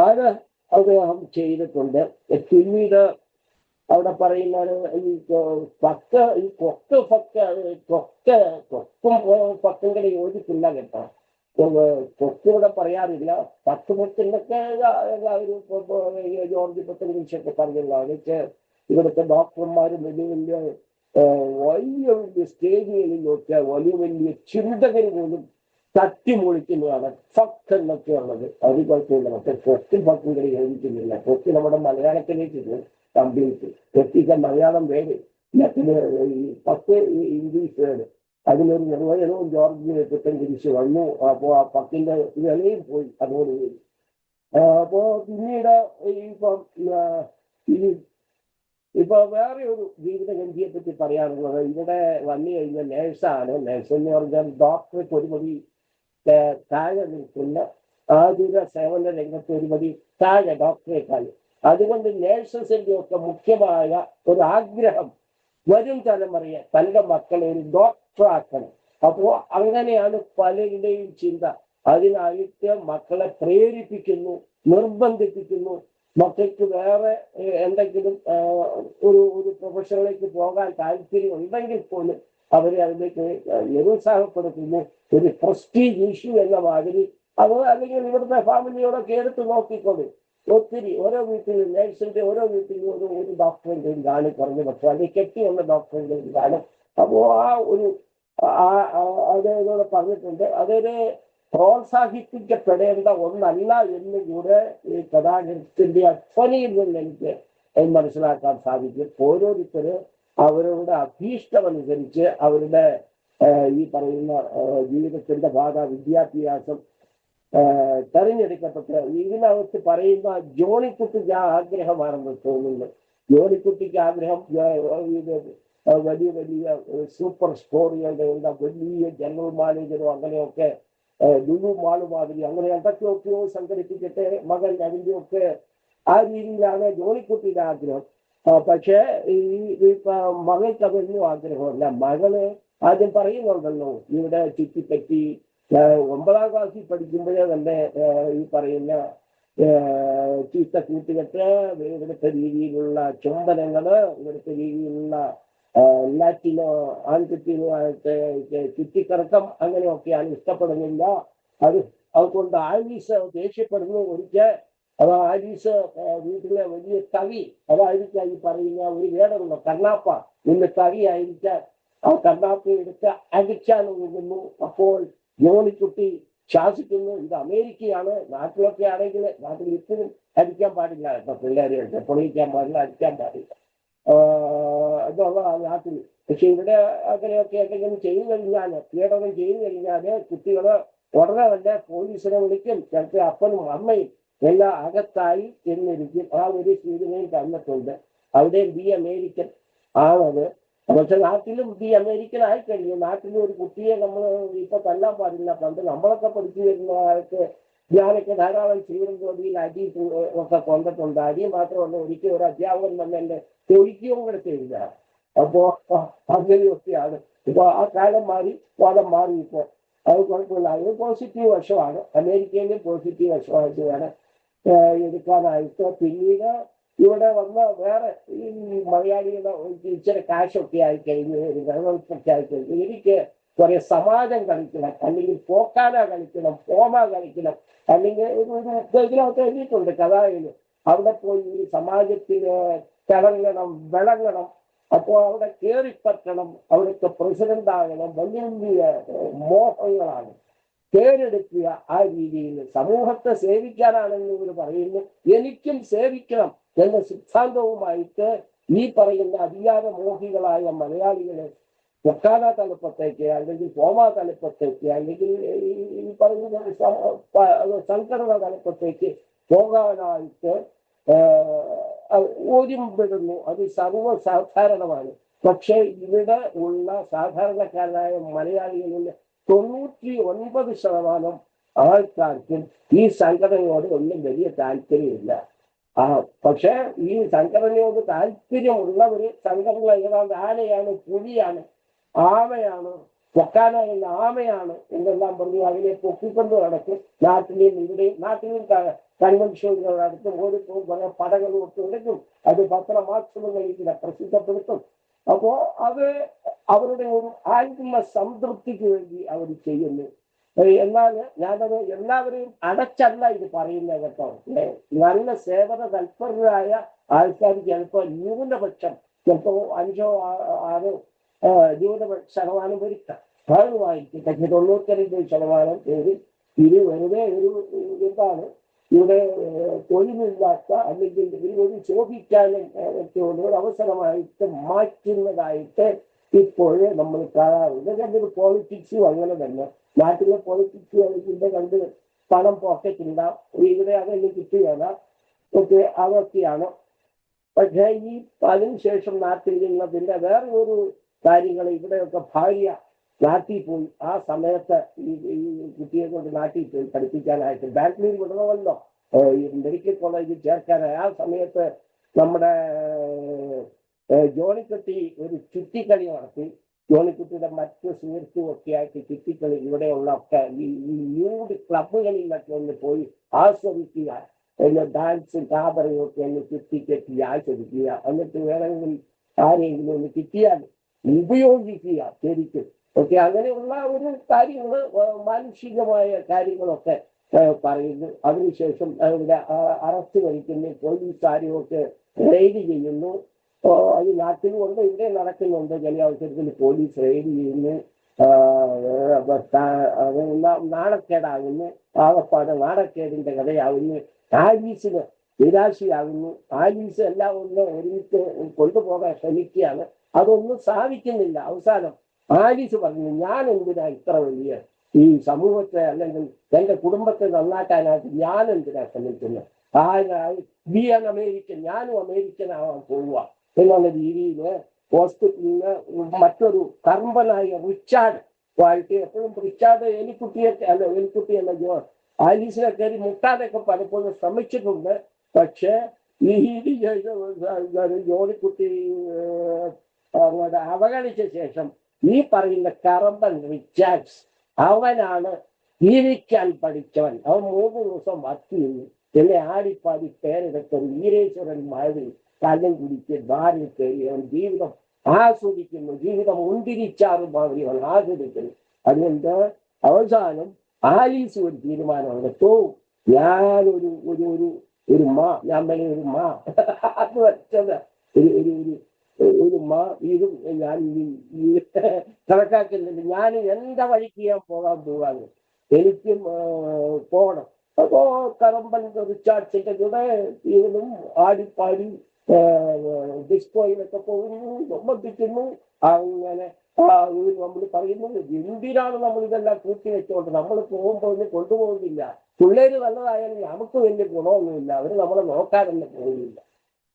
അത് അദ്ദേഹം ചെയ്തിട്ടുണ്ട്. പിന്നീട് അവിടെ പറയുന്ന ഈ കൊക്കും പക്കും യോജിപ്പില്ല കേട്ടോ. കൊക്കിവിടെ പറയാറില്ല. പത്തുമൊക്കെ ജോർജ് പത്തുകുറിച്ചൊക്കെ പറഞ്ഞല്ലോ. അതൊക്കെ ഇവിടുത്തെ ഡോക്ടർമാരും വലിയ സ്റ്റേജുകളിലൊക്കെ വലിയ ചിന്തകർ പോലും തട്ടിമൊളിക്കുന്നതാണ് ഫക്ക് എന്നൊക്കെ ഉള്ളത്. അത് കുഴപ്പമില്ല. പക്ഷെ കൊക്കി ഫക്കും കളി യോജിക്കുന്നില്ല. കൊക്കി നമ്മുടെ മലയാളത്തിലേക്ക് കംപ്ലീറ്റ്. കൊക്കിക്ക് മലയാളം വേട്, ഈ പത്ത് ഇംഗ്ലീഷ് വേട്. അതിനൊരു നിർവചനവും ജോർജിന് തിരിച്ചു വന്നു. അപ്പോൾ ആ പക്കിന്റെ വിലയും പോയി അതോടുകൂടി. അപ്പോ പിന്നീട് ഇപ്പൊ വേറെ ഒരു ജീവിതഗന്ധിയെ പറ്റി പറയാനുള്ളത്, ഇവിടെ വന്നു കഴിഞ്ഞ നേഴ്സാണ്. നേഴ്സ് എന്ന് പറഞ്ഞാൽ ഡോക്ടർക്ക് ഒരുപടി താഴെ നിൽക്കുന്ന ആതുര സേവന രംഗത്ത് ഒരുപടി താഴെ ഡോക്ടറേക്കാൾ. അതുകൊണ്ട് നേഴ്സസിന്റെ ഒക്കെ മുഖ്യമായ ഒരു ആഗ്രഹം വരും തലമുറയെ തന്റെ മക്കളെ ഒരു ഡോക്ടറാക്കണം. അപ്പോൾ അങ്ങനെയാണ് പലരുടെയും ചിന്ത. അതിനായിട്ട് മക്കളെ പ്രേരിപ്പിക്കുന്നു, നിർബന്ധിപ്പിക്കുന്നു. മക്കൾക്ക് വേറെ എന്തെങ്കിലും ഒരു പ്രൊഫഷനിലേക്ക് പോകാൻ താല്പര്യം ഉണ്ടെങ്കിൽ പോലും അവരെ അതിലേക്ക് നിരുത്സാഹപ്പെടുത്തുന്നു. ഒരു പ്രസ്റ്റീജ് ഇഷ്യൂ എന്ന മാതിരി അത് അല്ലെങ്കിൽ ഇവിടുത്തെ ഫാമിലിയോടൊക്കെ എടുത്ത് നോക്കിക്കൊള്ളു. ഒത്തിരി ഓരോ വീട്ടിലും നേഴ്സിന്റെ ഓരോ വീട്ടിലും ഒരു ഡോക്ടറിന്റെയും കാണും, കുറഞ്ഞ പക്ഷം അല്ലെങ്കിൽ കെട്ടിയുള്ള ഡോക്ടറിന്റെയും കാണും. അപ്പോൾ ആ ഒരു അതേപോലെ പറഞ്ഞിട്ടുണ്ട്. അതൊരു പ്രോത്സാഹിപ്പിക്കപ്പെടേണ്ട ഒന്നല്ല എന്ന് കൂടെ ഈ കഥാകൃത്തിന്റെ അധ്വനിയിൽ നിന്ന് എനിക്ക് മനസ്സിലാക്കാൻ സാധിക്കും. ഓരോരുത്തര് അവരുടെ അഭീഷ്ടമനുസരിച്ച് അവരുടെ ഈ പറയുന്ന ജീവിതത്തിന്റെ ഭാഗ വിദ്യാഭ്യാസം തെരഞ്ഞെടുക്കപ്പെട്ട് ഇതിനകത്ത് പറയുന്ന ജോണിക്കുട്ടിക്ക് ആ ആഗ്രഹമാണെന്ന് തോന്നുന്നു. ജോണിക്കുട്ടിക്ക് ആഗ്രഹം വലിയ വലിയ സൂപ്പർ സ്റ്റോറികളുടെ വലിയ ജനറൽ മാനേജറോ അങ്ങനെയൊക്കെ ലുലു മാള് മാതിരി അങ്ങനെ എന്തൊക്കെയൊക്കെയോ സംഘടിപ്പിച്ചിട്ട് മകൻ അതിൻ്റെയൊക്കെ ആ രീതിയിലാണ് ജോണിക്കുട്ടിയുടെ ആഗ്രഹം. പക്ഷേ ഈ മകൾക്ക് അതൊന്നും ആഗ്രഹമല്ല. മകള് ആദ്യം പറയുന്നുണ്ടല്ലോ ഇവിടെ ചുറ്റിപ്പറ്റി 9ാം ക്ലാസ്സിൽ പഠിക്കുമ്പോഴേ തന്നെ ഈ പറയുന്ന ചീത്ത കൂട്ടുകെട്ട്, ഇവിടുത്തെ രീതിയിലുള്ള ചുംബനങ്ങള്, ഇവിടുത്തെ രീതിയിലുള്ള ലാറ്റിനോ ആൺകുട്ടിയുമായിട്ട് ചുറ്റിക്കറക്കം അങ്ങനെയൊക്കെയാണ് ഇഷ്ടപ്പെടുന്നില്ല. അതുകൊണ്ട് ആലീസ് ദേഷ്യപ്പെടുന്നു. ഒരിക്കൽ അത് ആലീസ് വീട്ടിലെ വലിയ കവി, അതായിരിക്കാം ഈ പറയുന്ന ഒരു വേടമുള്ള കണ്ണാപ്പ, ഇന്ന് കവിയായിരിക്കാൻ ആ കണ്ണാപ്പ എടുത്ത് അടിക്കാൻ ഒഴുകുന്നു. അപ്പോൾ ജോണിക്കുട്ടി ശാസിക്കുന്നു, ഇത് അമേരിക്കയാണ്, നാട്ടിലൊക്കെ ആണെങ്കിൽ നാട്ടിൽ ഇപ്പോഴും അടിക്കാൻ പാടില്ല കേട്ടോ, പിള്ളേരെ പൊളിക്കാൻ പാടില്ല, അടിക്കാൻ പാടില്ല എന്നുള്ള നാട്ടിൽ. പക്ഷെ ഇവിടെ അങ്ങനെയൊക്കെ എന്തെങ്കിലും ചെയ്തു കഴിഞ്ഞാൽ, പീഡനം ചെയ്തു കഴിഞ്ഞാല് കുട്ടികള് ഉടനെ തന്നെ പോലീസിനെ വിളിക്കും. ചിലപ്പോൾ അപ്പനും അമ്മയും എല്ലാം അകത്തായി എന്നിരിക്കും. ആ ഒരു സൂചനയും തന്നിട്ടുണ്ട്. അവിടെ ബി അമേരിക്കൻ ആണത്. പക്ഷെ നാട്ടിലും ബി അമേരിക്കൻ ആയിക്കഴിഞ്ഞു. നാട്ടിലും ഒരു കുട്ടിയെ നമ്മൾ ഇപ്പൊ തല്ലാൻ പാടില്ല. പണ്ട് നമ്മളൊക്കെ പഠിച്ചു വരുന്ന കാലത്ത് ഞാനൊക്കെ ധാരാളം ശ്രീരംഗോടിയിൽ അടി ഒക്കെ കൊണ്ടിട്ടുണ്ട്. അടി മാത്രമല്ല, ഒരിക്കലും ഒരു അധ്യാപകൻ തന്നെ എന്റെ തൊഴിക്കുകയും കൊടുത്തില്ല. അപ്പോ അങ്ങനെയൊക്കെയാണ്. ഇപ്പൊ ആ കാലം മാറി, വാദം മാറി. ഇപ്പോ അത് കുഴപ്പമില്ല. അത് പോസിറ്റീവ് വശമാണ്. അമേരിക്കയിലും പോസിറ്റീവ് വശമായിട്ട് വേണം എടുക്കാനായിട്ട്. പിന്നീട് ഇവിടെ വന്ന വേറെ ഈ മലയാളികളെ ഇച്ചിരി കാശൊക്കെ ആയി കഴിഞ്ഞ് വെള്ളമൊക്കെ ആയി കഴിഞ്ഞ് എനിക്ക് കുറെ സമാജം കളിക്കണം, അല്ലെങ്കിൽ പോക്കാന കളിക്കണം, പോമ കളിക്കണം, അല്ലെങ്കിൽ ഇതിനകത്ത് എഴുതിയിട്ടുണ്ട് കഥായിൽ. അവിടെ പോയി ഒരു സമാജത്തിന് തിളങ്ങണം, വിളങ്ങണം. അപ്പോൾ അവിടെ കയറിപ്പറ്റണം, അവിടുത്തെ പ്രസിഡന്റ് ആകണം. വലിയ വലിയ മോഹങ്ങളാണ്. പേരെടുക്കുക. ആ രീതിയിൽ സമൂഹത്തെ സേവിക്കാനാണെന്ന് ഇവർ പറയുന്നു. എനിക്കും സേവിക്കണം എന്ന സിദ്ധാന്തവുമായിട്ട് ഈ പറയുന്ന അധികാരമോഹികളായ മലയാളികളെ പൊക്കാന തലപ്പത്തേക്ക്, അല്ലെങ്കിൽ പോമ തലപ്പത്തേക്ക്, അല്ലെങ്കിൽ ഈ പറയുന്ന സംഘടന തലപ്പത്തേക്ക് പോകാനായിട്ട് ഒരുമ്പെടുന്നു. അത് സർവ്വസാധാരണമാണ്. പക്ഷെ ഇവിടെ ഉള്ള സാധാരണക്കാരായ മലയാളികളിൽ 99% ആൾക്കാർക്കും ഈ സംഘടനയോട് ഒന്നും വലിയ താല്പര്യമില്ല. പക്ഷെ ഈ സംഘടനയോട് താല്പര്യമുള്ളവര് സംഘടന ഏതാണ്ട് ആനയാണ്, പുലിയാണ്, ആമയാണ്, പൊക്കാന എന്ന ആമയാണ് എന്നെല്ലാം പറഞ്ഞു അതിനെ പൊക്കിക്കൊണ്ട് നടക്കും. നാട്ടിലെയും ഇവിടെയും കൺവെൻഷനുകൾ നടത്തും. ഓരോരുത്തരും കുറെ പടകളും ഒക്കെ എടുക്കും. അത് പത്രമാധ്യമങ്ങളിൽ പ്രസിദ്ധപ്പെടുത്തും. അപ്പോ അത് അവരുടെ ഒരു ആത്മസംതൃപ്തിക്ക് വേണ്ടി അവർ ചെയ്യുന്നു. എന്നാൽ ഞാനത് എല്ലാവരെയും അടച്ചല്ല ഇത് പറയുന്നത് കേട്ടോ. നല്ല സേവന തൽപരരായ ആൾക്കാർ ചിലപ്പോൾ ന്യൂനപക്ഷം, ചിലപ്പോൾ 5 or 6 ന്യൂനപക്ഷ% വരുത്താം. ഭാഗമായിരിക്കും. പക്ഷെ 99% പേര് ഇത് വെറുതെ ഒരു എന്താണ് ഇവിടെ തൊഴിലില്ലാത്ത, അല്ലെങ്കിൽ ഒരു ശോഭിക്കാനും ഒക്കെയുള്ള ഒരു അവസരമായിട്ട് മാറ്റുന്നതായിട്ട് ഇപ്പോൾ നമ്മൾ കാണാറുണ്ട്. രണ്ടൊരു പോളിറ്റിക്സും അങ്ങനെ തന്നെ. നാട്ടിലെ പോളിറ്റിക്സ് ഇതിന്റെ കണ്ട് പണം പോക്കറ്റില്ല, ഇവിടെ അതെല്ലാം കിട്ടുകയല്ല, ഒക്കെ അതൊക്കെയാണ്. പക്ഷേ ഈ അതിനുശേഷം നാട്ടിൽ നിന്നതിന്റെ വേറെ ഒരു കാര്യങ്ങൾ, ഇവിടെയൊക്കെ ഭാര്യ നാട്ടിൽ പോയി. ആ സമയത്ത് ഈ കുട്ടിയെ കൊണ്ട് നാട്ടിൽ പോയി പഠിപ്പിക്കാനായിട്ട് ബാംഗ്ലൂർ വിടണമല്ലോ, ഈ മെഡിക്കൽ കോളേജിൽ ചേർക്കാനായി. ആ സമയത്ത് നമ്മുടെ ജോണിക്കുട്ടി ഒരു ചുറ്റിക്കളി നടത്തി. ജോണിക്കുട്ടിയുടെ മറ്റ് സുഹൃത്തും ഒക്കെ ആയിട്ട് ചുറ്റിക്കളി ഇവിടെയുള്ള ഒക്കെ ഈ ന്യൂഡ് ക്ലബുകളിലൊക്കെ ഒന്ന് പോയി ആസ്വദിക്കുക, ഡാൻസും കാബറയും ഒക്കെ ഒന്ന് ചുറ്റിക്കെട്ടി ആസ്വദിക്കുക. എന്നിട്ട് വേണമെങ്കിൽ ആരെങ്കിലും ഒന്ന് കിട്ടിയാൽ ഉപയോഗിക്കുക ശരിക്കും. ഓക്കെ, അങ്ങനെയുള്ള ഒരു കാര്യങ്ങൾ, മാനുഷികമായ കാര്യങ്ങളൊക്കെ പറയുന്നു. അതിനുശേഷം ഇവിടെ അറസ്റ്റ് വഹിക്കുന്നു, പോലീസുകാരും ഒക്കെ റെയ്ഡ് ചെയ്യുന്നു. അത് നാട്ടിലുമുണ്ട്, ഇവിടെ നടക്കുന്നുണ്ട്. ചില അവസരത്തിൽ പോലീസ് റെയ്ഡ് ചെയ്യുന്നു. നാണക്കേടാകുന്നു. ആകപ്പാട് നാണക്കേടിന്റെ കഥയാകുന്നു. ആലീസിന് നിരാശയാകുന്നു. ആലീസ് എല്ലാം ഒന്ന് ഒരുമിച്ച് കൊണ്ടുപോകാൻ ശ്രമിക്കുകയാണ്. അതൊന്നും സാധിക്കുന്നില്ല. അവസാനം ആലീസ് പറഞ്ഞു, ഞാൻ എന്തിനാ ഇത്ര വലിയ ഈ സമൂഹത്തെ അല്ലെങ്കിൽ എന്റെ കുടുംബത്തെ നന്നാക്കാനായിട്ട് ഞാൻ എന്തിനാ ശ്രമിക്കുന്നത്? ബി ആൻ അമേരിക്കൻ, ഞാനും അമേരിക്കൻ ആവാൻ പോവുക എന്നുള്ള രീതിയിൽ ഹോസ്പിറ്റലിൽ മറ്റൊരു കർമ്മനായ റിച്ചാർഡ് ആയിട്ട് എപ്പോഴും റിച്ചാർഡ് എലിക്കുട്ടിയല്ല ആലീസിനെ കയറി മുട്ടാനൊക്കെ പലപ്പോഴും ശ്രമിച്ചിട്ടുണ്ട്. പക്ഷെ ഈ ജോണിക്കുട്ടി അങ്ങോട്ട് അവഗണിച്ച ശേഷം ഈ പറയുന്ന കറമ്പൻ റിച്ചാർഡ്സ്, അവനാണ് ജീവിക്കാൻ പഠിച്ചവൻ. അവൻ 3 ദിവസം വർക്ക് ചെയ്യുന്നു. എന്നെ ആടിപ്പാടി പേരെടുത്തൊരു വീരേശ്വരൻ മാതിരി കല്ലും കുടിച്ച് ബാറിൽ കയറി അവൻ ജീവിതം ആസ്വദിക്കുന്നു. ജീവിതം മുന്തിരിച്ചാറ് മാതിരി അവൻ ആസ്വദിക്കുന്നു. അതുകൊണ്ട് അവസാനം ആലീസ് ഒരു തീരുമാനം എടുത്തു, ഞാനൊരു ഒരു ഒരു ഞാൻ പറഞ്ഞ ഒരു അത് വെച്ചത് ഒരു ഇതും ഞാൻ കണക്കാക്കുന്നുണ്ട്. ഞാൻ എന്റെ വഴിക്ക് ഞാൻ പോകാന്ന്, എനിക്കും പോകണം. അപ്പോ കറമ്പൻ റിച്ചാർഡ്സിന്റെ കൂടെ ഇവനും ആടിപ്പാടി ഡിസ്കോയിലൊക്കെ പോകുന്നു, സംബന്ധിക്കുന്നു. അങ്ങനെ നമ്മൾ പറയുന്നത്, എന്തിനാണ് നമ്മൾ ഇതെല്ലാം കൂട്ടി വെച്ചോണ്ട് നമ്മൾ പോകുമ്പോൾ ഒന്നും കൊണ്ടുപോകുന്നില്ല. പിള്ളേര് നല്ലതായാലും നമുക്ക് വലിയ ഗുണമൊന്നുമില്ല, അവര് നമ്മളെ നോക്കാനൊന്നും പോകുന്നില്ല.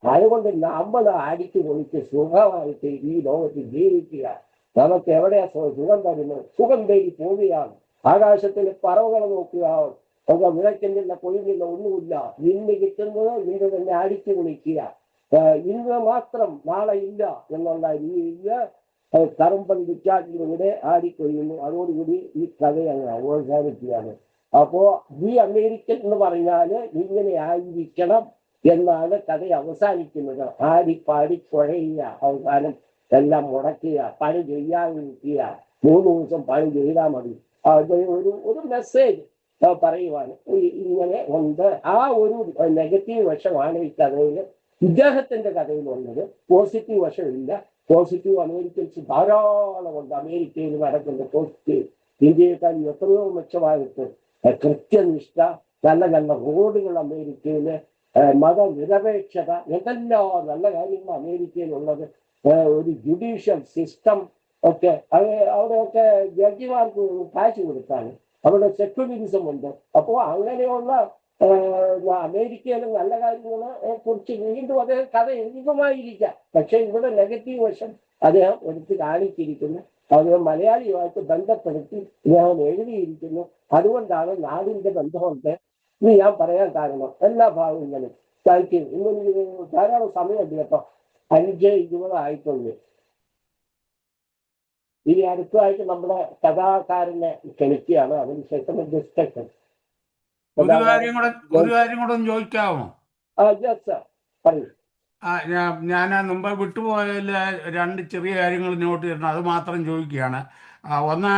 അതുകൊണ്ട് നമ്മൾ അടിച്ചു പൊളിച്ച് സുഖമായിട്ട് ഈ ലോകത്ത് ജീവിക്കുക. നമുക്ക് എവിടെയാ സുഖം തരുന്നത്? സുഖം തേടി പോവുകയാണ്. ആകാശത്തിൽ പറവുകളെ നോക്കുക, നമുക്ക് വിളക്കുന്നില്ല, കൊഴിഞ്ഞില്ല, ഒന്നുമില്ല. നിന്ന് കിട്ടുന്നത് നിന്ന് തന്നെ അടിച്ചു പൊളിക്കുക. ഇന്ന് മാത്രം നാളെ ഇല്ല എന്നുള്ള രീതിയിൽ കറുമ്പന്തിച്ചാൽ ഇവിടെ ആടിക്കൊള്ളുന്നു. അതോടുകൂടി ഈ കഥ അങ്ങ് അവസാനിക്കുകയാണ്. അപ്പോ ഈ അമേരിക്കൻ എന്ന് പറഞ്ഞാല് ഇങ്ങനെ ആയിരിക്കണം എന്നാണ് കഥ അവസാനിക്കുന്നത്. ആടിപ്പാടി കുഴയുക, അവസാനം എല്ലാം മുടക്കുക, പണി ചെയ്യാതിരിക്കുക, 3 ദിവസം പണി ചെയ്താൽ മതി. അത് ഒരു മെസ്സേജ് പറയുവാണ്. ഇങ്ങനെ ഉണ്ട്. ആ ഒരു നെഗറ്റീവ് വശമാണ് ഈ കഥയിൽ, ഇദ്ദേഹത്തിന്റെ കഥയിലുള്ളത്. പോസിറ്റീവ് വശമില്ല. പോസിറ്റീവ് അമേരിക്കൻസ് ധാരാളമുണ്ട്. അമേരിക്കയിൽ നടക്കുന്ന പോസിറ്റീവ് ഇന്ത്യയെക്കാൾ എത്രയോ മെച്ചമായിട്ട് കൃത്യനിഷ്ഠ, നല്ല നല്ല റോഡുകൾ അമേരിക്കയില്, മതനിരപേക്ഷത, എന്തെല്ലാം നല്ല കാര്യങ്ങൾ അമേരിക്കയിലുള്ളത്. ഒരു ജുഡീഷ്യൽ സിസ്റ്റം ഒക്കെ അവിടെയൊക്കെ ജഡ്ജിമാർക്ക് കാശ് കൊടുത്താണ്. അവിടെ സെക്യുലറിസം ഉണ്ട്. അപ്പോൾ അങ്ങനെയുള്ള അമേരിക്കയിലെ നല്ല കാര്യങ്ങളെ കുറിച്ച് വീണ്ടും അതേ കഥ എഴുതുമായിരിക്കാം. പക്ഷെ ഇവിടെ നെഗറ്റീവ് വശം അദ്ദേഹം എടുത്ത് കാണിച്ചിരിക്കുന്നു. അദ്ദേഹം മലയാളിയുമായിട്ട് ബന്ധപ്പെടുത്തി അദ്ദേഹം എഴുതിയിരിക്കുന്നു. അതുകൊണ്ടാണ് നാടിന്റെ ബന്ധമുണ്ട് എന്ന് ഞാൻ പറയാൻ കാരണം. എല്ലാ ഭാഗങ്ങളും താങ്ക് യു. ഇന്നൊരു ധാരാളം സമയമുണ്ട് കേട്ടോ. 5:20 ആയിട്ടുണ്ട്. ഇനി അടുത്തതായിട്ട് നമ്മുടെ കഥാകാരനെ ക്ഷണിക്കുകയാണ്. അതിനുശേഷം ഡിസ്കഷൻ. ഒരു കാര്യം കൂടെ ഒന്ന് ചോദിക്കാമോ? പറയൂ. ഞാൻ മുമ്പ് വിട്ടുപോയതിൽ 2 ചെറിയ കാര്യങ്ങൾ നോട്ട് ചെയ്തിട്ടുണ്ട്. അത് മാത്രം ചോദിക്കുകയാണ്. ഒന്ന്,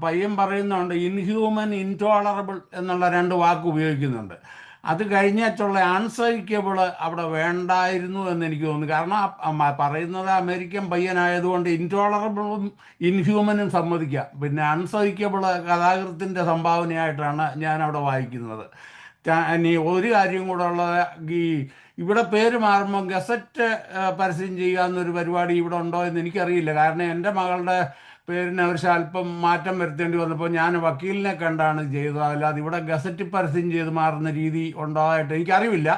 പയ്യൻ പറയുന്നുണ്ട് ഇൻഹ്യൂമൻ, ഇൻടോളറബിൾ എന്നുള്ള 2 വാക്ക് ഉപയോഗിക്കുന്നുണ്ട്. അത് കഴിഞ്ഞുള്ള അൺസഹിക്കബിൾ അവിടെ വേണ്ടായിരുന്നു എന്ന് എനിക്ക് തോന്നുന്നു. കാരണം പറയുന്നത് അമേരിക്കൻ പയ്യനായതുകൊണ്ട് ഇൻടോളറബിളും ഇൻഹ്യൂമനും സമ്മതിക്കാം. പിന്നെ അൺസഹിക്കബിൾ കഥാകൃത്തിൻ്റെ സംഭാവനയായിട്ടാണ് ഞാൻ അവിടെ വായിക്കുന്നത്. ഇനി ഒരു കാര്യം കൂടെ ഉള്ളത്, ഇവിടെ പേര് മാറുമ്പോൾ ഗസറ്റ് പരസ്യം ചെയ്യുക എന്നൊരു പരിപാടി ഇവിടെ ഉണ്ടോ എന്ന് എനിക്കറിയില്ല. കാരണം എൻ്റെ മകളുടെ പേരിന് അവർ അല്പം മാറ്റം വരുത്തേണ്ടി വന്നപ്പോൾ ഞാൻ വക്കീലിനെ കണ്ടാണ് ചെയ്തത്. അല്ലാതെ ഇവിടെ ഗസറ്റ് പരസ്യം ചെയ്ത് മാറുന്ന രീതി ഉണ്ടായിട്ട് എനിക്കറിവില്ല.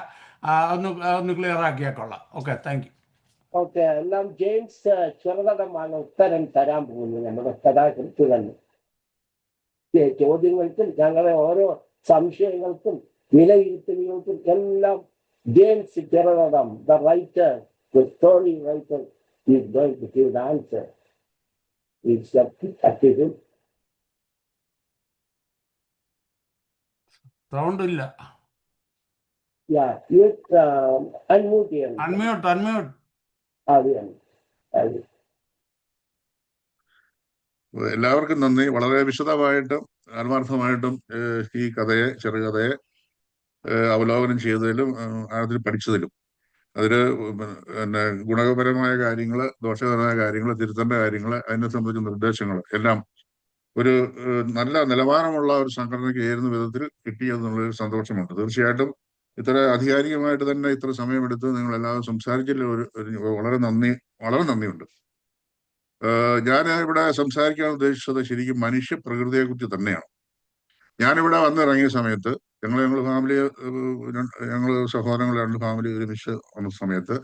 ഒന്ന് ക്ലിയർ ആക്കിയാൽ ഓക്കെ, താങ്ക് യു. ഓക്കെ, എല്ലാം ജെയിംസ് ചെറുതടമാണ് ഉത്തരം തരാൻ പോകുന്നത്. നമ്മുടെ കഥാകൃത്തുകളിൽ ചോദ്യങ്ങൾക്കും ഞങ്ങളെ ഓരോ സംശയങ്ങൾക്കും വിലയിരുത്തലുകൾക്കും എല്ലാം James Cheruthadam, the writer, the story writer, is going to give the answer. Sound ഇല്ല. അൺമ്യൂട്ട്. എല്ലാവർക്കും നന്ദി. വളരെ വിശദമായിട്ടും ആത്മാർത്ഥമായിട്ടും ഈ കഥയെ, ചെറുകഥയെ അവലോകനം ചെയ്തതിലും അതിൽ പഠിച്ചതിലും അതിൽ പിന്നെ ഗുണപരമായ കാര്യങ്ങൾ, ദോഷകരമായ കാര്യങ്ങൾ, തിരുത്തേണ്ട കാര്യങ്ങൾ, അതിനെ സംബന്ധിച്ച നിർദ്ദേശങ്ങൾ എല്ലാം ഒരു നല്ല നിലവാരമുള്ള ഒരു സംഘടനയ്ക്ക് ചേരുന്ന വിധത്തിൽ കിട്ടിയെന്നുള്ളൊരു സന്തോഷമുണ്ട്. തീർച്ചയായിട്ടും ഇത്ര ആധികാരികമായിട്ട് തന്നെ ഇത്ര സമയമെടുത്ത് നിങ്ങൾ എല്ലാവരും സംസാരിച്ചതിൽ വളരെ നന്ദിയുണ്ട്. ഞാൻ ഇവിടെ സംസാരിക്കാൻ ഉദ്ദേശിച്ചത് ശരിക്കും മനുഷ്യ പ്രകൃതിയെ കുറിച്ച് തന്നെയാണ്. ഞാനിവിടെ വന്നിറങ്ങിയ സമയത്ത് ഞങ്ങൾ ഫാമിലി, ഞങ്ങൾ സഹോദരങ്ങൾ 2 ഫാമിലി ഒരുമിച്ച് വന്ന സമയത്ത്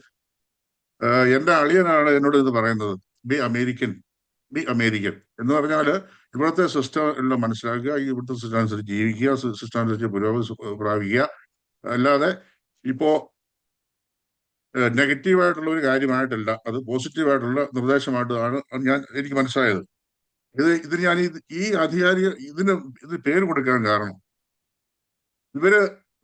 എൻ്റെ അളിയനാണ് എന്നോട് ഇത് പറയുന്നത്, ബി അമേരിക്കൻ എന്ന് പറഞ്ഞാൽ ഇവിടുത്തെ സിസ്റ്റം എല്ലാം മനസ്സിലാക്കുക, ഇവിടുത്തെ സിസ്റ്റം അനുസരിച്ച് ജീവിക്കുക, സിസ്റ്റം അനുസരിച്ച് പുരോഗതി പ്രാപിക്കുക, അല്ലാതെ ഇപ്പോ നെഗറ്റീവായിട്ടുള്ള ഒരു കാര്യമായിട്ടല്ല, അത് പോസിറ്റീവായിട്ടുള്ള നിർദ്ദേശമായിട്ടാണ് എനിക്ക് മനസ്സിലായത്. ഇത് ഞാൻ ഈ ഇതിന് പേര് കൊടുക്കാൻ കാരണം, ഇവര്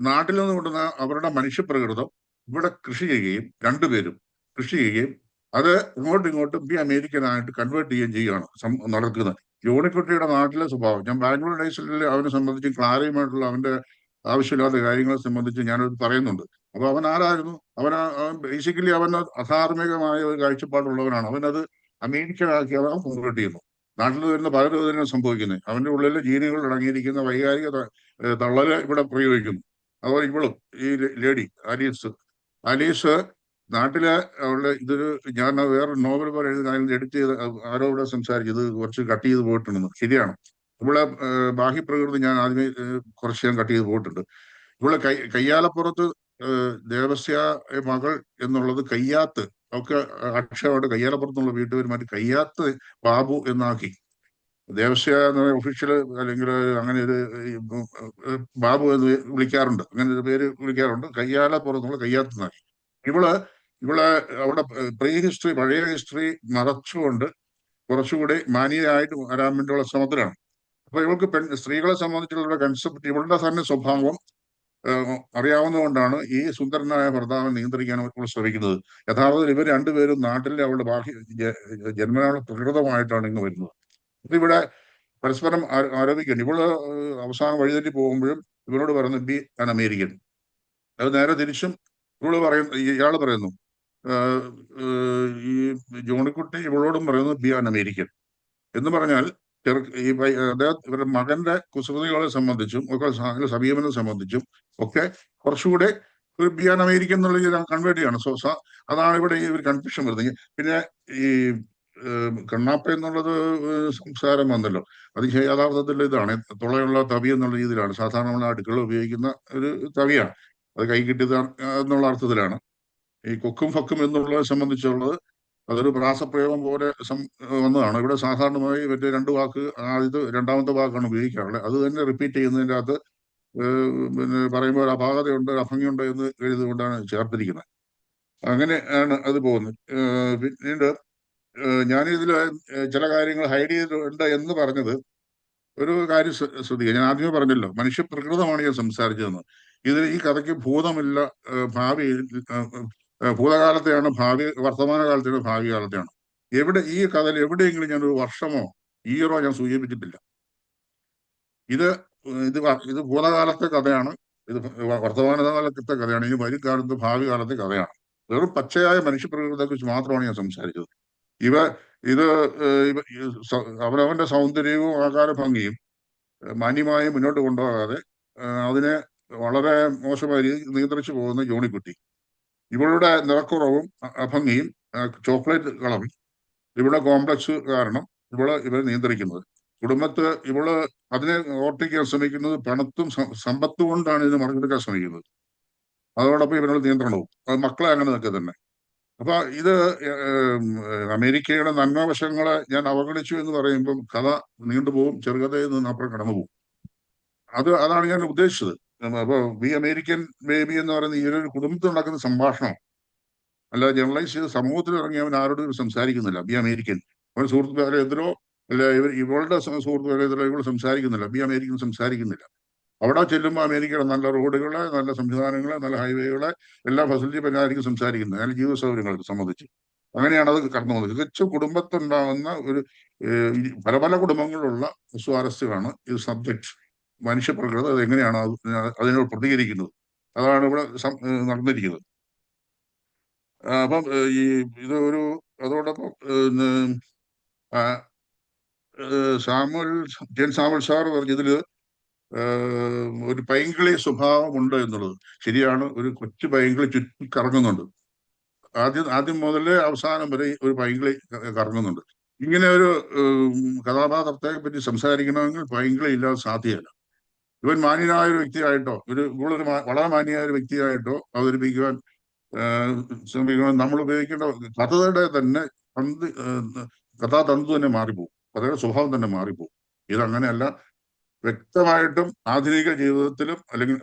നാട്ടിൽ നിന്ന് കൊണ്ടുവന്ന അവരുടെ മനുഷ്യപ്രകൃതം ഇവിടെ കൃഷി ചെയ്യുകയും, 2 പേരും കൃഷി ചെയ്യുകയും അത് ഇങ്ങോട്ടും ബി അമേരിക്കനായിട്ട് കൺവേർട്ട് ചെയ്യുകയാണ് നടക്കുന്നത്. യോണിക്കുട്ടിയുടെ നാട്ടിലെ സ്വഭാവം, ഞാൻ ബാംഗ്ലൂർ ഡേയ്സിൽ അവനെ സംബന്ധിച്ച് ക്ലാരയുമായിട്ടുള്ള അവന്റെ ആവശ്യമില്ലാത്ത കാര്യങ്ങളെ സംബന്ധിച്ച് ഞാനത് പറയുന്നുണ്ട്. അപ്പൊ അവൻ ആരായിരുന്നു? അവൻ ബേസിക്കലി അവന് അധാർമികമായ ഒരു കാഴ്ചപ്പാടുള്ളവനാണ്. അവനത് അമേരിക്കനാക്കി അവൻ കൺവേർട്ട് ചെയ്യുന്നു. നാട്ടിൽ വരുന്ന പല രീതിയിലും സംഭവിക്കുന്നത്, അവന്റെ ഉള്ളിൽ ജീനുകൾ അടങ്ങിയിരിക്കുന്ന വൈകാരിക തള്ളല് ഇവിടെ പ്രയോഗിക്കുന്നു. അതുപോലെ ഇവളും ഈ ലേഡി ആലീസ് നാട്ടിലെ അവളുടെ ഇതൊരു, ഞാൻ വേറെ നോവൽ പോലെ എഴുതി എഡിറ്റ് ചെയ്ത് ആരോ ഇവിടെ സംസാരിച്ചു, ഇത് കുറച്ച് കട്ട് ചെയ്ത് പോയിട്ടുണ്ടെന്ന്. ശരിയാണ്, ഇവിടെ ബാഹ്യപ്രകൃതി ഞാൻ ആദ്യമേ കുറച്ച് ഞാൻ കട്ട് ചെയ്ത് പോയിട്ടുണ്ട്. ഇവിടെ കയ്യാലപ്പുറത്ത് ദേവസ്യ മകൾ എന്നുള്ളത് കയ്യാത്ത്, ഒക്കെ അക്ഷരമായിട്ട് കയ്യാലപ്പുറത്തുള്ള വീട്ടുപേരുമായിട്ട് കയ്യാത്ത് ബാബു എന്നാക്കി. ദേവസ്യ എന്ന ഒഫീഷ്യൽ അല്ലെങ്കിൽ അങ്ങനെ ഒരു ബാബു എന്ന് വിളിക്കാറുണ്ട്, അങ്ങനെ ഒരു പേര് വിളിക്കാറുണ്ട്. കയ്യാലപ്പുറത്തുള്ള കയ്യാത്ത് എന്നാക്കി. ഇവള് ഇവിടെ അവിടെ പ്രീ ഹിസ്റ്ററി, പഴയ ഹിസ്റ്ററി മറച്ചുകൊണ്ട് കുറച്ചുകൂടി മാന്യമായിട്ട് വരാൻ വേണ്ടിയുള്ള ശ്രമത്തിലാണ്. അപ്പൊ ഇവൾക്ക് സ്ത്രീകളെ സംബന്ധിച്ചുള്ള കൺസെപ്റ്റ്, ഇവളുടെ തന്നെ സ്വഭാവം അറിയാവുന്നതുകൊണ്ടാണ് ഈ സുന്ദരനായ ഭർത്താവിനെ നിയന്ത്രിക്കാൻ അവൾ ശ്രമിക്കുന്നത്. യഥാർത്ഥത്തിൽ ഇവർ രണ്ടുപേരും നാട്ടിലെ അവളുടെ ജന്മനാള പ്രകൃതമായിട്ടാണ് ഇങ്ങ് വരുന്നത്. അപ്പൊ ഇവിടെ പരസ്പരം ആരോപിക്കുന്നു. ഇവള് അവസാനം വഴിതെറ്റി പോകുമ്പോഴും ഇവരോട് പറയുന്നു ബി ആൻ അമേരിക്കൻ. അത് നേരെ തിരിച്ചും ഇയാള് പറയുന്നു, ഈ ജോണിക്കുട്ടി ഇവളോടും പറയുന്നു ബി ആൻ അമേരിക്കൻ എന്ന് പറഞ്ഞാൽ ഇവരുടെ മകന്റെ കുസൃതികളെ സംബന്ധിച്ചും ഒക്കെ സമീപനം സംബന്ധിച്ചും ഒക്കെ കുറച്ചുകൂടെ ഒരു ബി ആൻ അമേരിക്കൻ എന്നുള്ള കൺവേർട്ട് ചെയ്യാണ്. അതാണ് ഇവിടെ ഈ ഒരു കൺഫ്യൂഷൻ വരുന്നത്. പിന്നെ ഈ കണ്ണാപ്പ എന്നുള്ളത് സംസാരം വന്നല്ലോ, അത് യഥാർത്ഥത്തിൽ ഇതാണ് തുളയുള്ള തവി എന്നുള്ള രീതിയിലാണ് സാധാരണ നമ്മൾ അടുക്കള ഉപയോഗിക്കുന്ന ഒരു തവിയാണ്. അത് കൈ കിട്ടിയത് എന്നുള്ള അർത്ഥത്തിലാണ്. ഈ കൊക്കും ഫക്കും എന്നുള്ളതിനെ സംബന്ധിച്ചുള്ളത് അതൊരു പ്രാസപ്രയോഗം പോലെ വന്നതാണ്. ഇവിടെ സാധാരണമായി മറ്റേ രണ്ട് വാക്ക് രണ്ടാമത്തെ വാക്കാണ് ഉപയോഗിക്കാറുള്ളത്. അത് തന്നെ റിപ്പീറ്റ് ചെയ്യുന്നതിൻ്റെ അകത്ത് പിന്നെ പറയുമ്പോൾ ഒരു അപാകതയുണ്ട്, ഒരു അഭംഗിയുണ്ട് എന്ന് എഴുതുകൊണ്ടാണ് ചേർത്തിരിക്കുന്നത്. അങ്ങനെയാണ് അത് പോകുന്നത്. പിന്നീട് ഞാനിതിൽ ചില കാര്യങ്ങൾ ഹൈഡ് ചെയ്തിട്ടുണ്ട് എന്ന് പറഞ്ഞത് ഒരു കാര്യം ശ്രദ്ധിക്കുക. ഞാൻ ആദ്യമേ പറഞ്ഞല്ലോ, മനുഷ്യപ്രകൃതമാണ് ഞാൻ സംസാരിച്ചതെന്ന്. ഈ കഥയ്ക്ക് ഭൂതമില്ല, ഭാവി ഭൂതകാലത്തെയാണ്, വർത്തമാനകാലത്തെയാണ്, ഭാവി കാലത്തെയാണ്. ഈ കഥയിൽ എവിടെയെങ്കിലും ഞാനൊരു വർഷമോ ഇയറോ ഞാൻ സൂചിപ്പിച്ചിട്ടില്ല. ഇത് ഭൂതകാലത്തെ കഥയാണ്, ഇത് വർത്തമാനകാലത്തെ കഥയാണ്, ഇനി വരും കാലത്ത് ഭാവി കാലത്തെ കഥയാണ്. വെറും പച്ചയായ മനുഷ്യപ്രകൃതത്തെ കുറിച്ച് മാത്രമാണ് ഞാൻ സംസാരിച്ചത്. ഇത് അവനവന്റെ സൗന്ദര്യവും ആകാര ഭംഗിയും മാന്യമായി മുന്നോട്ട് കൊണ്ടുപോകാതെ അതിനെ വളരെ മോശമായി നിയന്ത്രിച്ചു പോകുന്ന ജോണിക്കുട്ടി, ഇവളുടെ നിറക്കുറവും അഭംഗിയും ചോക്ലേറ്റ് കളറും ഇവളുടെ കോംപ്ലക്സ് കാരണം ഇവരെ നിയന്ത്രിക്കുന്നത്. കുടുംബത്ത് അതിനെ ഓർപ്പിക്കാൻ ശ്രമിക്കുന്നത് പണത്തും സമ്പത്തും കൊണ്ടാണ് ഇതിനെ മറികടക്കാൻ ശ്രമിക്കുന്നത്. അതോടൊപ്പം ഇവരുടെ നിയന്ത്രണവും, അത് മക്കളെ അങ്ങനെ നിൽക്കുക തന്നെ. അപ്പൊ ഇത് അമേരിക്കയുടെ നന്മവശങ്ങളെ ഞാൻ അവഗണിച്ചു എന്ന് പറയുമ്പം കഥ നീണ്ടുപോകും, ചെറുകഥയിൽ നിന്ന് അപ്പുറം കടന്നുപോകും. അതാണ് ഞാൻ ഉദ്ദേശിച്ചത്. അപ്പൊ ബി അമേരിക്കൻ ബേബി എന്ന് പറയുന്ന ഈ ഒരു കുടുംബത്തിൽ നടക്കുന്ന സംഭാഷണം അല്ല, ജനറലൈസ് ചെയ്ത് സമൂഹത്തിൽ ഇറങ്ങി അവൻ ആരോടും സംസാരിക്കുന്നില്ല. ബി അമേരിക്കൻ അവൻ സുഹൃത്തുക്കളെ എതിരോ അല്ല ഇവളുടെ സുഹൃത്തുക്കളെ എതിരോ ഇവൾ സംസാരിക്കുന്നില്ല. ബി അമേരിക്കൻ സംസാരിക്കുന്നില്ല. അവിടെ ചെല്ലുമ്പോൾ അമേരിക്കയുടെ നല്ല റോഡുകളെ, നല്ല സംവിധാനങ്ങളെ, നല്ല ഹൈവേകളെ, എല്ലാ ഫെസിലിറ്റി പറ്റായിരിക്കും സംസാരിക്കുന്നത്, അതിന് ജീവിത സൗകര്യങ്ങളെ സംബന്ധിച്ച്. അങ്ങനെയാണ് അത് കടന്നു പോകുന്നത്. തികച്ചും കുടുംബത്തുണ്ടാകുന്ന ഒരു പല പല കുടുംബങ്ങളിലുള്ള സ്വാരസ്യമാണ് ഇത് സബ്ജക്ട്. മനുഷ്യപ്രകൃതി അത് എങ്ങനെയാണ് അതിനോട് പ്രതികരിക്കുന്നത്, അതാണ് ഇവിടെ നടന്നിരിക്കുന്നത്. അപ്പം അതോടൊപ്പം ജെൻ സാമുൽ സാർ പറഞ്ഞതില് ഒരു പൈങ്കിളി സ്വഭാവമുണ്ട് എന്നുള്ളത് ശരിയാണ്. ഒരു കൊച്ചു പൈങ്കിളി ചുറ്റി കറങ്ങുന്നുണ്ട്. ആദ്യം മുതലേ അവസാനം വരെ ഒരു പൈങ്കിളി കറങ്ങുന്നുണ്ട്. ഇങ്ങനെ ഒരു കഥാപാത്രത്തെ പറ്റി സംസാരിക്കണമെങ്കിൽ പൈങ്കിളി ഇല്ലാതെ സാധ്യമല്ല. ഇവൻ മാന്യനായ ഒരു വ്യക്തിയായിട്ടോ ഇവളൊരു വളരെ മാന്യനായ ഒരു വ്യക്തിയായിട്ടോ അവതരിപ്പിക്കുവാൻ ശ്രമിക്കുവാൻ നമ്മൾ ഉപയോഗിക്കേണ്ട കഥയുടെ തന്നെ കഥാതന്തു തന്നെ മാറിപ്പോകും, കഥയുടെ സ്വഭാവം തന്നെ മാറിപ്പോകും. ഇതങ്ങനെയല്ല. വ്യക്തമായിട്ടും ആധുനിക ജീവിതത്തിലും അല്ലെങ്കിൽ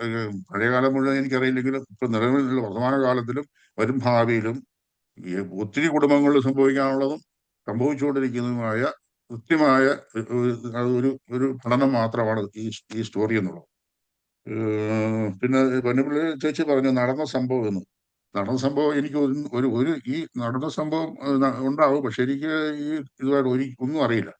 പഴയകാലം മുഴുവൻ എനിക്കറിയില്ലെങ്കിലും ഇപ്പൊ നിലവിലുള്ള വർത്തമാന കാലത്തിലും വരും ഭാവിയിലും ഒത്തിരി കുടുംബങ്ങളിൽ സംഭവിക്കാനുള്ളതും സംഭവിച്ചുകൊണ്ടിരിക്കുന്നതുമായ കൃത്യമായ ഒരു പഠനം മാത്രമാണ് ഈ സ്റ്റോറി എന്നുള്ളത്. പിന്നെ പൊന്നുപിള്ളി ചേച്ചി പറഞ്ഞു നടന്ന സംഭവം എന്ന്. നടന്ന സംഭവം എനിക്ക് ഈ നടന്ന സംഭവം ഉണ്ടാവും, പക്ഷെ എനിക്ക് ഇതുമായിട്ട് ഒന്നും അറിയില്ല.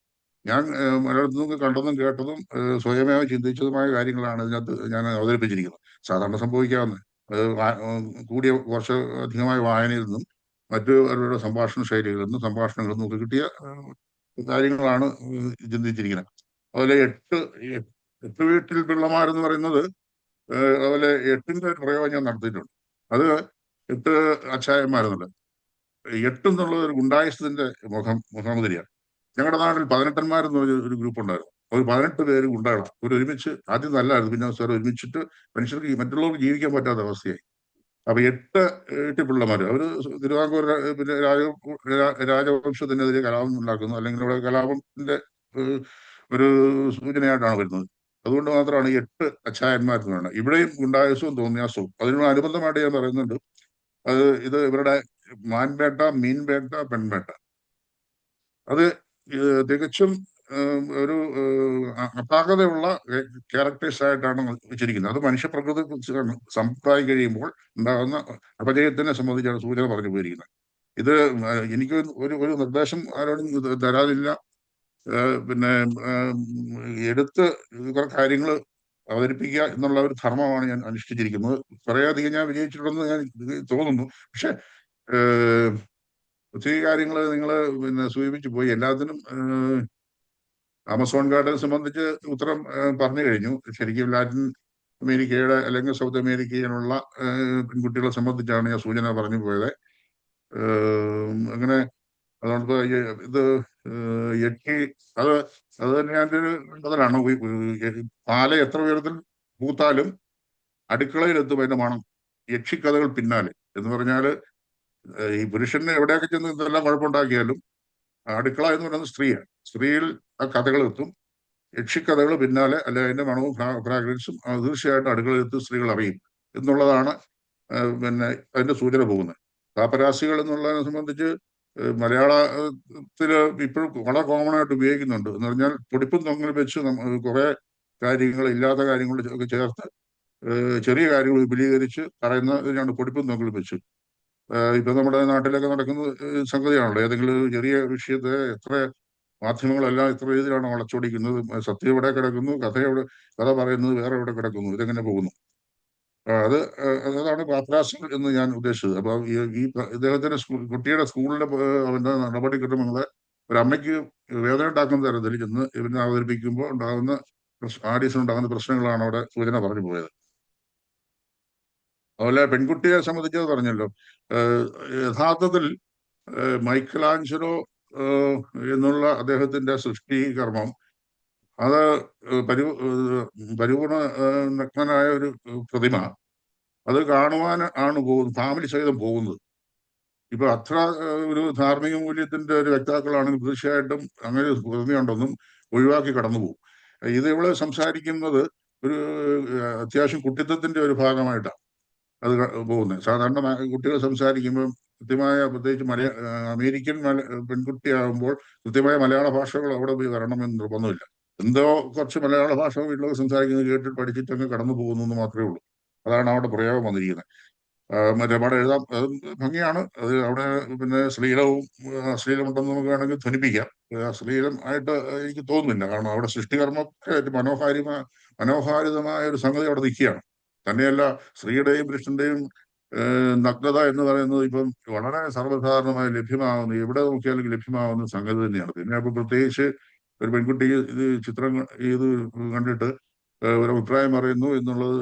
ഞാൻ മലയാളത്തിൽ കണ്ടതും കേട്ടതും സ്വയമേവ ചിന്തിച്ചതുമായ കാര്യങ്ങളാണ് ഇതിനകത്ത് ഞാൻ അവതരിപ്പിച്ചിരിക്കുന്നത്. സാധാരണ സംഭവിക്കാവുന്ന കൂടിയ അധികമായ വായനയിൽ നിന്നും മറ്റുള്ളവരുടെ സംഭാഷണ ശൈലികളിൽ നിന്നും സംഭാഷണങ്ങളിൽ നിന്നും ഒക്കെ കിട്ടിയ കാര്യങ്ങളാണ് ചിന്തിച്ചിരിക്കുന്നത്. അതുപോലെ എട്ട് വീട്ടിൽ പിള്ളമാരെന്ന് പറയുന്നത് അതുപോലെ 8ന്റെ ഒരു പ്രയോഗം ഞാൻ നടത്തിയിട്ടുണ്ട്. അത് 8 അച്ചായന്മാരെന്നുള്ളത് 8 എന്നുള്ളത് ഒരു ഗുണ്ടായുസത്തിന്റെ മുഖമുദ്രയാണ്. ഞങ്ങളുടെ നാട്ടിൽ 18 ഒരു ഗ്രൂപ്പ് ഉണ്ടായിരുന്നു. ഒരു 18 പേര് ഗുണ്ടകളാണ്. ഒരുമിച്ച് ആദ്യം നല്ലതായിരുന്നു, പിന്നെ സാർ ഒരുമിച്ചിട്ട് മനുഷ്യർക്ക് മറ്റുള്ളവർക്ക് ജീവിക്കാൻ പറ്റാത്ത അവസ്ഥയായി. അപ്പൊ 8 പിള്ളമാര് അവര് തിരുവിതാംകൂർ പിന്നെ രാജവംശത്തിനെതിരെ കലാപം ഉണ്ടാക്കുന്നു, അല്ലെങ്കിൽ ഇവിടെ കലാപത്തിന്റെ ഒരു സൂചനയായിട്ടാണ് വരുന്നത്. അതുകൊണ്ട് മാത്രമാണ് 8 അച്ചായന്മാരെന്ന് പറയുന്നത്. ഇവിടെയും ഗുണ്ടായുസവും തോന്നിയാസവും അതിനോട് അനുബന്ധമായിട്ട് ഞാൻ പറയുന്നുണ്ട്. ഇത് ഇവരുടെ മാൻവേട്ട, മീൻവേട്ട, പെൺവേട്ട. അത് തികച്ചും ഒരു അപാകതയുള്ള ക്യാരക്ടേഴ്സ് ആയിട്ടാണ് വെച്ചിരിക്കുന്നത്. അത് മനുഷ്യപ്രകൃതി സംഭവമായി കഴിയുമ്പോൾ ഉണ്ടാകുന്ന അപജയത്തിനെ സംബന്ധിച്ചാണ് സൂചന പറഞ്ഞു പോയിരിക്കുന്നത്. ഇത് എനിക്ക് ഒരു നിർദ്ദേശം ആരോടും തരാതില്ല. പിന്നെ എടുത്ത് കുറെ കാര്യങ്ങൾ അവതരിപ്പിക്കുക എന്നുള്ള ഒരു ധർമ്മമാണ് ഞാൻ അനുഷ്ഠിച്ചിരിക്കുന്നത്. കുറേയധികം ഞാൻ വിജയിച്ചിട്ടുണ്ടെന്ന് ഞാൻ തോന്നുന്നു. പക്ഷെ ഒത്തിരി കാര്യങ്ങൾ നിങ്ങൾ പിന്നെ സൂചിപ്പിച്ചു പോയി. എല്ലാത്തിനും ആമസോൺ കാർഡിനെ സംബന്ധിച്ച് ഉത്തരം പറഞ്ഞു കഴിഞ്ഞു. ശരിക്കും ലാറ്റിൻ അമേരിക്കയുടെ അല്ലെങ്കിൽ സൗത്ത് അമേരിക്കയിലുള്ള പെൺകുട്ടികളെ സംബന്ധിച്ചാണ് ഞാൻ സൂചന പറഞ്ഞു പോയത്. അങ്ങനെ അതുകൊണ്ട് ഇത് യക്ഷി അത് തന്നെ എൻ്റെ ഒരു കഥലാണ്. പാല എത്ര ഉയരത്തിൽ പൂത്താലും അടുക്കളയിലെത്തും അതിന്റെ മണം. യക്ഷിക്കഥകൾ പിന്നാലെ എന്ന് പറഞ്ഞാല് ഈ പുരുഷന് എവിടെയൊക്കെ ചെന്ന് ഇതെല്ലാം കുഴപ്പമുണ്ടാക്കിയാലും അടുക്കള എന്ന് പറയുന്നത് സ്ത്രീയാണ്. സ്ത്രീയിൽ ആ കഥകൾ എത്തും. യക്ഷിക്കഥകൾ പിന്നാലെ അല്ലെ അതിന്റെ മണവും ഫ്രാഗ്രൻസും തീർച്ചയായിട്ടും അടുക്കളയിലെത്തും സ്ത്രീകൾ അറിയും എന്നുള്ളതാണ് പിന്നെ അതിന്റെ സൂചന പോകുന്നത്. പാപ്പരാസികൾ എന്നുള്ളതിനെ സംബന്ധിച്ച് മലയാളത്തില് ഇപ്പോഴും വളരെ കോമൺ ആയിട്ട് ഉപയോഗിക്കുന്നുണ്ട്. എന്ന് പറഞ്ഞാൽ പൊടിപ്പും തൊങ്ങൽ വെച്ച് കുറെ കാര്യങ്ങൾ ഇല്ലാത്ത കാര്യങ്ങൾ ഒക്കെ ചേർത്ത് ചെറിയ കാര്യങ്ങൾ വിപുലീകരിച്ച് പറയുന്നതിനാണ് പൊടിപ്പും തൊങ്ങൽ വെച്ച്. ഇപ്പൊ നമ്മുടെ നാട്ടിലൊക്കെ നടക്കുന്ന സംഗതിയാണല്ലോ. ഏതെങ്കിലും ചെറിയ വിഷയത്തെ എത്ര മാധ്യമങ്ങളെല്ലാം ഇത്ര രീതിയിലാണ് വളച്ചൊടിക്കുന്നത്. സത്യം എവിടെ കിടക്കുന്നു, കഥ പറയുന്നത് വേറെ എവിടെ കിടക്കുന്നു, ഇതെങ്ങനെ പോകുന്നു. അതാണ് പാപ്പരാസികൾ എന്ന് ഞാൻ ഉദ്ദേശിച്ചത്. അപ്പൊ ഈ ഇദ്ദേഹത്തിന്റെ കുട്ടിയുടെ സ്കൂളിലെ അവന്റെ നടപടിക്രമങ്ങളെ ഒരു അമ്മയ്ക്ക് വേദന ഉണ്ടാക്കുന്ന തരത്തിൽ ചെന്ന് ഇവനെ അവതരിപ്പിക്കുമ്പോൾ ഉണ്ടാകുന്ന ആഡീസിന് ഉണ്ടാകുന്ന പ്രശ്നങ്ങളാണ് അവിടെ സൂചന പറഞ്ഞു പോയത്. അതുപോലെ പെൺകുട്ടിയെ സംബന്ധിച്ചത് പറഞ്ഞല്ലോ. യഥാർത്ഥത്തിൽ മൈക്കലാഞ്ചലോ എന്നുള്ള അദ്ദേഹത്തിന്റെ സൃഷ്ടികർമ്മം അത് പരിപൂർണ നഗ്നനായ ഒരു പ്രതിമ. അത് കാണുവാൻ ആണ് പോകുന്നത്, ഫാമിലി സഹിതം പോകുന്നത്. ഇപ്പൊ അത്ര ഒരു ധാർമ്മിക മൂല്യത്തിന്റെ ഒരു വ്യക്താക്കളാണെങ്കിൽ തീർച്ചയായിട്ടും അങ്ങനെ ഒരു പ്രതിമയുണ്ടെന്നും ഒഴിവാക്കി കടന്നു പോകും. ഇത് ഇവിടെ സംസാരിക്കുന്നത് ഒരു അത്യാവശ്യം കുട്ടിത്തത്തിന്റെ ഒരു ഭാഗമായിട്ടാണ് അത് പോകുന്നത്. സാധാരണ കുട്ടികൾ സംസാരിക്കുമ്പോൾ കൃത്യമായ, പ്രത്യേകിച്ച് അമേരിക്കൻ പെൺകുട്ടിയാകുമ്പോൾ കൃത്യമായ മലയാള ഭാഷകൾ അവിടെ പോയി വരണമെന്ന് നിർബന്ധമില്ല. എന്തോ കുറച്ച് മലയാള ഭാഷ വീട്ടിലൊക്കെ സംസാരിക്കുന്നത് കേട്ടിട്ട് പഠിച്ചിട്ട് അങ്ങ് കടന്നു പോകുന്നു എന്ന് മാത്രമേ ഉള്ളൂ. അതാണ് അവിടെ പ്രയോഗം വന്നിരിക്കുന്നത്. മറ്റേ പാടെ എഴുതാം, അത് ഭംഗിയാണ്. അത് അവിടെ പിന്നെ ശ്ലീലവും അശ്ലീലമുണ്ടെന്ന് നമുക്ക് വേണമെങ്കിൽ ധ്വനിപ്പിക്കാം. അശ്ലീലം ആയിട്ട് എനിക്ക് തോന്നുന്നില്ല. കാരണം അവിടെ സൃഷ്ടികർമ്മമൊക്കെ മനോഹാരിതമായ ഒരു സംഗതി അവിടെ നിൽക്കുകയാണ്. തന്നെയല്ല, സ്ത്രീയുടെയും പുരുഷന്റെയും നഗ്നത എന്ന് പറയുന്നത് ഇപ്പം വളരെ സർവ്വസാധാരണമായി ലഭ്യമാവുന്ന, എവിടെ നോക്കിയാലും ലഭ്യമാവുന്ന സംഗതി തന്നെയാണ്. പിന്നെ അപ്പൊ പ്രത്യേകിച്ച് ഒരു പെൺകുട്ടി ഇത് ചിത്രം ഇത് കണ്ടിട്ട് ഒരു അഭിപ്രായം പറയുന്നു എന്നുള്ളത്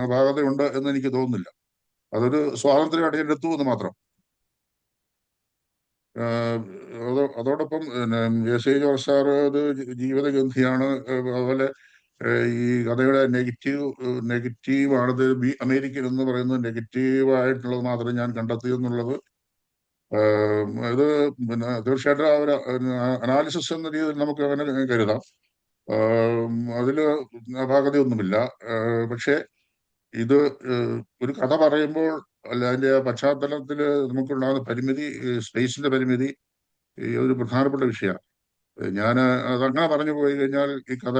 അപാകതയുണ്ട് എന്ന് എനിക്ക് തോന്നുന്നില്ല. അതൊരു സ്വാതന്ത്ര്യമായിട്ട് എടുത്തു എന്ന് മാത്രം. അതോടൊപ്പം എസ് എ ജോർജ് സാർ ഒരു ജീവിതഗന്ധിയാണ്. അതുപോലെ ഈ കഥയുടെ നെഗറ്റീവാണത്. അമേരിക്കൻ എന്ന് പറയുന്നത് നെഗറ്റീവായിട്ടുള്ളത് മാത്രമേ ഞാൻ കണ്ടെത്തി എന്നുള്ളത് ഇത് പിന്നെ തീർച്ചയായിട്ടും ആ ഒരു അനാലിസിസ് എന്ന രീതിയിൽ നമുക്ക് അങ്ങനെ കരുതാം. അതില് അപാകതയൊന്നുമില്ല. പക്ഷെ ഇത് ഒരു കഥ പറയുമ്പോൾ അല്ല, അതിന്റെ പശ്ചാത്തലത്തിൽ നമുക്കുണ്ടാകുന്ന പരിമിതി, സ്പേസിന്റെ പരിമിതി ഒരു പ്രധാനപ്പെട്ട വിഷയമാണ്. ഞാൻ അതങ്ങനെ പറഞ്ഞു പോയി കഴിഞ്ഞാൽ ഈ കഥ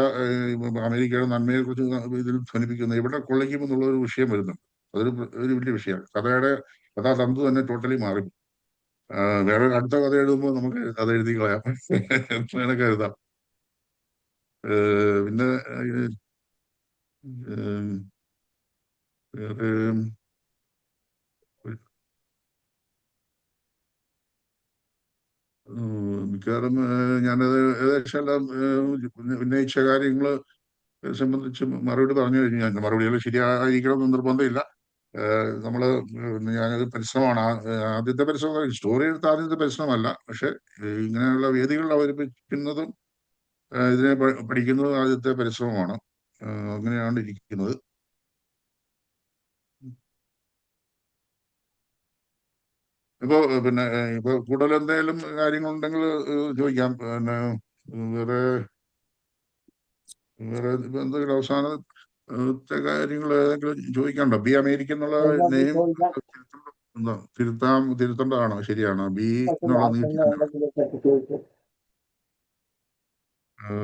അമേരിക്കയുടെ നന്മയെ കുറിച്ച് ഇതിൽ ധ്വനിപ്പിക്കുന്ന ഇവിടെ കൊള്ളിക്കുമെന്നുള്ള ഒരു വിഷയം വരുന്നുണ്ട്. അതൊരു വലിയ വിഷയമാണ്. കഥാതന്തു തന്നെ ടോട്ടലി മാറി. വേറെ അടുത്ത കഥ എഴുതുമ്പോൾ നമുക്ക് അത് എഴുതി കളയാം എന്ന് കരുതാം. പിന്നെ മിക്കവാറും ഞാനത് ഏകദേശം എല്ലാം ഉന്നയിച്ച കാര്യങ്ങൾ സംബന്ധിച്ച് മറുപടി പറഞ്ഞു കഴിഞ്ഞു. ഞാൻ മറുപടികൾ ശരിയായിരിക്കണം എന്ന് നിർബന്ധമില്ല. ഞാനത് പരിശ്രമമാണ്. ആദ്യത്തെ പരിശ്രമം സ്റ്റോറി എടുത്ത ആദ്യത്തെ പരിശ്രമമല്ല. പക്ഷെ ഇങ്ങനെയുള്ള വേദികളിൽ അവതരിപ്പിക്കുന്നതും ഇതിനെ പഠിക്കുന്നതും ആദ്യത്തെ പരിശ്രമമാണ്. അങ്ങനെയാണ് ഇരിക്കുന്നത്. ഇപ്പൊ പിന്നെ ഇപ്പൊ കൂടുതൽ എന്തെങ്കിലും കാര്യങ്ങളുണ്ടെങ്കിൽ ചോദിക്കാം. പിന്നെ വേറെ എന്തെങ്കിലും അവസാനത്തെ കാര്യങ്ങൾ ഏതെങ്കിലും ചോദിക്കാനുണ്ടോ? ബി അമേരിക്ക എന്നുള്ള നെയിം എന്താ തിരുത്തേണ്ടതാണോ? ശരിയാണോ? ബി എന്നുള്ള നീട്ടിയാണോ? ചോദിച്ചു.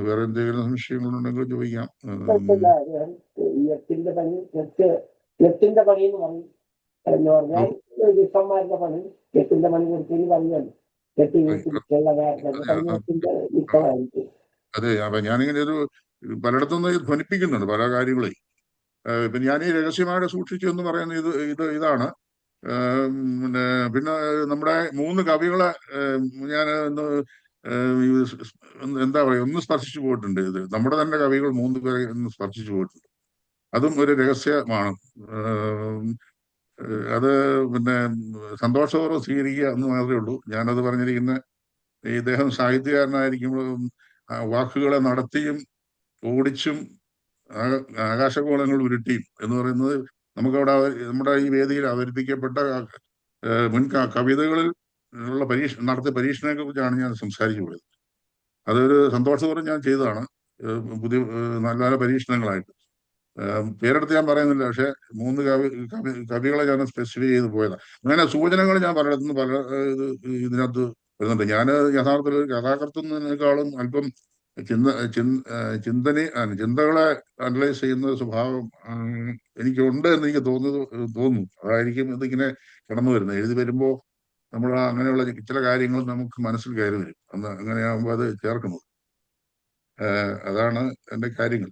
വേറെ എന്തെങ്കിലും സംശയങ്ങളുണ്ടെങ്കിൽ ചോദിക്കാം. കുഴപ്പമില്ല. എട്ടിന്റെ പണി എട്ടിന്റെ പണി എന്ന് പറയും. എന്ന് പറഞ്ഞാൽ വിഷന്മാരുടെ പണി എട്ടിന്റെ പണി കൊടുത്തതിന് പറഞ്ഞല്ലോ. എട്ട് വീട്ടിലുള്ള എട്ടിന്റെ യുദ്ധമായിരിക്കും. അതെ, അപ്പൊ ഞാനിങ്ങനെ ഒരു പലയിടത്തുനിന്ന് ധ്വനിപ്പിക്കുന്നുണ്ട് പല കാര്യങ്ങളെ. ഇപ്പൊ ഞാൻ ഈ രഹസ്യമായിട്ട് സൂക്ഷിച്ചു എന്ന് പറയുന്ന ഇതാണ്. പിന്നെ നമ്മുടെ 3 കവികളെ ഞാൻ എന്താ പറയുക, ഒന്ന് സ്പർശിച്ചു പോയിട്ടുണ്ട്. ഇത് നമ്മുടെ തന്നെ കവികൾ 3 പേരെ ഒന്ന് സ്പർശിച്ചു പോയിട്ടുണ്ട്. അതും ഒരു രഹസ്യമാണ്. അത് പിന്നെ സന്തോഷപൂർവ്വം സ്വീകരിക്കുക എന്ന് മാത്രമേ ഉള്ളൂ. ഞാനത് പറഞ്ഞിരിക്കുന്ന ഇദ്ദേഹം സാഹിത്യകാരനായിരിക്കുമ്പോഴും വാക്കുകളെ നടത്തിയും ഓടിച്ചും ആകാശഗോളങ്ങൾ ഉരുട്ടിയും എന്ന് പറയുന്നത് നമുക്കവിടെ നമ്മുടെ ഈ വേദിയിൽ അവതരിപ്പിക്കപ്പെട്ട മുൻ കവിതകളിൽ ഉള്ള നടത്തിയ പരീക്ഷണങ്ങളെ കുറിച്ചാണ് ഞാൻ സംസാരിച്ചു പോയത്. അതൊരു സന്തോഷപൂർവ്വം ഞാൻ ചെയ്തതാണ്. പുതിയ നല്ല നല്ല പരീക്ഷണങ്ങളായിട്ട് പേരെടുത്ത് ഞാൻ പറയുന്നില്ല. പക്ഷെ 3 കവികളെ ഞാൻ സ്പെസിഫൈ ചെയ്ത് പോയതാണ്. അങ്ങനെ സൂചനകൾ ഞാൻ പലയിടത്തുനിന്ന് പല ഇതിനകത്ത് വരുന്നുണ്ട്. ഞാൻ യഥാർത്ഥത്തിൽ കഥാകൃത്തുന്നതിനേക്കാളും അല്പം ചിന്തകളെ അനലൈസ് ചെയ്യുന്ന സ്വഭാവം എനിക്കുണ്ട് എന്ന് എനിക്ക് തോന്നുന്നു. അതായിരിക്കും ഇതിങ്ങനെ കടന്നു വരുന്നത്. എഴുതി വരുമ്പോൾ നമ്മൾ അങ്ങനെയുള്ള ചില കാര്യങ്ങൾ നമുക്ക് മനസ്സിൽ കയറി വരും. അങ്ങനെയാകുമ്പോൾ അത് ചേർക്കുന്നത്. അതാണ് എൻ്റെ കാര്യങ്ങൾ.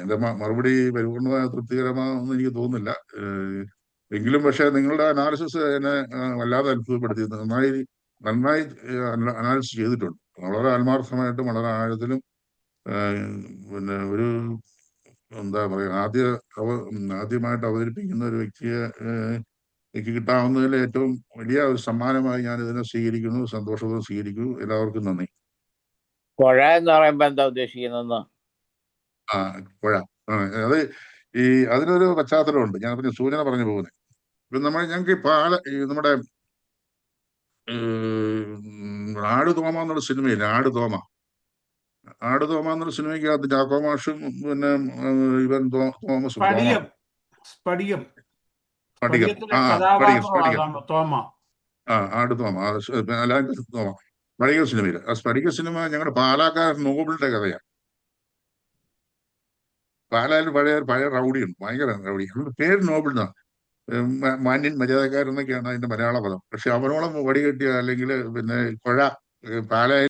എൻ്റെ മറുപടി പരിപൂർണമായ തൃപ്തികരമാണെന്ന് എനിക്ക് തോന്നുന്നില്ല. എങ്കിലും പക്ഷെ നിങ്ങളുടെ അനാലിസിസ് എന്നെ വല്ലാതെ അത്ഭുതപ്പെടുത്തി. നന്നായി അനാലിസിസ് ചെയ്തിട്ടുണ്ട്. വളരെ ആത്മാർത്ഥമായിട്ടും വളരെ ആഴത്തിലും. പിന്നെ ഒരു എന്താ പറയുക, ആദ്യമായിട്ട് അവതരിപ്പിക്കുന്ന ഒരു വ്യക്തിയെ എനിക്ക് കിട്ടാവുന്നതിൽ ഏറ്റവും വലിയ ഒരു സമ്മാനമായി ഞാൻ ഇതിനെ സ്വീകരിക്കുന്നു. സന്തോഷപൂർവ്വം സ്വീകരിക്കുന്നു. എല്ലാവർക്കും നന്ദി. പുഴ എന്ന് പറയുമ്പോ എന്താ ഉദ്ദേശിക്കുന്നത്? പുഴ അത് അതിനൊരു പശ്ചാത്തലമുണ്ട്. ഞാൻ സൂചന പറഞ്ഞു പോകുന്നത്. ഇപ്പൊ ഞങ്ങൾക്ക് നമ്മുടെ ആടുതോമ എന്നുള്ള സിനിമയില്ല, ആടുതോമ എന്നുള്ള സിനിമയ്ക്കകത്ത് ചാക്കോ മാഷും പിന്നെ ഇവൻ തോമസും സ്ഫടികം സ്ഫടികം ആടുതോമ തോമ സ്ഫടിക സിനിമയില്. ആ സ്ഫടിക സിനിമ ഞങ്ങളുടെ പാലാക്കാരൻ നോബിളിന്റെ കഥയാണ്. പാലായിൽ പഴയ റൗഡിയുണ്ട്, ഭയങ്കര റൗഡി. അവരുടെ പേര് നോബിൾ എന്നാണ്. മാന്യൻ മര്യാദക്കാരൻ എന്നൊക്കെയാണ് അതിന്റെ മലയാള പദം. പക്ഷെ അവനോളം വടികെട്ടിയ അല്ലെങ്കിൽ പിന്നെ പാലായിൽ